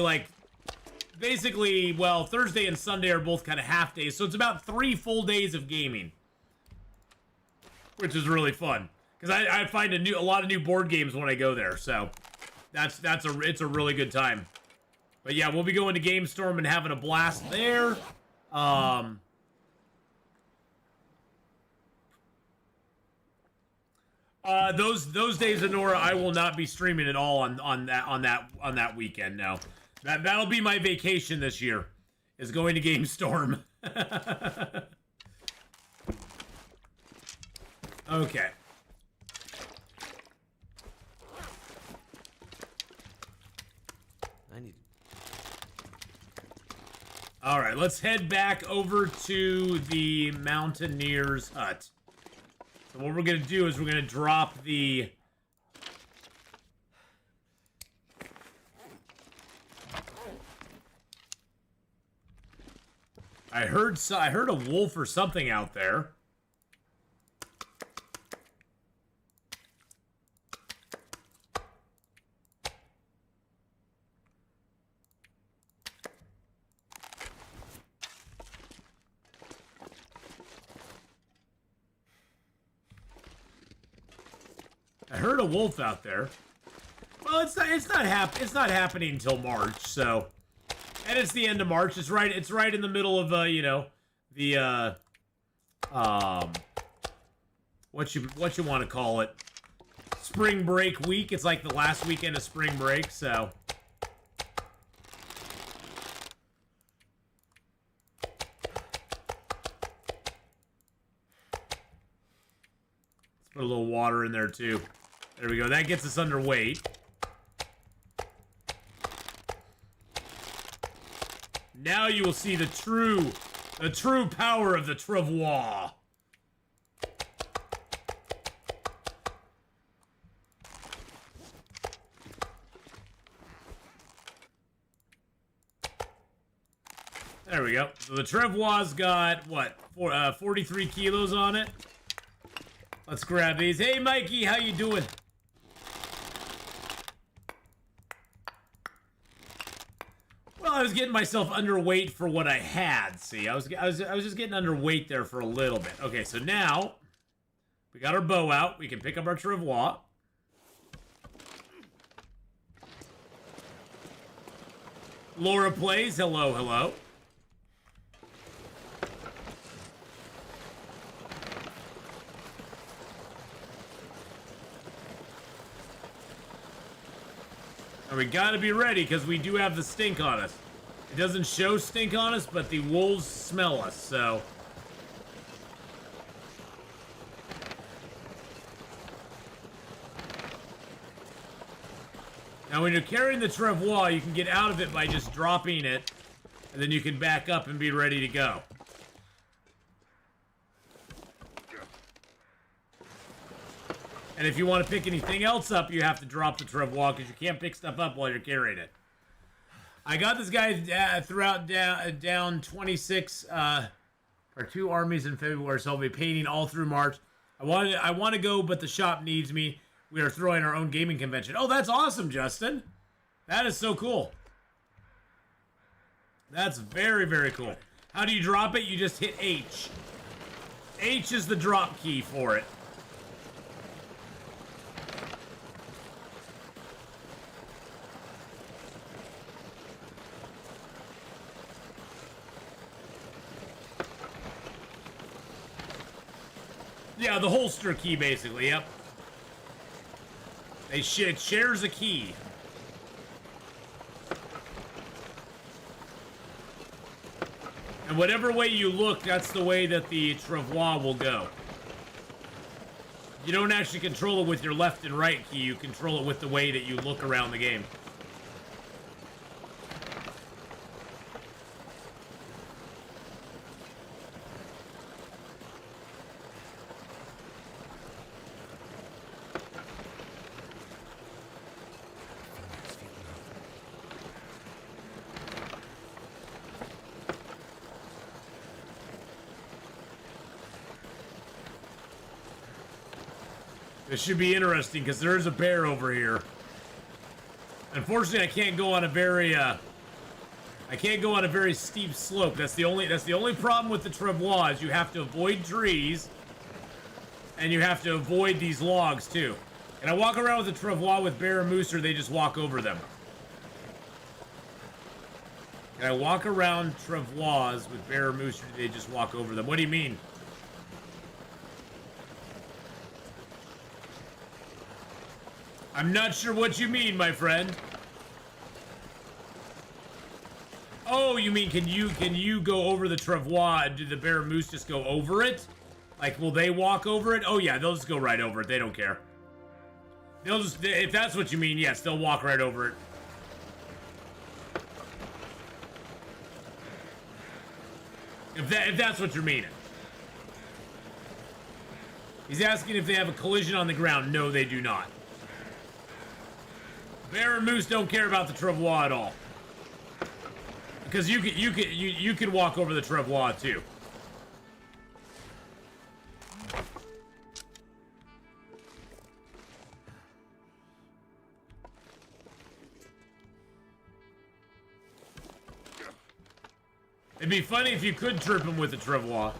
Thursday and Sunday are both kind of half days. So it's about 3 full days of gaming, which is really fun. Because I find a lot of new board games when I go there. So it's a really good time. But yeah, we'll be going to GameStorm and having a blast there. Those days of Nora, I will not be streaming at all on that weekend. No, that'll be my vacation this year, is going to GameStorm. Okay. All right, let's head back over to the Mountaineer's hut. So what we're going to do is we're going to drop the... I heard a wolf or something out there. heard a wolf out there. Well, it's not happening until March, so, and it's the end of March. It's right in the middle of you know, the what you want to call it, spring break week. It's like the last weekend of spring break, so. Put a little water in there too. There we go. That gets us underweight. Now you will see the true power of the travois. There we go. So the travois's got what? 43 kilos on it. Let's grab these. Hey, Mikey, how you doing? Well, I was getting myself underweight for what I had. See, I was just getting underweight there for a little bit. Okay, so now we got our bow out. We can pick up our travois. Laura plays. Hello, hello. And we gotta be ready, because we do have the stink on us. It doesn't show stink on us, but the wolves smell us, so... Now, when you're carrying the travois, you can get out of it by just dropping it, and then you can back up and be ready to go. And if you want to pick anything else up, you have to drop the travois, because you can't pick stuff up while you're carrying it. I got this guy down 26 for 2 armies in February, so I'll be painting all through March. I want to go, but the shop needs me. We are throwing our own gaming convention. Oh, that's awesome, Justin. That is so cool. That's very, very cool. How do you drop it? You just hit H. H is the drop key for it. Yeah, the holster key, basically, yep. It shares a key. And whatever way you look, that's the way that the travois will go. You don't actually control it with your left and right key, you control it with the way that you look around the game. This should be interesting because there is a bear over here. Unfortunately, I can't go on a very steep slope. That's the only problem with the travois is you have to avoid trees and you have to avoid these logs too. And I walk around with a travois with bear and moose, or they just walk over them. And I walk around travois with bear or moose, or they just walk over them. What do you mean? I'm not sure what you mean, my friend. Oh, you mean can you go over the travois and do the bear and moose just go over it? Like, will they walk over it? Oh yeah, they'll just go right over it. They don't care. They'll just, if that's what you mean, yes, they'll walk right over it. If that's what you're meaning. He's asking if they have a collision on the ground. No, they do not. Bear and moose don't care about the travois at all, because you can walk over the travois too. It'd be funny if you could trip him with the travois.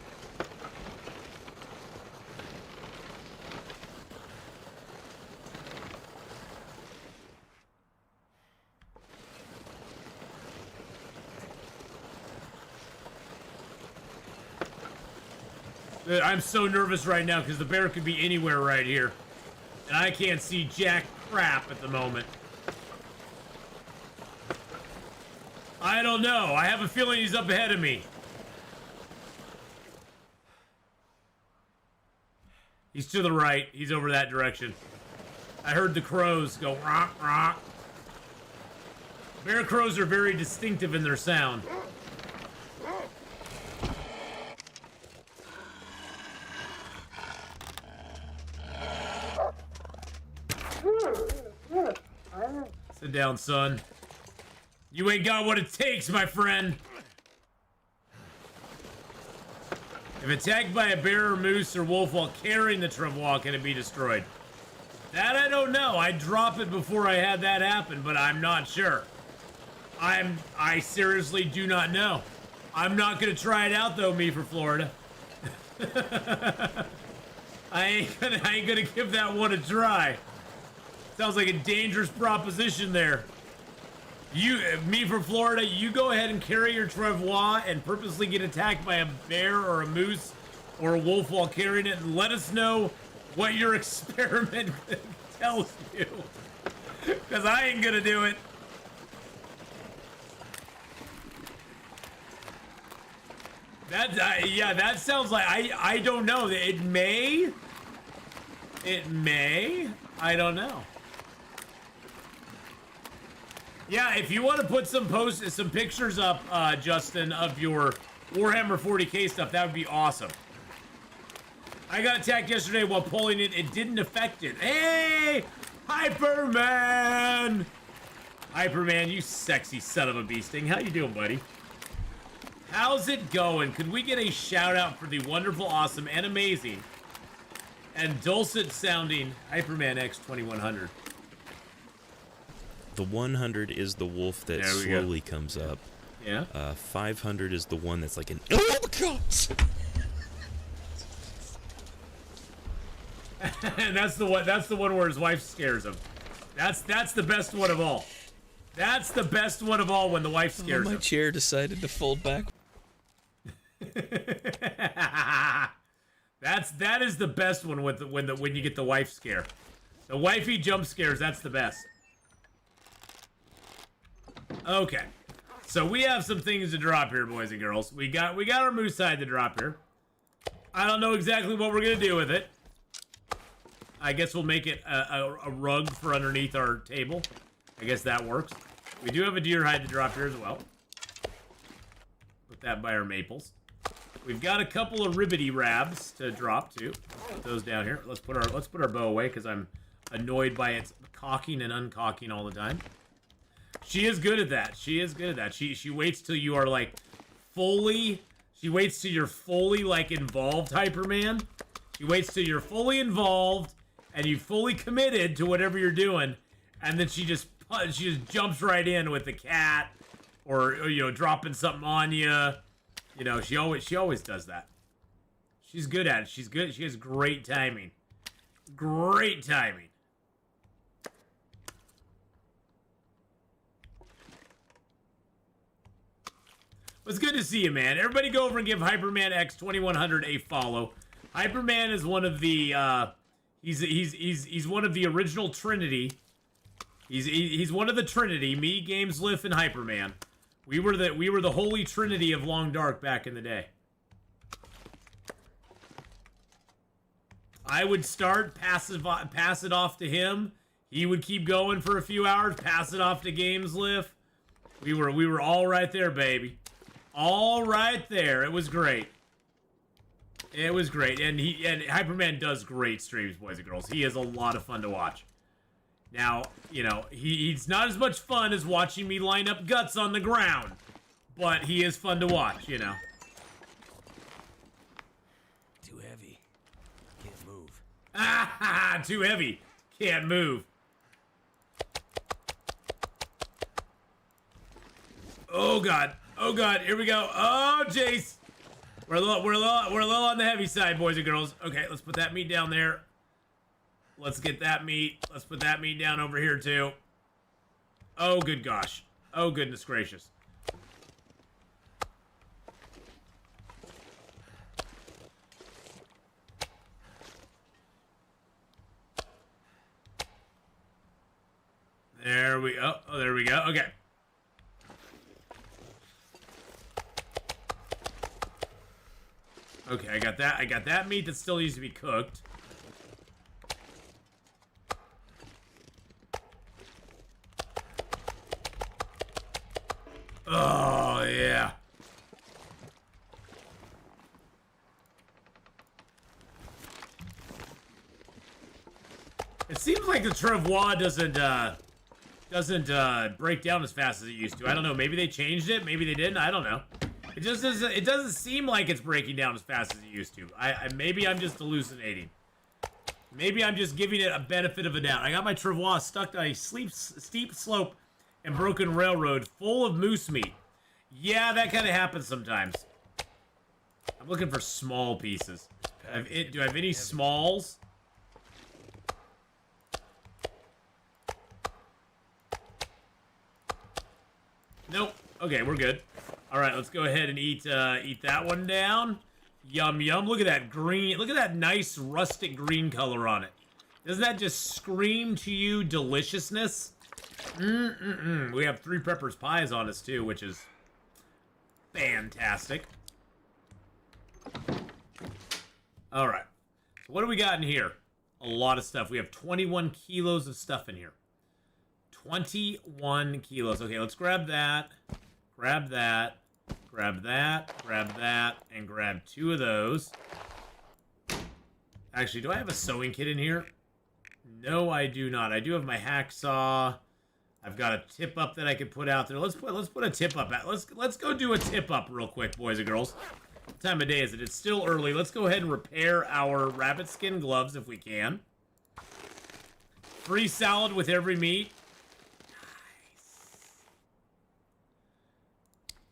I'm so nervous right now because the bear could be anywhere right here. And I can't see jack crap at the moment. I don't know. I have a feeling he's up ahead of me. He's to the right. He's over that direction. I heard the crows go rock, rock. Bear crows are very distinctive in their sound. Sit down, son. You ain't got what it takes, my friend. If attacked by a bear or moose or wolf while carrying the travois, can it be destroyed? That I don't know. I'd drop it before I had that happen, but I'm not sure. I seriously do not know. I'm not gonna try it out though, me for Florida. I ain't gonna give that one a try. Sounds like a dangerous proposition there. Me for Florida, you go ahead and carry your travois and purposely get attacked by a bear or a moose or a wolf while carrying it, and let us know what your experiment tells you. Because I ain't gonna do it. Yeah, that sounds like, I don't know. It may, I don't know. Yeah, if you want to put some pictures up, Justin, of your Warhammer 40k stuff, that would be awesome. I got attacked yesterday while pulling it. It didn't affect it. Hey, Hyperman! Hyperman, you sexy son of a bee sting. How you doing, buddy? How's it going? Could we get a shout out for the wonderful, awesome, and amazing and dulcet sounding Hyperman X2100? The 100 is the wolf that slowly comes up. Yeah. 500 is the one that's like an oh my god. And that's the one where his wife scares him. That's the best one of all. That's the best one of all when the wife scares him. My chair decided to fold back. That is the best one when you get the wife scare. The wifey jump scares, that's the best. Okay. So we have some things to drop here, boys and girls. We got our moose side to drop here. I don't know exactly what we're gonna do with it. I guess we'll make it a rug for underneath our table. I guess that works. We do have a deer hide to drop here as well. Put that by our maples. We've got a couple of ribbity rabs to drop too. Put those down here. Let's put our bow away because I'm annoyed by its cocking and uncocking all the time. She is good at that. She is good at that. She waits till you are like fully. She waits till you're fully like involved, Hyperman. She waits till you're fully involved and you fully committed to whatever you're doing, and then she just jumps right in with the cat, or you know, dropping something on you. You know, she always does that. She's good at it. She's good. She has great timing. Great timing. It's good to see you, man. Everybody go over and give Hyperman X2100 a follow. Hyperman is one of the he's one of the original Trinity. He's one of the Trinity, me, Gamesliff, and Hyperman. We were the holy trinity of Long Dark back in the day. I would start, pass it off to him. He would keep going for a few hours, pass it off to Gamesliff. We were all right there, baby. All right there. It was great. It was great. And Hyperman does great streams, boys and girls. He is a lot of fun to watch. Now, you know, he's not as much fun as watching me line up guts on the ground, but he is fun to watch, you know. Too heavy. Can't move. Ah, too heavy. Can't move. Oh god. Oh god. Here we go. Oh, Jace. We're a little on the heavy side, boys and girls. Okay, let's put that meat down there. Let's get that meat. Let's put that meat down over here, too. Oh, good gosh. Oh, goodness gracious. There we go. Oh, there we go. Okay. Okay, I got that. I got that meat that still needs to be cooked. Oh, yeah. It seems like the travois doesn't break down as fast as it used to. I don't know. Maybe they changed it. Maybe they didn't. I don't know. It just doesn't. It doesn't seem like it's breaking down as fast as it used to. Maybe I'm just hallucinating. Maybe I'm just giving it a benefit of a doubt. I got my travois stuck on a steep slope and broken railroad full of moose meat. Yeah, that kind of happens sometimes. I'm looking for small pieces. Do I have any smalls? Nope. Okay, we're good. All right, let's go ahead and eat that one down. Yum, yum. Look at that green. Look at that nice rustic green color on it. Doesn't that just scream to you deliciousness? We have 3 Peppers pies on us, too, which is fantastic. All right. So what do we got in here? A lot of stuff. We have 21 kilos of stuff in here. 21 kilos. Okay, let's grab that. Grab that. Grab that. Grab that. And grab 2 of those. Actually, do I have a sewing kit in here? No, I do not. I do have my hacksaw. I've got a tip up that I could put out there. Let's put a tip up. Let's go do a tip up real quick, boys and girls. What time of day is it? It's still early. Let's go ahead and repair our rabbit skin gloves if we can. Free salad with every meat.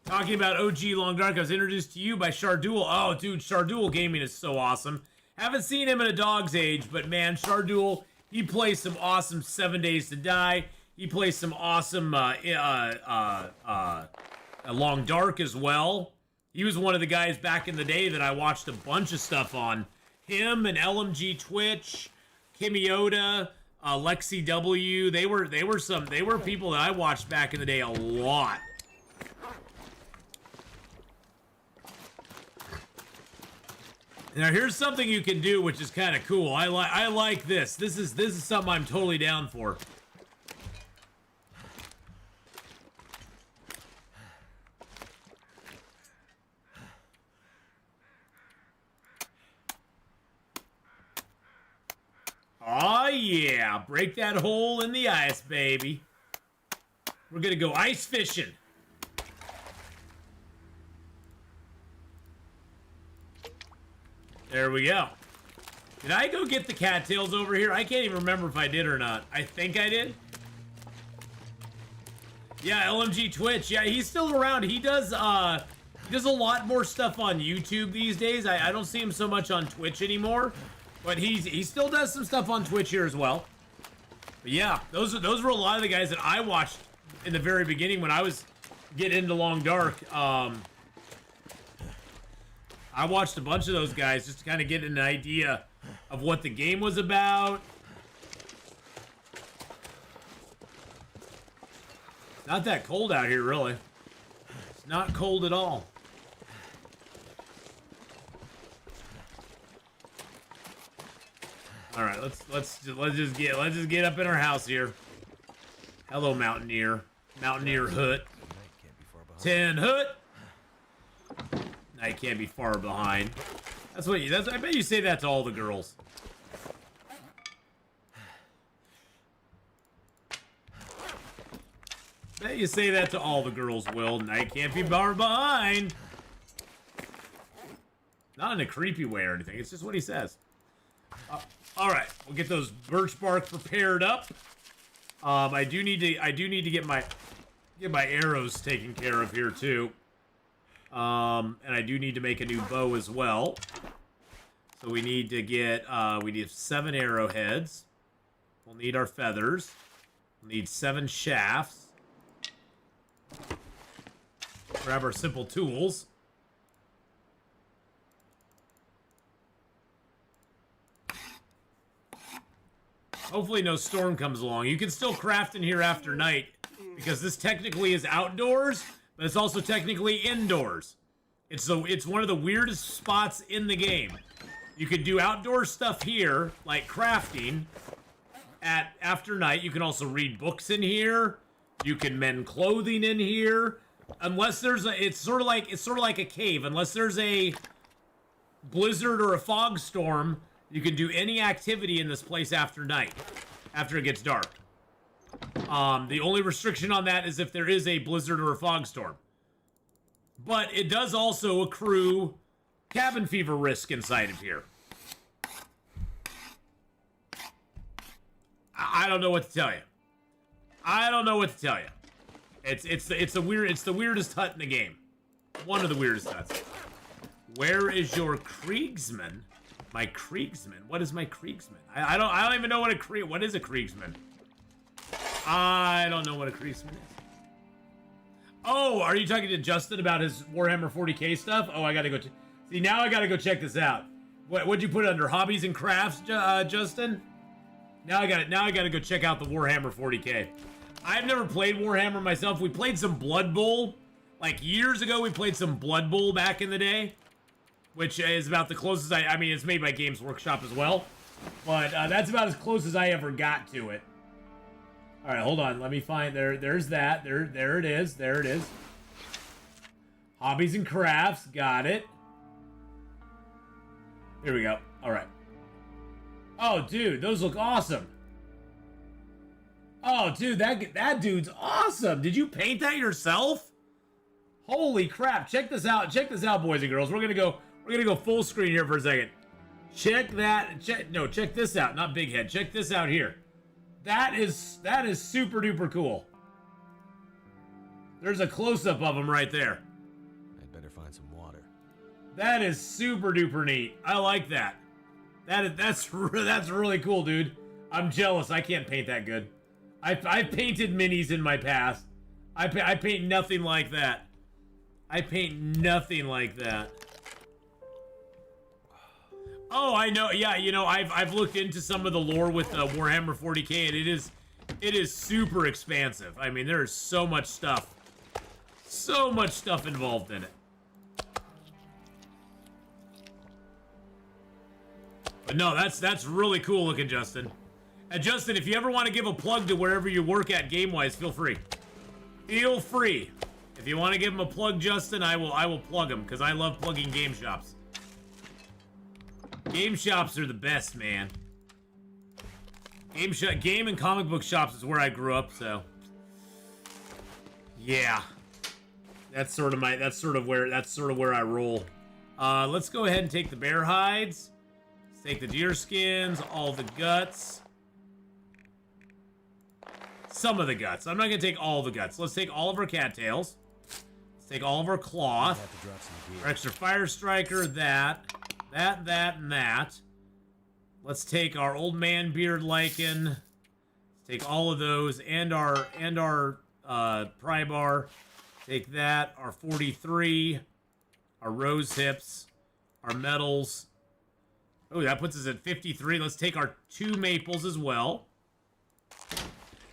Talking about OG Long Dark, I was introduced to you by Shardul. Oh, dude, Shardul Gaming is so awesome. Haven't seen him in a dog's age, but man, Shardul, he plays some awesome 7 Days to Die. He plays some awesome Long Dark as well. He was one of the guys back in the day that I watched a bunch of stuff on. Him and LMG Twitch, Kimiota, Lexi W. They were people that I watched back in the day a lot. Now here's something you can do, which is kind of cool. I like this. This is something I'm totally down for. Oh yeah, break that hole in the ice, baby. We're gonna go ice fishing. There we go. Did I go get the cattails over here? I can't even remember if I did or not. I think I did. Yeah, LMG Twitch. Yeah, he's still around. He does a lot more stuff on YouTube these days. I don't see him so much on Twitch anymore. But he still does some stuff on Twitch here as well. But yeah, those were a lot of the guys that I watched in the very beginning when I was getting into Long Dark. I watched a bunch of those guys just to kind of get an idea of what the game was about. It's not that cold out here, really. It's not cold at all. All right, let's just get up in our house here. Hello, Mountaineer. Mountaineer Hood. 10 Hood. Night can't be far behind. I bet you say that to all the girls. Bet you say that to all the girls, Will. Night can't be far behind. Not in a creepy way or anything. It's just what he says. All right, we'll get those birch bark prepared up. I do need to get my arrows taken care of here too. And I do need to make a new bow as well. So we need to get, we need 7 arrowheads. We'll need our feathers. We'll need 7 shafts. Grab our simple tools. Hopefully no storm comes along. You can still craft in here after night, because this technically is outdoors, but it's also technically indoors. It's one of the weirdest spots in the game. You can do outdoor stuff here, like crafting, after night. You can also read books in here. You can mend clothing in here. Unless there's it's sort of like a cave. Unless there's a blizzard or a fog storm, you can do any activity in this place after night, after it gets dark. The only restriction on that is if there is a blizzard or a fog storm. But it does also accrue cabin fever risk inside of here. I don't know what to tell you. I don't know what to tell you. It's the weirdest hut in the game. One of the weirdest huts. Where is your Kriegsman? My Kriegsman. What is my Kriegsman? I don't even know what is a Kriegsman? I don't know what a Kriegsman is. Oh, are you talking to Justin about his Warhammer 40k stuff? Oh, I gotta go. See, now I gotta go check this out. What'd you put it under? Hobbies and crafts, Justin? Now I gotta go check out the Warhammer 40k. I've never played Warhammer myself. We played some Blood Bowl. Like years ago, we played some Blood Bowl back in the day. Which is about the closest I mean, it's made by Games Workshop as well. But that's about as close as I ever got to it. Alright, hold on. Let me find... There's that. There it is. There it is. Hobbies and crafts. Got it. Here we go. Alright. Oh, dude. Those look awesome. Oh, dude. That dude's awesome. Did you paint that yourself? Holy crap. Check this out. Check this out, boys and girls. We're gonna go full screen here for a second. Check that. Check this out. Not big head. Check this out here. That is super duper cool. There's a close-up of him right there. I'd better find some water. That is super duper neat. I like that. That's really cool, dude. I'm jealous. I can't paint that good. I've painted minis in my past. I paint nothing like that. I paint nothing like that. Oh, I know. Yeah, you know, I've looked into some of the lore with Warhammer 40k, and it is super expansive. I mean, there is so much stuff involved in it. But no, that's really cool looking, Justin. And Justin, if you ever want to give a plug to wherever you work at game-wise, feel free. Feel free. If you want to give him a plug, Justin, I will plug him, because I love plugging game shops. Game shops are the best, man. Game and comic book shops is where I grew up, so yeah. That's sort of where I roll. Let's go ahead and take the bear hides. Let's take the deer skins, all the guts. Some of the guts. I'm not gonna take all the guts. Let's take all of our cattails. Let's take all of our cloth. Our extra fire striker, that, and that. Let's take our old man beard lichen. Let's take all of those and our pry bar. Take that. Our 43. Our rose hips. Our metals. Oh, that puts us at 53. Let's take our 2 maples as well.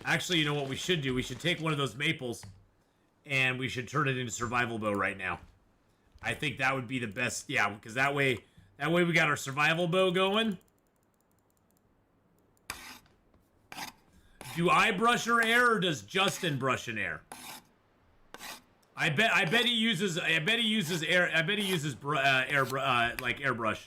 Actually, you know what we should do? We should take one of those maples and we should turn it into survival bow right now. I think that would be the best. Yeah, because that way we got our survival bow going. Do I brush her air or does Justin brush an air? I bet he uses air. I bet he uses like airbrush.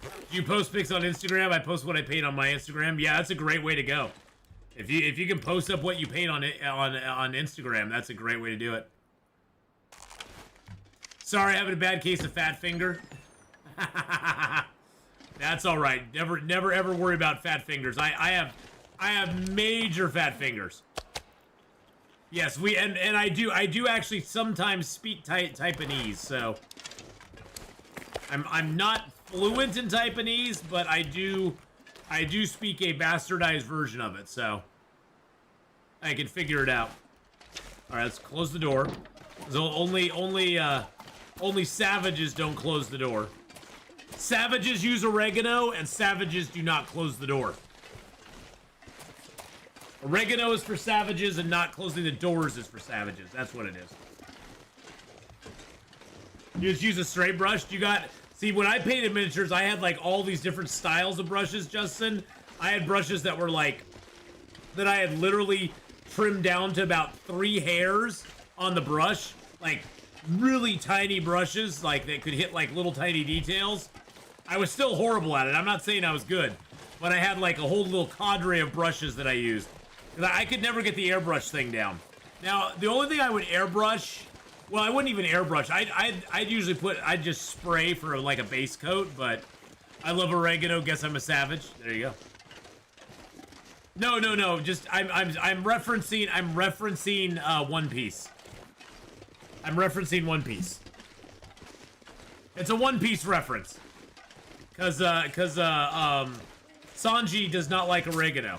Do you post pics on Instagram? I post what I paint on my Instagram. Yeah, that's a great way to go. If you can post up what you paint on Instagram, that's a great way to do it. Sorry, having a bad case of fat finger. That's all right. Never ever worry about fat fingers. I have major fat fingers. Yes, and I do actually sometimes speak Taiwanese, so I'm not fluent in Taiwanese, but I do speak a bastardized version of it, so I can figure it out. All right, let's close the door. So only savages don't close the door. Savages use oregano, and savages do not close the door. Oregano is for savages, and not closing the doors is for savages. That's what it is. You just use a straight brush. You got... See, when I painted miniatures, I had, like, all these different styles of brushes, Justin. I had brushes that were, like... that I had literally trimmed down to about 3 hairs on the brush. Like, really tiny brushes, like, that could hit, like, little tiny details. I was still horrible at it. I'm not saying I was good. But I had, like, a whole little cadre of brushes that I used. Because I could never get the airbrush thing down. Now, the only thing I would airbrush... Well, I wouldn't even airbrush. I'd usually I'd just spray for, like, a base coat, but... I love oregano, guess I'm a savage. There you go. No. Just I'm referencing One Piece. I'm referencing One Piece. It's a One Piece reference. Cause Sanji does not like oregano.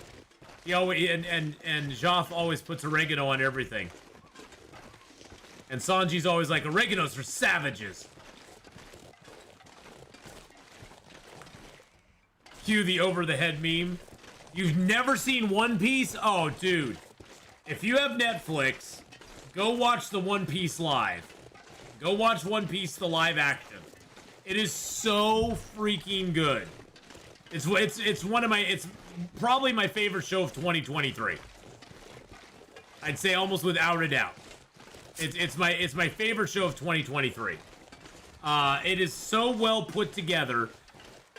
He always and Joff always puts oregano on everything. And Sanji's always like, oregano's for savages. Cue the over the head meme. You've never seen One Piece? Oh, dude. If you have Netflix, go watch the One Piece live. Go watch One Piece, the live action. It is so freaking good. It's one of my, it's probably my favorite show of 2023. I'd say almost without a doubt. It's my favorite show of 2023. It is so well put together.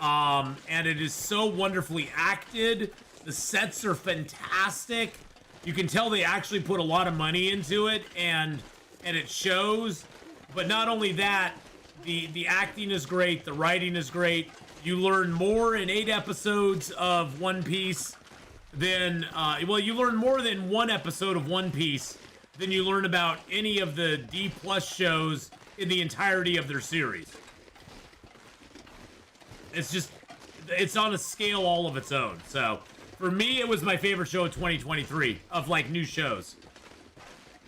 And it is so wonderfully acted. The sets are fantastic. You can tell they actually put a lot of money into it, and it shows. But not only that, the acting is great, the writing is great. You learn more in 8 episodes of One Piece than well, you learn more than 1 episode of One Piece than you learn about any of the D+ shows in the entirety of their series. It's just, it's on a scale all of its own. So, for me, it was my favorite show of 2023 of, like, new shows.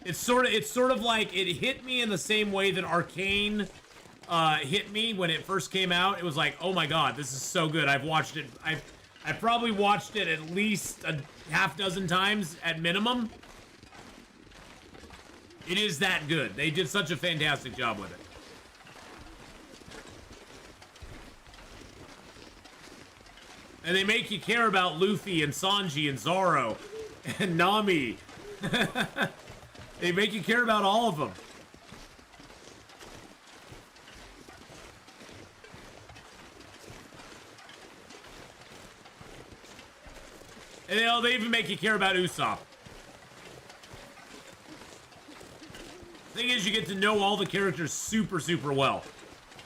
It's sort of like, it hit me in the same way that Arcane hit me when it first came out. It was like, oh my god, this is so good. I've watched it, I've probably watched it at least a half dozen times at minimum. It is that good. They did such a fantastic job with it. And they make you care about Luffy and Sanji and Zoro and Nami. They make you care about all of them. And they even make you care about Usopp. Thing is, you get to know all the characters super, super well.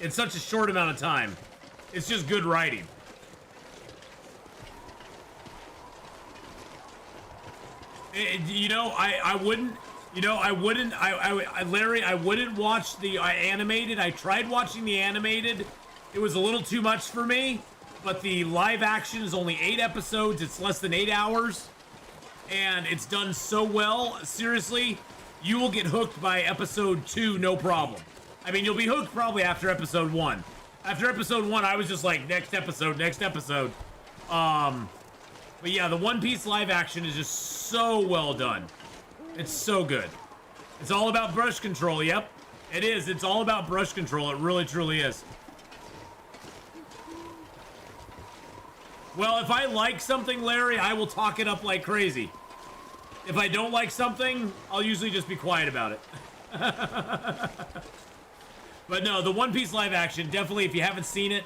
In such a short amount of time. It's just good writing. I wouldn't watch the animated. I tried watching the animated. It was a little too much for me, but the live action is only 8 episodes. It's less than 8 hours, and it's done so well. Seriously, you will get hooked by episode 2, no problem. I mean, you'll be hooked probably after episode 1. After episode 1, I was just like, next episode, next episode. But yeah, the One Piece live action is just so well done. It's so good. It's all about brush control. Yep, it is. It's all about brush control. It really, truly is. Well, if I like something, Larry, I will talk it up like crazy. If I don't like something, I'll usually just be quiet about it. But no, the One Piece live action, definitely, if you haven't seen it,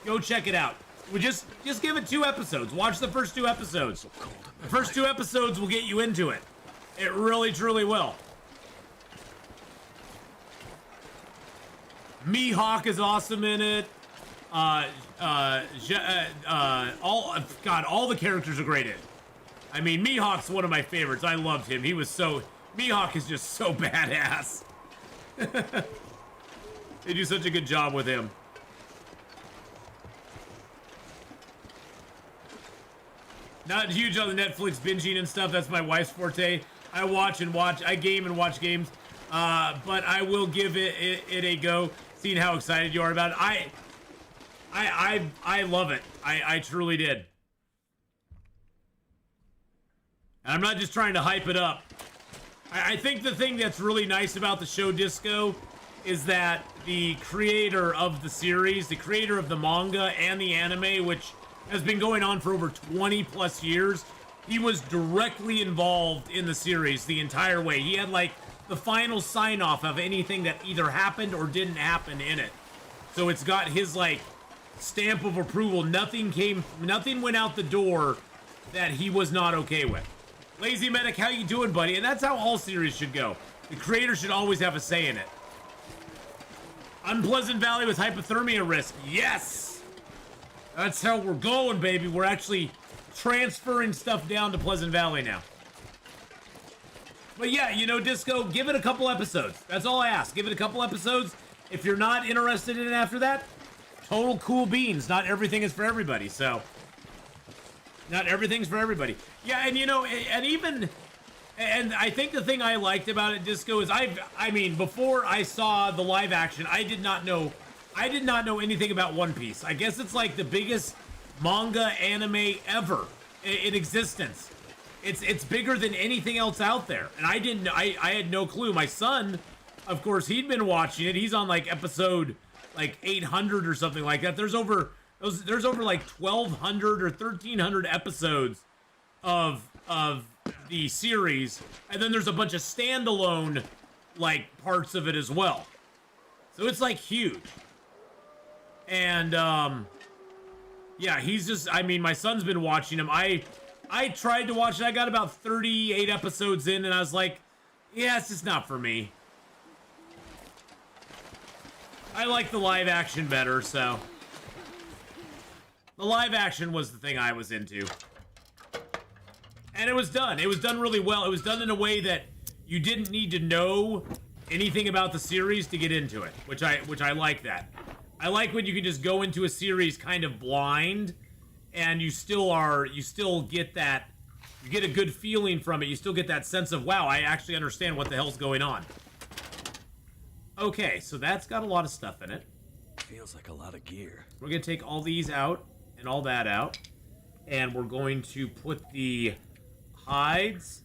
go check it out. We just give it 2 episodes. Watch the first 2 episodes. The first 2 episodes will get you into it. It really, truly will. Mihawk is awesome in it. All the characters are great in it. I mean, Mihawk's one of my favorites. I loved him. Mihawk is just so badass. They do such a good job with him. Not huge on the Netflix binging and stuff. That's my wife's forte. I watch and watch. I game and watch games. But I will give it a go, seeing how excited you are about it. I love it. I truly did. And I'm not just trying to hype it up. I think the thing that's really nice about the show Disco is that the creator of the series, the creator of the manga and the anime, which has been going on for over 20 plus years, he was directly involved in the series the entire way. He had like the final sign off of anything that either happened or didn't happen in it. So it's got his like stamp of approval. Nothing went out the door that he was not okay with. Lazy Medic, how you doing, buddy? And that's how all series should go. The creator should always have a say in it. Unpleasant Valley with hypothermia risk. Yes! That's how we're going, baby. We're actually transferring stuff down to Pleasant Valley now. But yeah, you know, Disco, give it a couple episodes. That's all I ask. Give it a couple episodes. If you're not interested in it after that, total cool beans. Not everything is for everybody, so... Not everything's for everybody. Yeah, and you know, and I think the thing I liked about it, Disco, is I mean, before I saw the live action, I did not know anything about One Piece. I guess it's like the biggest manga anime ever in existence. It's bigger than anything else out there, and I had no clue. My son, of course, he'd been watching it. He's on like episode like 800 or something like that. There's over like 1,200 or 1,300 episodes of the series, and then there's a bunch of standalone like parts of it as well. So it's like huge. And yeah, he's just, I mean, my son's been watching him. I tried to watch it. I got about 38 episodes in, and I was like, yeah, it's just not for me. I like the live action better, so. The live action was the thing I was into. And it was done. It was done really well. It was done in a way that you didn't need to know anything about the series to get into it, which I like that. I like when you can just go into a series kind of blind, and you still get that, you get a good feeling from it. You still get that sense of, wow, I actually understand what the hell's going on. Okay, so that's got a lot of stuff in it. Feels like a lot of gear. We're gonna take all these out and all that out, and we're going to put the hides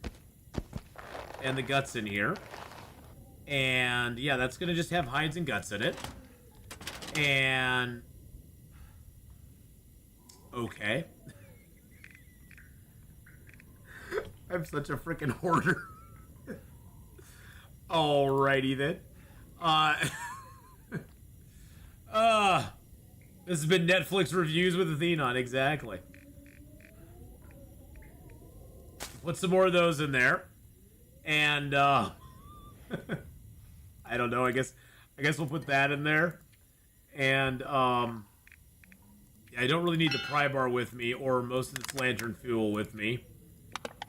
and the guts in here. And yeah, that's gonna just have hides and guts in it. And okay. I'm such a freaking hoarder. Alrighty then. This has been Netflix reviews with Atheenon, exactly. Put some more of those in there. And I don't know, I guess we'll put that in there. And I don't really need the pry bar with me or most of this lantern fuel with me.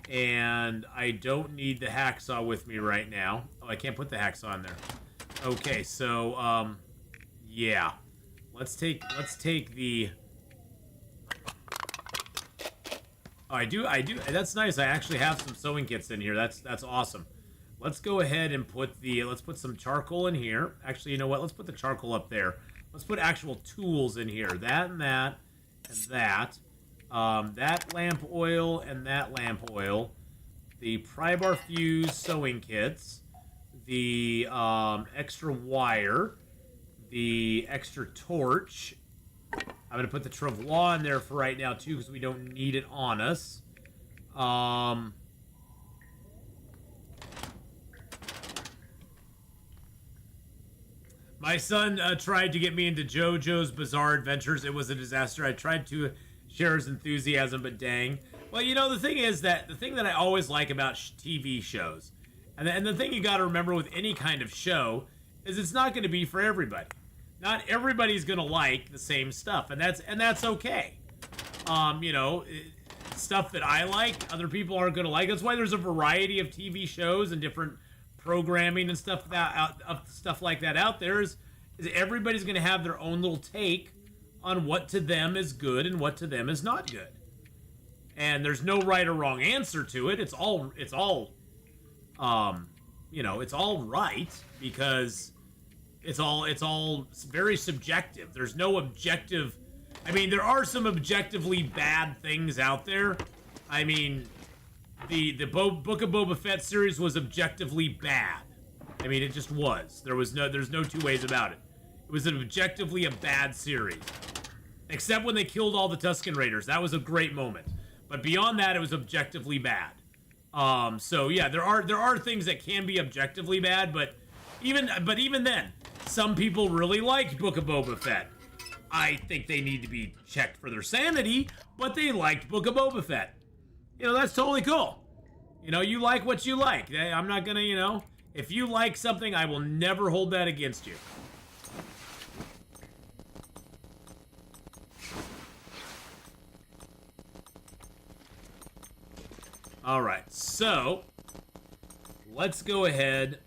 And I don't need the hacksaw with me right now. Oh, I can't put the hacksaw in there. Okay, so yeah. Let's take the oh, I do that's nice. I actually have some sewing kits in here. That's awesome. Let's go ahead and let's put some charcoal in here. Actually, you know what? Let's put the charcoal up there. Let's put actual tools in here. That and that and that. That lamp oil and that lamp oil. The pry bar fuse sewing kits. The extra wire. The extra torch. I'm going to put the travois in there for right now, too, because we don't need it on us. My son tried to get me into JoJo's Bizarre Adventures. It was a disaster. I tried to share his enthusiasm, but dang. Well, you know, the thing that I always like about TV shows, and the thing you got to remember with any kind of show, is it's not going to be for everybody. Not everybody's going to like the same stuff, and that's okay. You know, stuff that I like, other people aren't going to like. That's why there's a variety of TV shows and different programming and stuff like that out there. Is everybody's going to have their own little take on what to them is good and what to them is not good. And there's no right or wrong answer to it. It's all you know, it's all right because it's all very subjective. There's no objective I mean, there are some objectively bad things out there. I mean, the Book of Boba Fett series was objectively bad. I mean, it just was. There's no two ways about it. It was objectively a bad series. Except when they killed all the Tusken Raiders. That was a great moment. But beyond that, it was objectively bad. So yeah, there are things that can be objectively bad, but even then, some people really liked Book of Boba Fett. I think they need to be checked for their sanity, but they liked Book of Boba Fett. You know, that's totally cool. You know, you like what you like. I'm not gonna, you know, if you like something, I will never hold that against you. All right, so let's go ahead.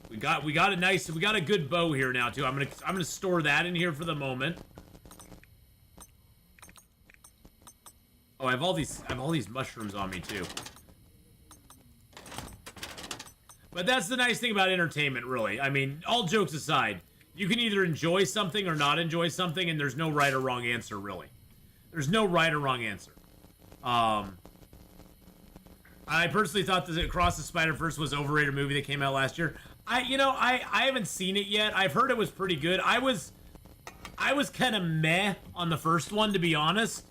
We got a good bow here now too. I'm gonna store that in here for the moment. Oh, I have all these mushrooms on me too. But that's the nice thing about entertainment, really. I mean, all jokes aside, you can either enjoy something or not enjoy something, and there's no right or wrong answer, really. There's no right or wrong answer. I personally thought that Across the Spider-Verse was an overrated movie that came out last year. I haven't seen it yet. I've heard it was pretty good. I was kind of meh on the first one, to be honest.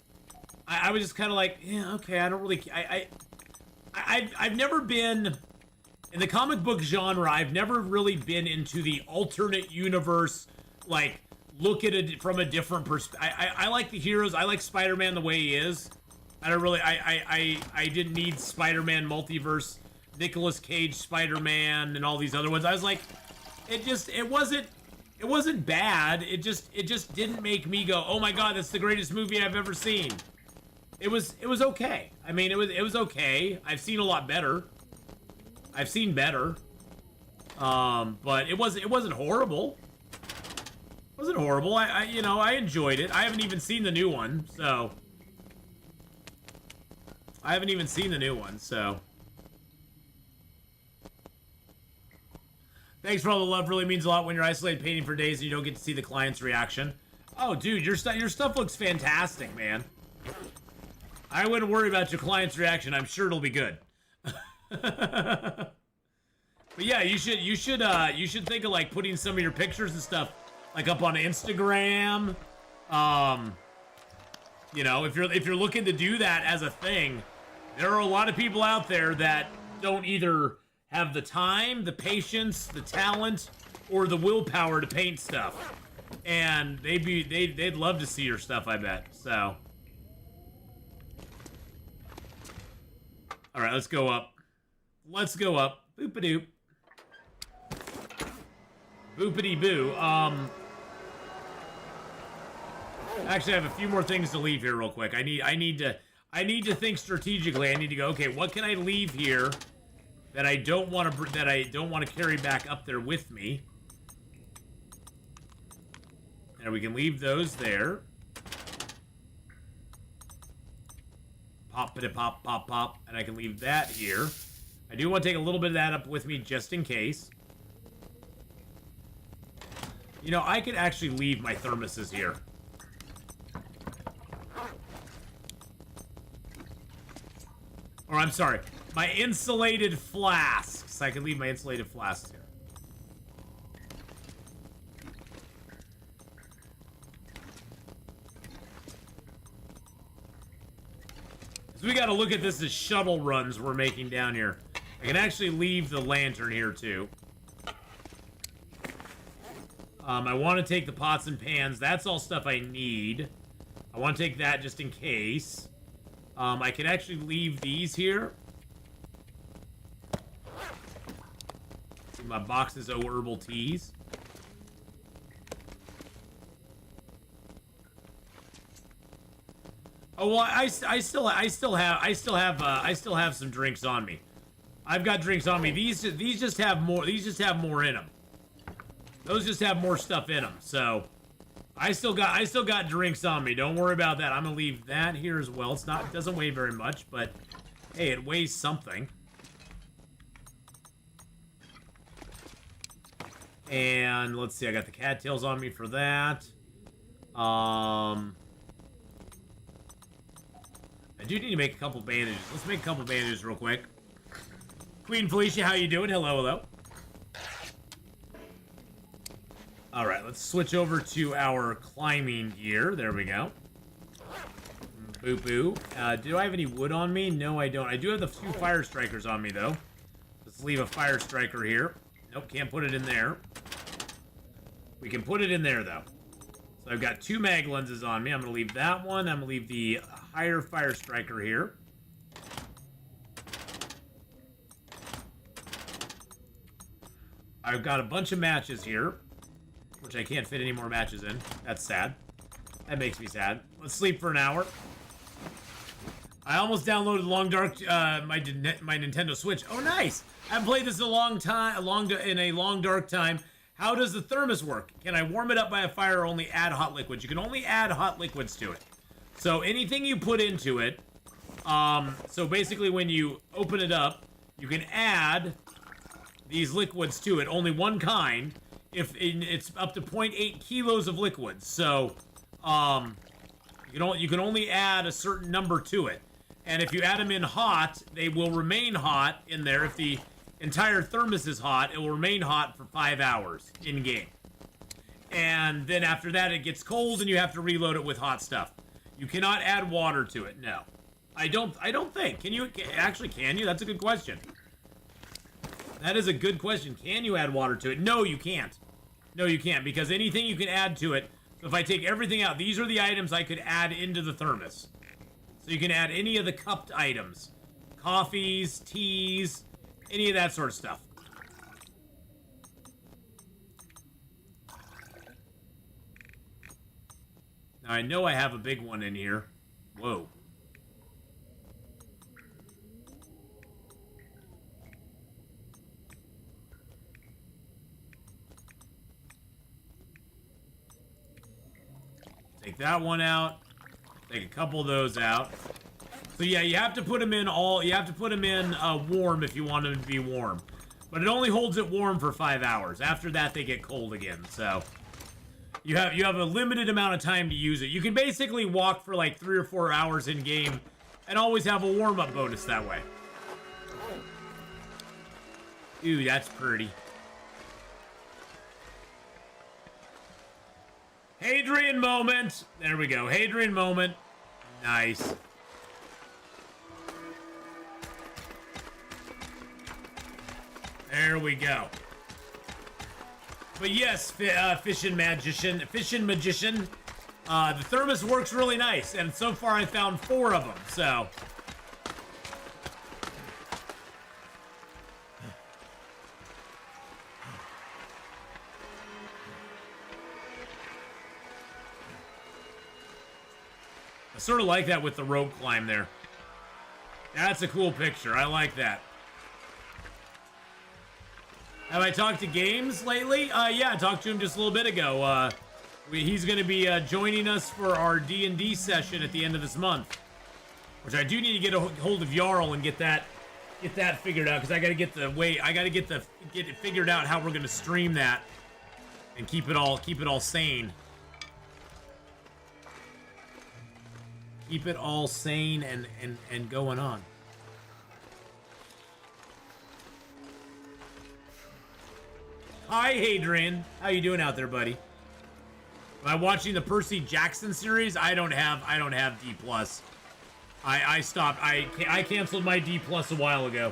I was just kind of like, yeah, okay, I don't really... I've never been... In the comic book genre, I've never really been into the alternate universe, like, look at it from a different perspective. I like the heroes. I like Spider-Man the way he is. I don't really... I didn't need Spider-Man multiverse, Nicolas Cage Spider-Man, and all these other ones. I was like, it wasn't bad. It just didn't make me go, oh my god, that's the greatest movie I've ever seen. It was okay. I mean, it was okay. I've seen a lot better. I've seen better. But it wasn't horrible. It wasn't horrible. I enjoyed it. I haven't even seen the new one, so. Thanks for all the love. Really means a lot when you're isolated painting for days and you don't get to see the client's reaction. Oh, dude, your stuff looks fantastic, man. I wouldn't worry about your client's reaction. I'm sure it'll be good. But yeah, you should think of like putting some of your pictures and stuff like up on Instagram. You know, if you're looking to do that as a thing, there are a lot of people out there that don't either have the time, the patience, the talent, or the willpower to paint stuff. And they'd love to see your stuff, I bet. So, all right, let's go up. Let's go up. Boop-a-doop. Boopity-boo. Actually, I have a few more things to leave here real quick. I need to think strategically. I need to go, okay, what can I leave here that I don't want to carry back up there with me? And we can leave those there. Pop, pop, pop. And I can leave that here. I do want to take a little bit of that up with me just in case. You know, I could actually leave my thermoses here. Or, I'm sorry, my insulated flasks. I can leave my insulated flasks here. So we gotta look at this as shuttle runs we're making down here. I can actually leave the lantern here, too. I want to take the pots and pans. That's all stuff I need. I want to take that just in case. I can actually leave these here. See my boxes of herbal teas. Oh well, I still have some drinks on me. I've got drinks on me. These just have more. These just have more in them. Those just have more stuff in them. So I still got drinks on me. Don't worry about that. I'm gonna leave that here as well. It doesn't weigh very much, but hey, it weighs something. And let's see, I got the cattails on me for that. I do need to make a couple bandages. Let's make a couple bandages real quick. Queen Felicia, how you doing? Hello, hello. All right, let's switch over to our climbing gear. There we go. Boop boo. Do I have any wood on me? No, I don't. I do have the 2 fire strikers on me, though. Let's leave a fire striker here. Nope, can't put it in there. We can put it in there, though. So I've got 2 mag lenses on me. I'm going to leave that one. I'm going to leave the higher fire striker here. I've got a bunch of matches here, which I can't fit any more matches in. That's sad. That makes me sad. Let's sleep for an hour. I almost downloaded Long Dark, my Nintendo Switch. Oh, nice! I haven't played this in a long time, in a long dark time. How does the thermos work? Can I warm it up by a fire or only add hot liquids? You can only add hot liquids to it. So anything you put into it, so basically when you open it up, you can add these liquids to it. Only one kind. If it's up to 0.8 kilos of liquids. So, you can only add a certain number to it. And if you add them in hot, they will remain hot in there. If the entire thermos is hot, it will remain hot for 5 hours in game. And then after that, it gets cold and you have to reload it with hot stuff. You cannot add water to it. No, I don't think. Can you actually? Can you? That's a good question. That is a good question. Can you add water to it? No, you can't. No, you can't, because anything you can add to it. So if I take everything out, these are the items I could add into the thermos. So you can add any of the cupped items. Coffees, teas, any of that sort of stuff. Now I know I have a big one in here. Whoa. Take that one out. Take a couple of those out. So yeah, you have to put them in warm if you want them to be warm. But it only holds it warm for 5 hours. After that, they get cold again. So you have a limited amount of time to use it. You can basically walk for like 3 or 4 hours in game and always have a warm-up bonus that way. Ooh, that's pretty. Hadrian moment. There we go. Hadrian moment. Nice. There we go. But yes, Fishin' Magician. The thermos works really nice, and so far I found 4 of them, so. I sort of like that with the rope climb there. That's a cool picture. I like that. Have I talked to Games lately? Yeah, I talked to him just a little bit ago. He's going to be joining us for our D&D session at the end of this month, which I do need to get a hold of Jarl and get that figured out, because I got to get it figured out how we're going to stream that and keep it all sane. Keep it all sane and going on. Hi, Hadrian. How you doing out there, buddy? Am I watching the Percy Jackson series? I don't have D+. I stopped. I canceled my D+ a while ago.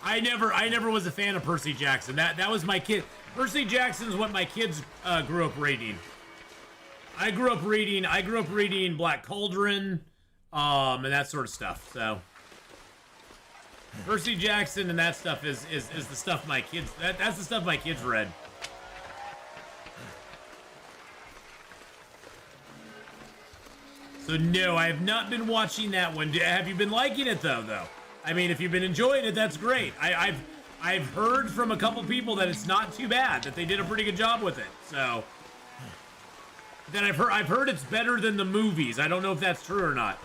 I never was a fan of Percy Jackson. That was my kid. Percy Jackson is what my kids grew up reading. I grew up reading Black Cauldron, and that sort of stuff. So Percy Jackson and that stuff is the stuff my kids. That's the stuff my kids read. So no, I have not been watching that one. Have you been liking it though? I mean, if you've been enjoying it, that's great. I've heard from a couple people that it's not too bad, that they did a pretty good job with it. So then I've heard it's better than the movies. I don't know if that's true or not,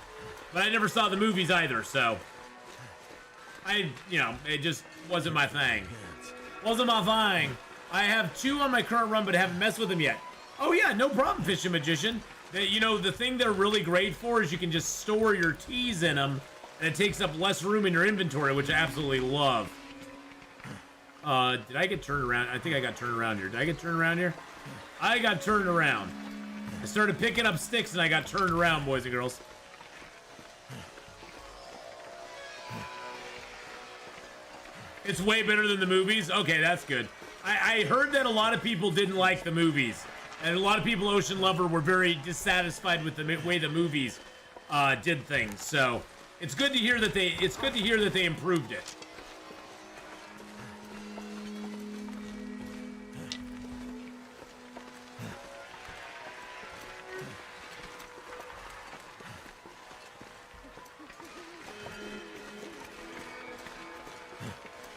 but I never saw the movies either. So it just wasn't my thing. Wasn't my thing. I have 2 on my current run, but haven't messed with them yet. Oh yeah, no problem, Fishing Magician. You know, the thing they're really great for is you can just store your teas in them, and it takes up less room in your inventory, which I absolutely love. Did I get turned around? I think I got turned around here. Did I get turned around here? I got turned around. I started picking up sticks and I got turned around, boys and girls. It's way better than the movies? Okay, that's good. I heard that a lot of people didn't like the movies. And a lot of people, Ocean Lover, were very dissatisfied with the way the movies did things. So it's good to hear that they improved it.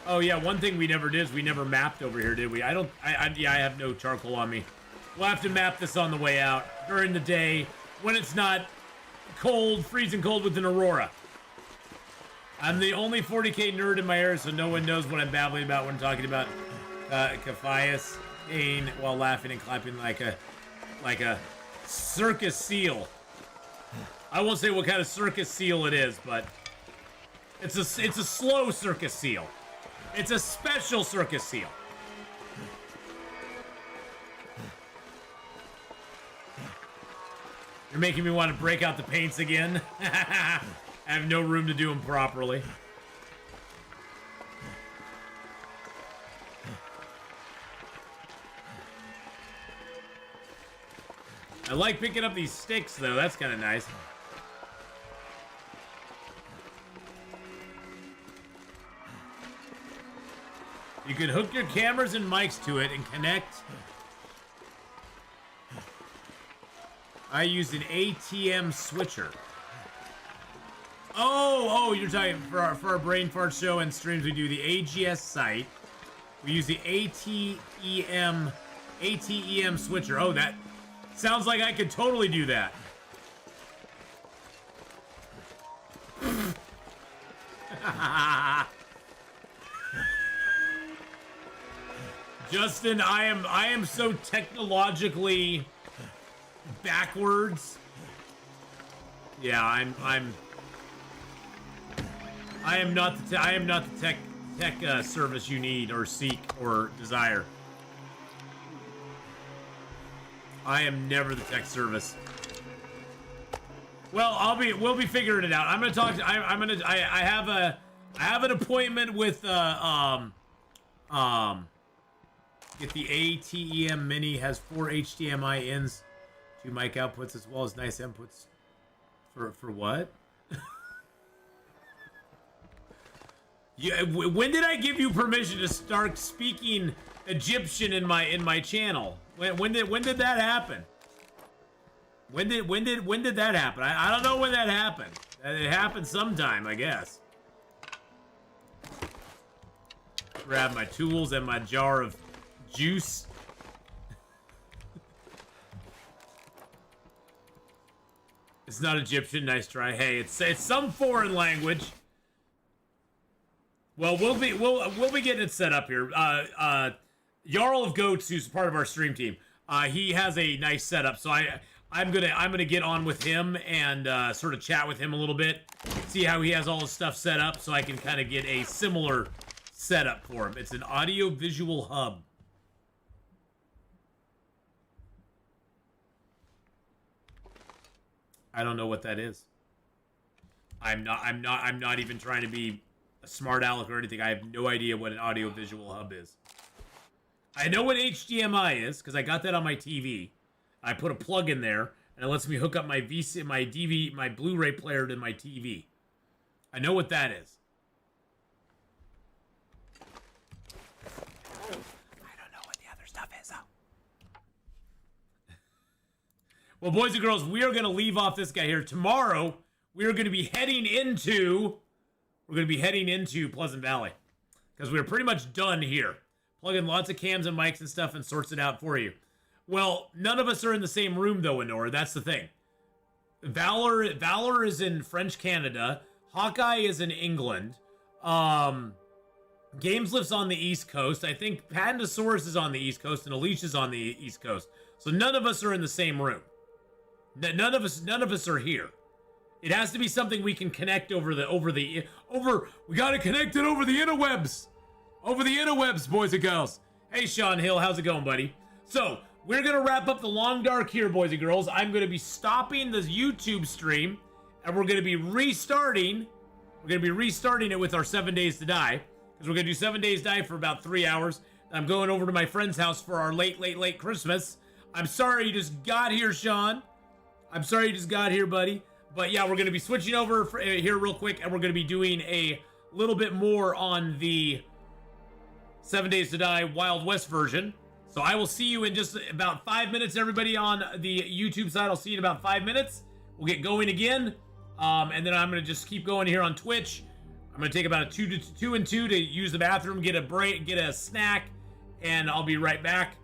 Oh yeah, one thing we never did is we never mapped over here, did we? I have no charcoal on me. We'll have to map this on the way out during the day when it's not cold, freezing cold with an aurora. I'm the only 40k nerd in my area, so no one knows what I'm babbling about when I'm talking about Caphias Kane while laughing and clapping like a circus seal. I won't say what kind of circus seal it is, but it's a slow circus seal. It's a special circus seal. You're making me want to break out the paints again. I have no room to do them properly. I like picking up these sticks, though. That's kind of nice. You can hook your cameras and mics to it and connect. I use an ATM switcher. Oh, you're talking for our Brain Fart show and streams. We do the AGS site. We use the ATEM switcher. Oh, that sounds like I could totally do that. Justin, I am so technologically backwards. Yeah, I am not the tech service you need or seek or desire. I am never the tech service. Well, we'll be figuring it out. I'm gonna talk to, I have an appointment with get the ATEM Mini, has 4 HDMI ins, 2 mic outputs, as well as nice inputs. For what? Yeah, when did I give you permission to start speaking Egyptian in my channel? When did that happen? When did that happen? I don't know when that happened. It happened sometime, I guess. Grab my tools and my jar of juice. It's not Egyptian. Nice try. Hey, it's some foreign language. Well, we'll be getting it set up here. Jarl of Goats, who's part of our stream team, he has a nice setup. So I'm gonna get on with him and sort of chat with him a little bit, see how he has all his stuff set up, so I can kind of get a similar setup for him. It's an audio-visual hub. I don't know what that is. I'm not even trying to be a smart aleck or anything. I have no idea what an audio-visual hub is. I know what HDMI is because I got that on my TV. I put a plug in there and it lets me hook up my my Blu-ray player to my TV. I know what that is. I don't know what the other stuff is, though. Well, boys and girls, we are going to leave off this guy here. Tomorrow, we are going to be heading into Pleasant Valley because we're pretty much done here. Plug in lots of cams and mics and stuff and sorts it out for you. Well, none of us are in the same room, though, Honora. That's the thing. Valor is in French Canada. Hawkeye is in England. Gameslift's on the East Coast. I think Pandasaurus is on the East Coast and Alicia's on the East Coast. So none of us are in the same room. None of us are here. It has to be something we can connect over. We gotta connect it over the interwebs. Over the interwebs, boys and girls. Hey, Sean Hill, how's it going, buddy? So, we're gonna wrap up the Long Dark here, boys and girls. I'm gonna be stopping the YouTube stream, and we're gonna be restarting. We're gonna be restarting it with our 7 Days to Die, because we're gonna do 7 Days to Die for about 3 hours. I'm going over to my friend's house for our late Christmas. I'm sorry you just got here, Sean. I'm sorry you just got here, buddy. But yeah, we're going to be switching over here real quick, and we're going to be doing a little bit more on the 7 Days to Die Wild West version. So I will see you in just about 5 minutes, everybody on the YouTube side. I'll see you in about 5 minutes. We'll get going again. And then I'm going to just keep going here on Twitch. I'm going to take about a 2 and 2 to use the bathroom, get a break, get a snack, and I'll be right back.